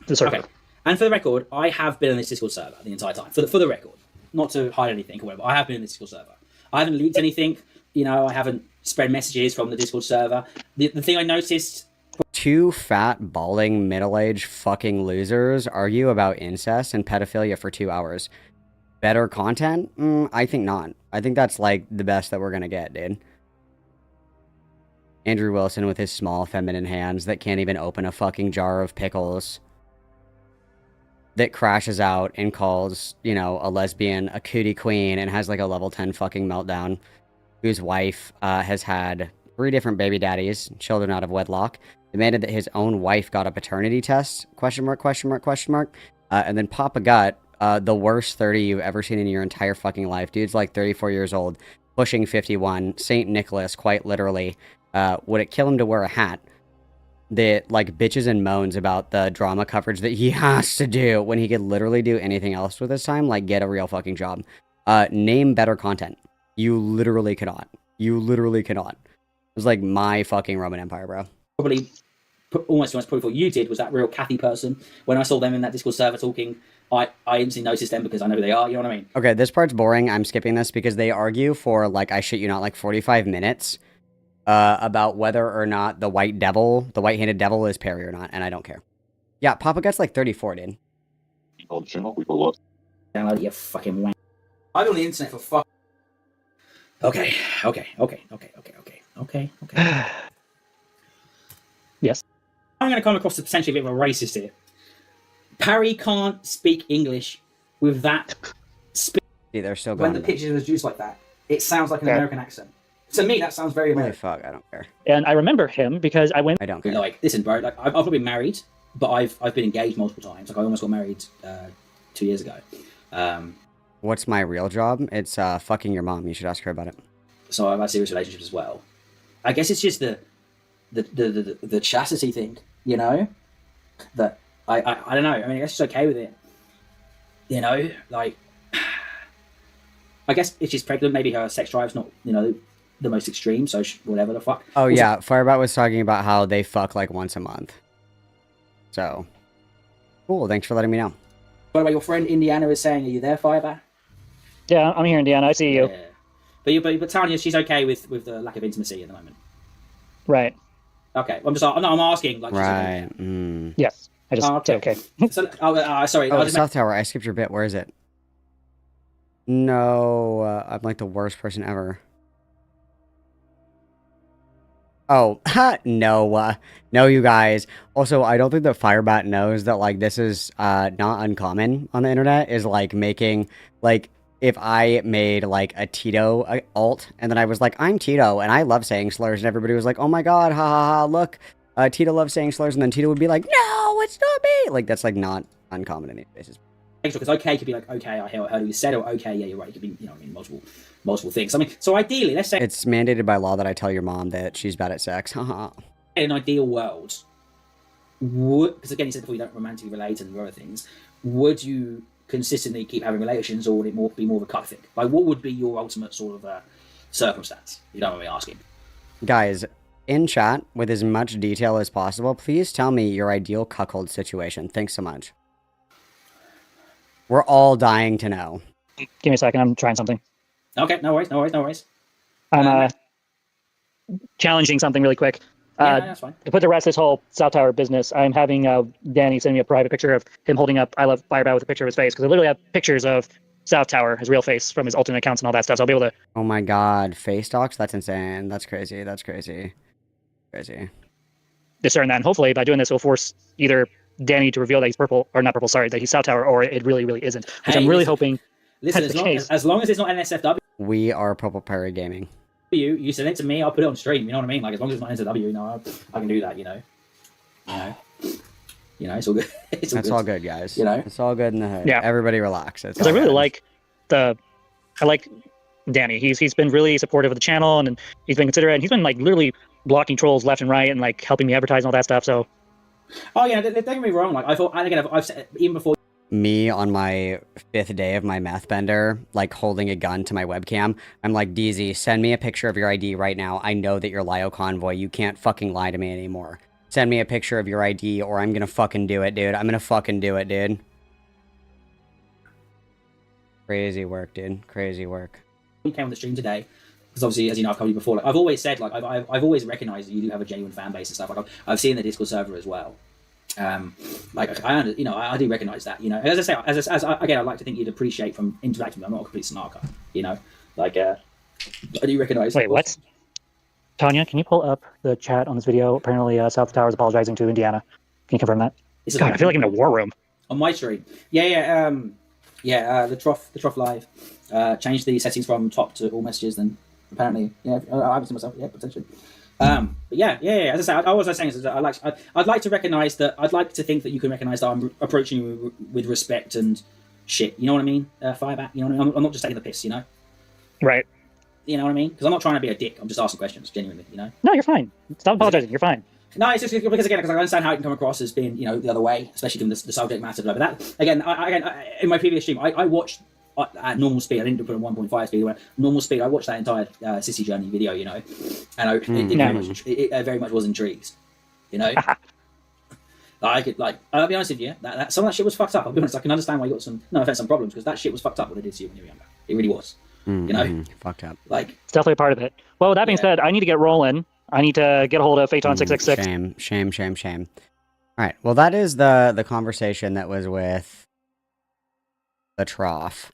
the server. Okay. And for the record, I have been on this Discord server the entire time. For the record, not to hide anything or whatever, I have been in this Discord server. I haven't leaked anything. You know, I haven't spread messages from the Discord server. The thing I noticed. Two fat, balding, middle-aged fucking losers argue about incest and pedophilia for 2 hours. Better content? I think not. I think that's, like, the best that we're gonna get, dude. Andrew Wilson with his small, feminine hands that can't even open a fucking jar of pickles. That crashes out and calls, you know, a lesbian a cootie queen and has, like, a level 10 fucking meltdown. Whose wife has had 3 different baby daddies, children out of wedlock. Demanded that his own wife got a paternity test, question mark, question mark, question mark. And then Papa Gut, the worst 30 you've ever seen in your entire fucking life. Dude's like 34 years old, pushing 51, St. Nicholas, quite literally. Would it kill him to wear a hat? That, like, bitches and moans about the drama coverage that he has to do when he could literally do anything else with his time, like get a real fucking job. Name better content. You literally cannot. You literally cannot. It was like my fucking Roman Empire, bro. Probably probably what you did was that real Kathy person. When I saw them in that Discord server talking, I instantly noticed them because I know who they are. You know what I mean? Okay, this part's boring. I'm skipping this because they argue for, like, I shit you not, like 45 minutes about whether or not the white-handed devil is Perry or not, and I don't care. Yeah, Papa Gut's like 34, dude. Download you fucking wank. I've been on the internet for fuck. Okay. Yes. I'm going to come across as potentially a bit of a racist here. Parry can't speak English with that See, they're still when going. the picture is used like that. It sounds like an American accent. To me, that sounds very Holy American. fuck, I don't care. And I remember him because I went. I don't care. Like, listen, bro. Like, I've not been married, but I've been engaged multiple times. Like, I almost got married 2 years ago. What's my real job? It's fucking your mom. You should ask her about it. So I've had serious relationships as well. I guess it's just the chastity thing, you know. That I don't know. I mean, I guess she's okay with it. You know, like, I guess if she's pregnant, maybe her sex drive's not, you know, the most extreme. So whatever the fuck. Oh yeah, Firebat was talking about how they fuck like once a month. So cool. Thanks for letting me know. By the way, your friend Indiana is saying, "Are you there, Firebat?" Yeah, I'm here, Indiana. I see you. Yeah. But Tanya, she's okay with the lack of intimacy at the moment. Right. Okay. I'm asking. Like, Right. Okay. Yes. I just okay. okay. So, sorry. Oh, South Tower. I skipped your bit. Where is it? No, I'm like the worst person ever. Oh, no, you guys. Also, I don't think that Firebat knows that, like, this is not uncommon on the internet, is, like, making, like, if I made, like, a Tito alt, and then I was like, I'm Tito, and I love saying slurs, and everybody was like, oh my god, ha ha ha, look, Tito loves saying slurs, and then Tito would be like, no, it's not me! Like, that's, like, not uncommon in these cases. Because okay could be like, okay, I heard what you said, or okay, yeah, you're right. It could be, you know, I mean, multiple things. I mean, so ideally, let's say It's mandated by law that I tell your mom that she's bad at sex. Haha. in an ideal world, because again, you said before you don't romantically relate and other things, would you consistently keep having relations, or would it be more of a cut thing? Like, what would be your ultimate sort of circumstance? You don't want me asking. Guys, in chat, with as much detail as possible, please tell me your ideal cuckold situation. Thanks so much. We're all dying to know. Give me a second. I'm trying something. Okay, no worries. I'm challenging something really quick. Yeah, that's fine. To put to rest this whole South Tower business, I'm having Danny send me a private picture of him holding up I Love Firebat with a picture of his face, because I literally have pictures of South Tower, his real face, from his alternate accounts and all that stuff. So I'll be able to. Oh my god, face docs? That's insane. That's crazy. Discern that. And hopefully, by doing this, it'll force either Danny to reveal that he's purple, or not purple, sorry, that he's South Tower, or it really, really isn't. Which I'm really hoping. Listen, that's the case. as long as it's not NSFW, We are Purple Perry Gaming. you send it to me, I'll put it on stream. You know what I mean? Like, as long as it's not NSFW, you know, I can do that. You know, it's all good. That's all good, guys. You know, it's all good in the hood. Yeah. Everybody relax. Because I really like I like Danny. He's been really supportive of the channel, and he's been considerate, and he's been like literally blocking trolls left and right and like helping me advertise and all that stuff. So. Oh yeah, don't get me wrong. Like I thought, and again, I've said even before. Me on my 5th day of my meth bender, like holding a gun to my webcam. I'm like, DZ, send me a picture of your ID right now. I know that you're Lio Convoy. You can't fucking lie to me anymore. Send me a picture of your ID or I'm gonna fucking do it, dude. I'm gonna fucking do it, dude. Crazy work, dude. Crazy work. You came on the stream today, because obviously, as you know, I've covered you before. Like I've always said, like I've always recognised that you do have a genuine fan base and stuff. Like I've seen the Discord server as well. Like I do recognise that. You know, as I say, again, I'd like to think you'd appreciate from interacting with me. I'm not a complete snarker. You know, like I do recognise. Wait, what? Tanya, can you pull up the chat on this video? Apparently, South Tower is apologizing to Indiana. Can you confirm that? God, I feel like I'm in a war room. On my stream, the Trough live changed the settings from top to all messages. Then apparently, yeah, I haven't seen myself. Yeah, potentially. But yeah. As I say, what I was saying is that I'd like to recognise that. I'd like to think that you can recognise that I'm approaching you with respect and shit. You know what I mean? Firebat. You know what I mean? I'm not just taking the piss. You know? Right. You know what I mean? Because I'm not trying to be a dick. I'm just asking questions, genuinely. You know? No, you're fine. Stop apologizing. You're fine. No, it's just because I understand how it can come across as being, you know, the other way, especially given the subject matter. But that again, I in my previous stream, I watched at normal speed. I didn't put it on 1.5 speed. Normal speed. I watched that entire Sissy Journey video, you know, and it very much was intrigued, you know. I'll be honest with you, that some of that shit was fucked up. I'll be honest. I can understand why you got some problems because that shit was fucked up what they did to you when you were younger. It really was. You know, fucked up. Like it's definitely a part of it. Well, with that being said, I need to get rolling. I need to get a hold of Phaeton 666. Shame. All right. Well, that is the conversation that was with the Trough,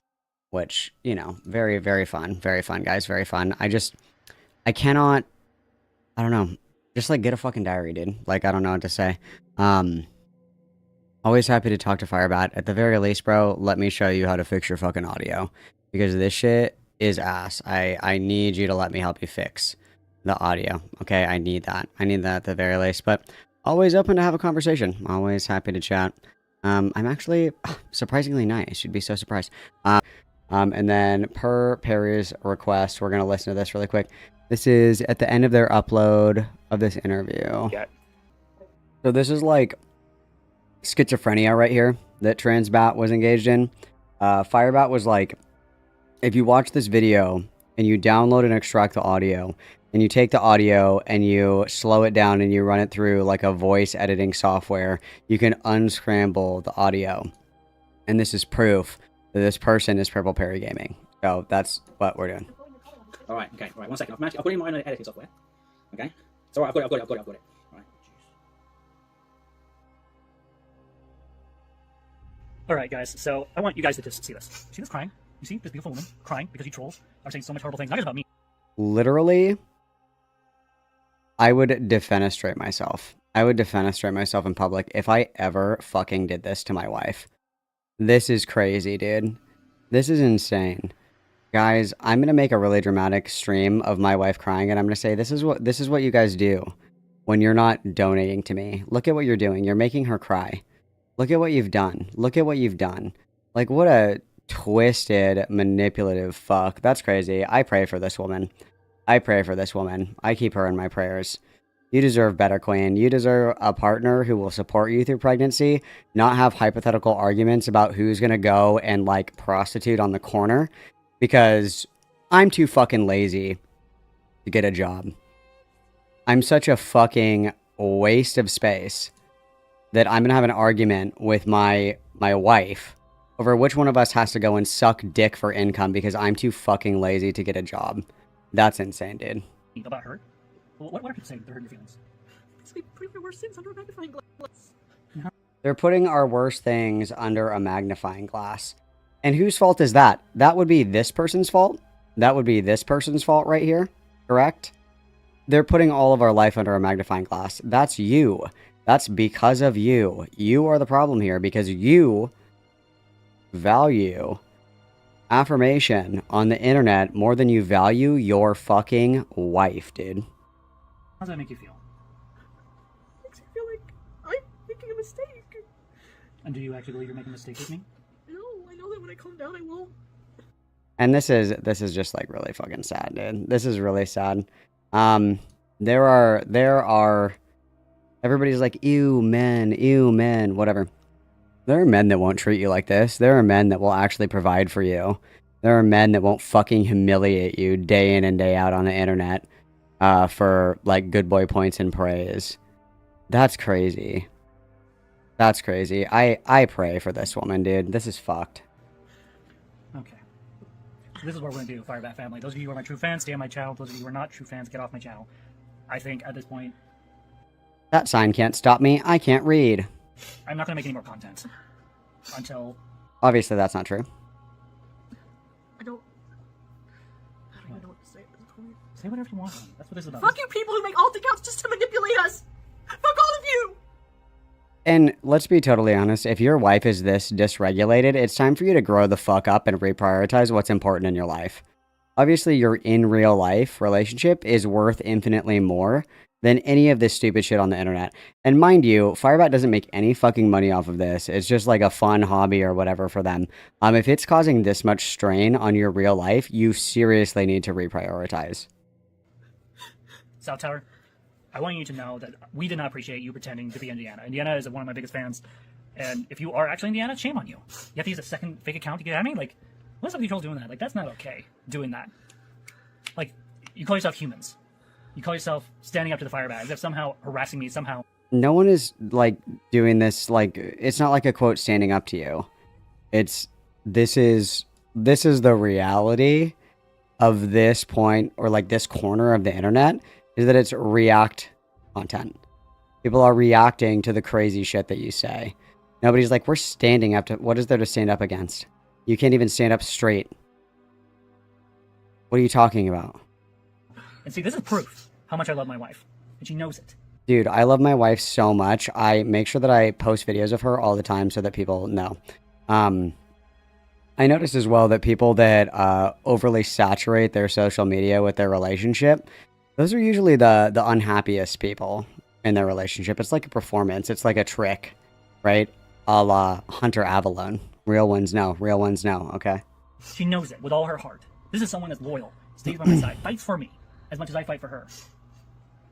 which, you know, very, very fun. Very fun, guys. Very fun. I don't know. Just, like, get a fucking diary, dude. Like, I don't know what to say. Always happy to talk to Firebat. At the very least, bro, let me show you how to fix your fucking audio. Because this shit is ass. I need you to let me help you fix the audio. Okay, I need that. I need that at the very least. But always open to have a conversation. Always happy to chat. I'm actually surprisingly nice. You'd be so surprised. And then per Perry's request, we're gonna listen to this really quick. This is at the end of their upload of this interview. Yeah. So this is like schizophrenia right here that Transbat was engaged in. Firebat was like, if you watch this video and you download and extract the audio, and you take the audio and you slow it down and you run it through like a voice editing software, you can unscramble the audio. And this is proof that this person is Purple Perry Gaming. So that's what we're doing. All right, okay, all right, 1 second. I've put it in my own editing software. Okay, it's all right. I've got it. All right. All right, guys. So I want you guys to just see this. See this crying? You see this beautiful woman crying because you trolls are saying so much horrible things, not just about me. Literally, I would defenestrate myself. I would defenestrate myself in public if I ever fucking did this to my wife. This is crazy, dude. This is insane. Guys, I'm going to make a really dramatic stream of my wife crying, and I'm going to say, this is what you guys do when you're not donating to me. Look at what you're doing. You're making her cry. Look at what you've done. Look at what you've done. Like, what a twisted, manipulative fuck. That's crazy. I pray for this woman. I pray for this woman. I keep her in my prayers. You deserve better, Queen. You deserve a partner who will support you through pregnancy, not have hypothetical arguments about who's going to go and, like, prostitute on the corner, because I'm too fucking lazy to get a job. I'm such a fucking waste of space that I'm going to have an argument with my wife over which one of us has to go and suck dick for income because I'm too fucking lazy to get a job. That's insane, dude. About her? What are people saying? They're hurting your feelings. Basically, putting your worst sins under a magnifying glass. They're putting our worst things under a magnifying glass. And whose fault is that? That would be this person's fault? That would be this person's fault right here, correct? They're putting all of our life under a magnifying glass. That's you. That's because of you. You are the problem here because you value affirmation on the internet more than you value your fucking wife, dude. How does that make you feel? It makes me feel like I'm making a mistake. And do you actually believe you're making a mistake with me? No, I know that when I calm down I won't. And this is just like really fucking sad, dude. This is really sad. There are everybody's like, ew men, whatever. There are men that won't treat you like this. There are men that will actually provide for you. There are men that won't fucking humiliate you day in and day out on the internet for like good boy points and praise. That's crazy. That's crazy. I pray for this woman, dude. This is fucked. Okay. This is what we're gonna do, Firebat family. Those of you who are my true fans, stay on my channel. Those of you who are not true fans, get off my channel. I think at this point, That sign can't stop me. I can't read. I'm not gonna make any more content until. Obviously, that's not true. I don't even know what to say at this point. Say whatever you want. That's what this is about. Fuck you people who make alt accounts just to manipulate us! Fuck all of you! And let's be totally honest, if your wife is this dysregulated, it's time for you to grow the fuck up and reprioritize what's important in your life. Obviously, your in real life relationship is worth infinitely more than any of this stupid shit on the internet. And mind you, Firebat doesn't make any fucking money off of this. It's just like a fun hobby or whatever for them. If it's causing this much strain on your real life, you seriously need to reprioritize. South Tower, I want you to know that we did not appreciate you pretending to be Indiana. Indiana is one of my biggest fans, and if you are actually Indiana, shame on you. You have to use a second fake account to get at me? Like, what's up with you trolls doing that? Like, that's not okay, doing that. Like, you call yourself humans. You call yourself standing up to the Firebat as if somehow harassing me somehow. No one is, like, doing this, like, it's not like a quote standing up to you. This is the reality of this point, or like this corner of the internet, is that it's react content. People are reacting to the crazy shit that you say. Nobody's like, we're standing up to, what is there to stand up against? You can't even stand up straight. What are you talking about? And see, this is proof how much I love my wife. And she knows it. Dude, I love my wife so much. I make sure that I post videos of her all the time so that people know. I noticed as well that people that overly saturate their social media with their relationship, those are usually the unhappiest people in their relationship. It's like a performance. It's like a trick, right? A la Hunter Avalon. Real ones know. Real ones know, okay? She knows it with all her heart. This is someone that's loyal, stays by my side, fights for me as much as I fight for her.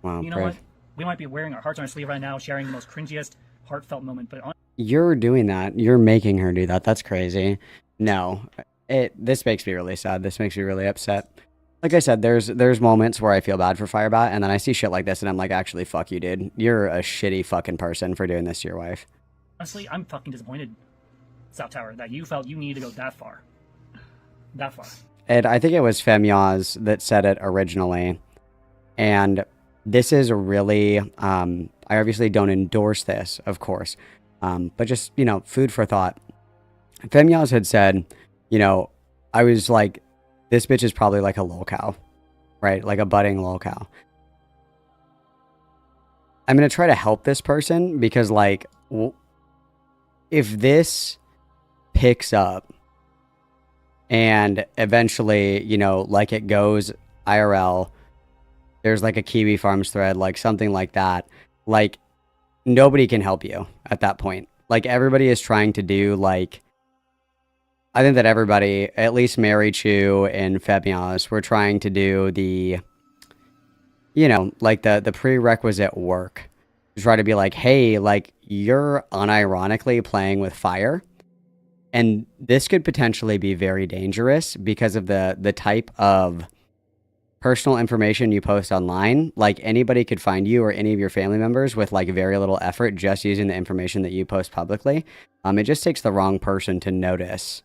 Wow, You know what? We might be wearing our hearts on our sleeve right now, sharing the most cringiest, heartfelt moment, but You're doing that. You're making her do that. That's crazy. No. This makes me really sad. This makes me really upset. Like I said, there's moments where I feel bad for Firebat, and then I see shit like this, and I'm like, actually, fuck you, dude. You're a shitty fucking person for doing this to your wife. honestly, I'm fucking disappointed, South Tower, that you felt you needed to go that far. That far. And I think it was Femyaz that said it originally. And this is really, I obviously don't endorse this, of course. But just, you know, food for thought. Femyaz had said, you know, I was like, this bitch is probably like a lol cow, right? Like a budding lol cow. I'm going to try to help this person because, like, if this picks up and eventually, you know, like it goes IRL, there's like a Kiwi Farms thread, like something like that, like nobody can help you at that point. Like everybody is trying to do like, I think that everybody, at least Mary Chu and Femyaz, were trying to do the, you know, like the prerequisite work to try to be like, hey, like you're unironically playing with fire. And this could potentially be very dangerous because of the type of personal information you post online. Like anybody could find you or any of your family members with like very little effort just using the information that you post publicly. It just takes the wrong person to notice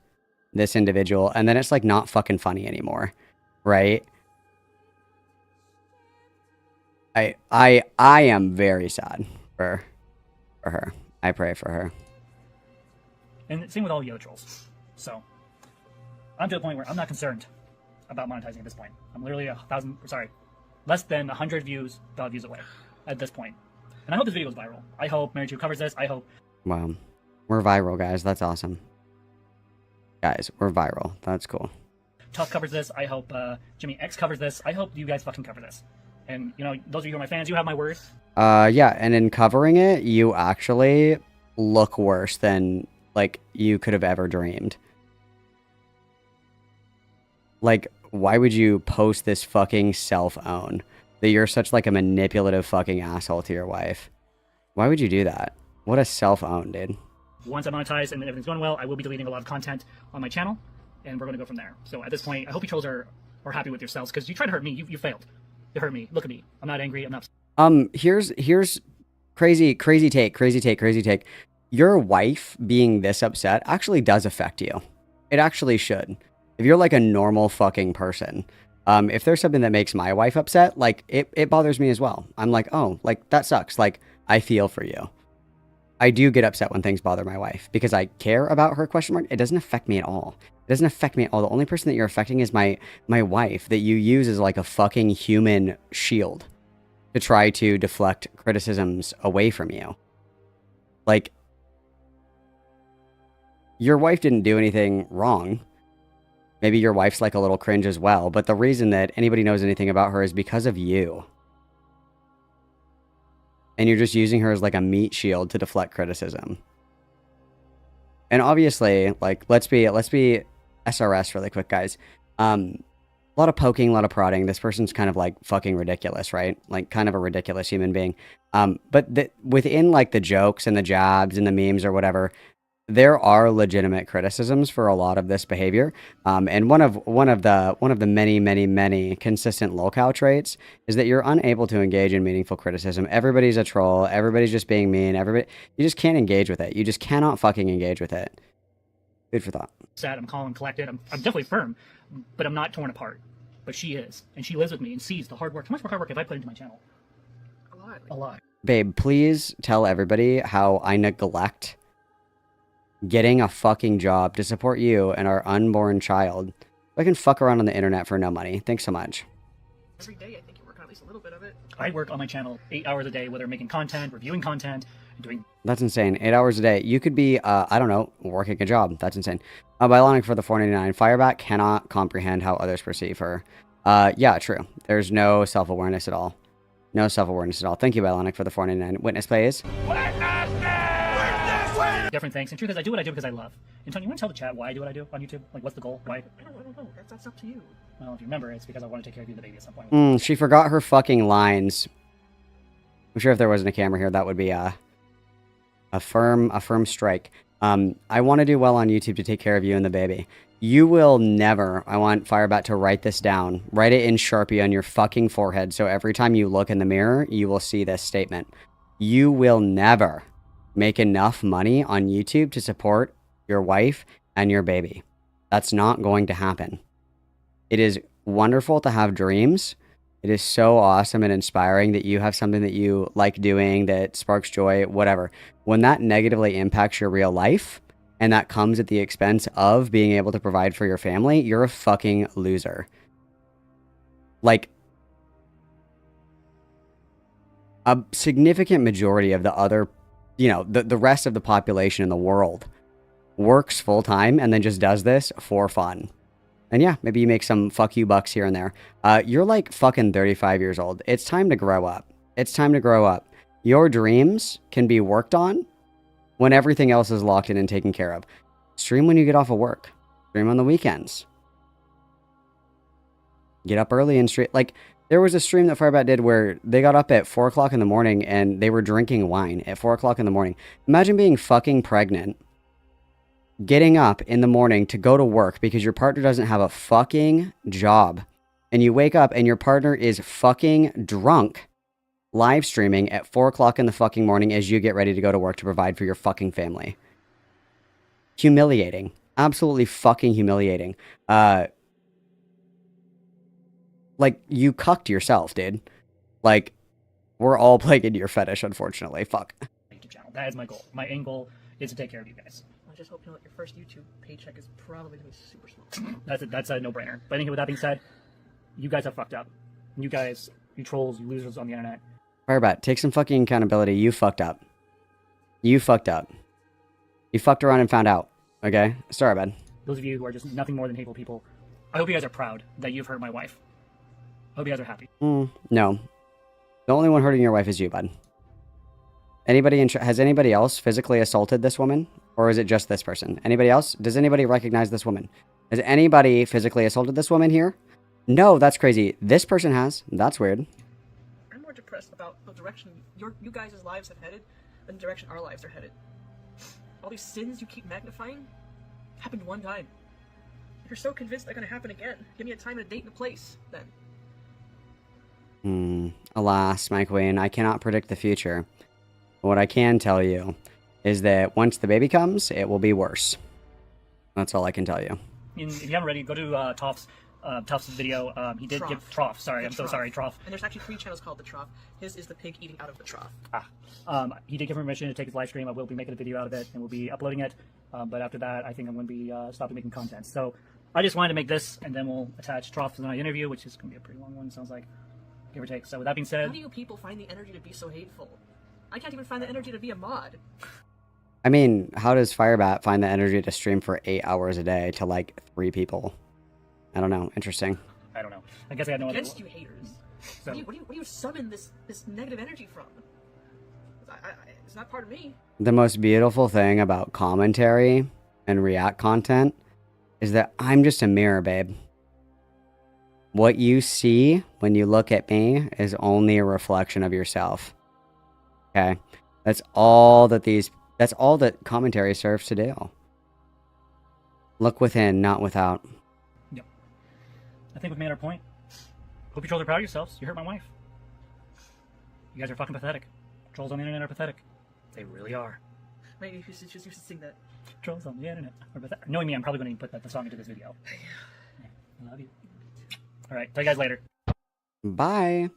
this individual, and then it's like not fucking funny anymore, right? I am very sad for her. I pray for her. And same with all the other trolls. So, I'm to the point where I'm not concerned about monetizing at this point. I'm literally less than 100 views away at this point. And I hope this video goes viral. I hope Mary Chu covers this. I hope... Wow. We're viral, guys. That's awesome. Guys, we're viral. That's cool. Trough covers this. I hope Jimmy X covers this. I hope you guys fucking cover this. And, you know, those of you who are my fans, you have my word. Yeah, and in covering it, you actually look worse than, like, you could have ever dreamed. Like, why would you post this fucking self-own? that you're such like a manipulative fucking asshole to your wife. Why would you do that? What a self-own, dude. Once I monetize and everything's going well, I will be deleting a lot of content on my channel, and we're going to go from there. So at this point, I hope you trolls are happy with yourselves, because you tried to hurt me. You failed. You hurt me. Look at me. I'm not angry. I'm not. Here's crazy take. Your wife being this upset actually does affect you. It actually should. If you're like a normal fucking person, if there's something that makes my wife upset, like it bothers me as well. I'm like, oh, like that sucks. Like I feel for you. I do get upset when things bother my wife because I care about her, question mark. It doesn't affect me at all. It doesn't affect me at all. The only person that you're affecting is my wife that you use as like a fucking human shield to try to deflect criticisms away from you. Like, your wife didn't do anything wrong. Maybe your wife's like a little cringe as well, but the reason that anybody knows anything about her is because of you. And you're just using her as like a meat shield to deflect criticism. And obviously, like, let's be SRS really quick, guys. A lot of poking, a lot of prodding. This person's kind of like fucking ridiculous, right? Like kind of a ridiculous human being. But within like the jokes and the jabs and the memes or whatever, there are legitimate criticisms for a lot of this behavior. And one of the many consistent lolcow traits is that you're unable to engage in meaningful criticism. Everybody's a troll. Everybody's just being mean. You just can't engage with it. You just cannot fucking engage with it. Food for thought. Sad. I'm calm and collected. I'm definitely firm, but I'm not torn apart. But she is, and she lives with me and sees the hard work. How much more hard work have I put into my channel? A lot. Babe, please tell everybody how I neglect getting a fucking job to support you and our unborn child. I can fuck around on the internet for no money. Thanks so much. Every day, I think you work on at least a little bit of it. I work on my channel 8 hours a day, whether making content, reviewing content, doing. That's insane. 8 hours a day. You could be, I don't know, working a job. That's insane. Bionic for the $4.99. Firebat cannot comprehend how others perceive her. Yeah, true. There's no self-awareness at all. No self-awareness at all. Thank you, Bionic, for the $4.99. Witness, please. Different things. And truth is, I do what I do because I love. And Tony, you want to tell the chat why I do what I do on YouTube? Like, what's the goal? Why? I don't know. That's up to you. Well, if you remember, it's because I want to take care of you and the baby at some point. She forgot her fucking lines. I'm sure if there wasn't a camera here, that would be a firm strike. I want to do well on YouTube to take care of you and the baby. You will never, I want Firebat to write this down. Write it in Sharpie on your fucking forehead, so every time you look in the mirror, you will see this statement. You will never make enough money on YouTube to support your wife and your baby. That's not going to happen. It is wonderful to have dreams. It is so awesome and inspiring that you have something that you like doing that sparks joy, whatever. When that negatively impacts your real life and that comes at the expense of being able to provide for your family, you're a fucking loser. Like, a significant majority of the other, you know, the rest of the population in the world works full time and then just does this for fun. And yeah, maybe you make some fuck you bucks here and there. You're like fucking 35 years old. It's time to grow up. It's time to grow up. Your dreams can be worked on when everything else is locked in and taken care of. Stream when you get off of work. Stream on the weekends. Get up early and stream. Like, there was a stream that Firebat did where they got up at 4 o'clock in the morning and they were drinking wine at 4 o'clock in the morning. Imagine being fucking pregnant, getting up in the morning to go to work because your partner doesn't have a fucking job. And you wake up and your partner is fucking drunk, live streaming at 4 o'clock in the fucking morning as you get ready to go to work to provide for your fucking family. Humiliating. Absolutely fucking humiliating. Like, you cucked yourself, dude. Like, we're all playing into your fetish, unfortunately. Fuck. YouTube channel. That is my goal. My end goal is to take care of you guys. I just hope you know that your first YouTube paycheck is probably going to be super small. That's a no-brainer. But I think with that being said, you guys have fucked up. You guys, you trolls, you losers on the internet. Firebat, take some fucking accountability. You fucked up. You fucked up. You fucked around and found out. Okay? Sorry, bud. Those of you who are just nothing more than hateful people, I hope you guys are proud that you've hurt my wife. I hope you guys are happy. No. The only one hurting your wife is you, bud. Has anybody else physically assaulted this woman? Or is it just this person? Anybody else? Does anybody recognize this woman? Has anybody physically assaulted this woman here? No, that's crazy. This person has. That's weird. depressed about the direction you guys' lives have headed and the direction our lives are headed. All these sins you keep magnifying happened one time. If you're so convinced they're gonna happen again, give me a time and a date and a place, then. Alas, my queen, I cannot predict the future. What I can tell you is that once the baby comes, it will be worse. That's all I can tell you. If you haven't already, go to Tough's video. He did give Trough. Sorry, I'm so sorry, Trough. And there's actually 3 channels called the Trough. His is the pig eating out of the trough. He did give permission to take his live stream. I will be making a video out of it, and we'll be uploading it. But after that, I think I'm going to be stopping making content. So I just wanted to make this, and then we'll attach Trough to my interview, which is going to be a pretty long one, sounds like, give or take. So with that being said... How do you people find the energy to be so hateful? I can't even find the energy to be a mod. I mean, how does Firebat find the energy to stream for 8 hours a day to, like, 3 people? I don't know. Interesting. I don't know. I guess I had no other... Against you haters. So... Where do you summon this negative energy from? It's not part of me. The most beautiful thing about commentary and react content is that I'm just a mirror, babe. What you see when you look at me is only a reflection of yourself. Okay? That's all that commentary serves to do. Look within, not without. Yep. I think we've made our point. Hope you trolls are proud of yourselves. You hurt my wife. You guys are fucking pathetic. Trolls on the internet are pathetic. They really are. Maybe you should sing that. Trolls on the internet are pathetic. Knowing me, I'm probably going to put the song into this video. I love you. Alright, tell you guys later. Bye.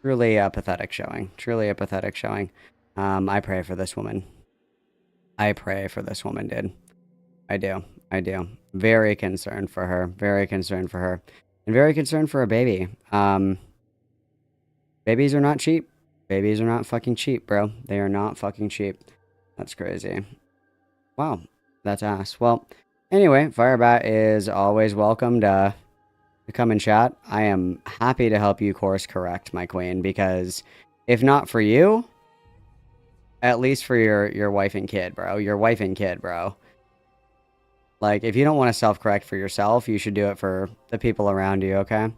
Truly a pathetic showing. Truly a pathetic showing. I pray for this woman. I pray for this woman, dude. I do. I do. Very concerned for her. Very concerned for her. And very concerned for a baby. Babies are not cheap. Babies are not fucking cheap, bro. They are not fucking cheap. That's crazy. Wow. That's ass. Well, anyway, Firebat is always welcome to come and chat. I am happy to help you course correct, my queen, because if not for you, at least for your wife and kid, bro. Your wife and kid, bro. Like, if you don't want to self-correct for yourself, you should do it for the people around you, okay?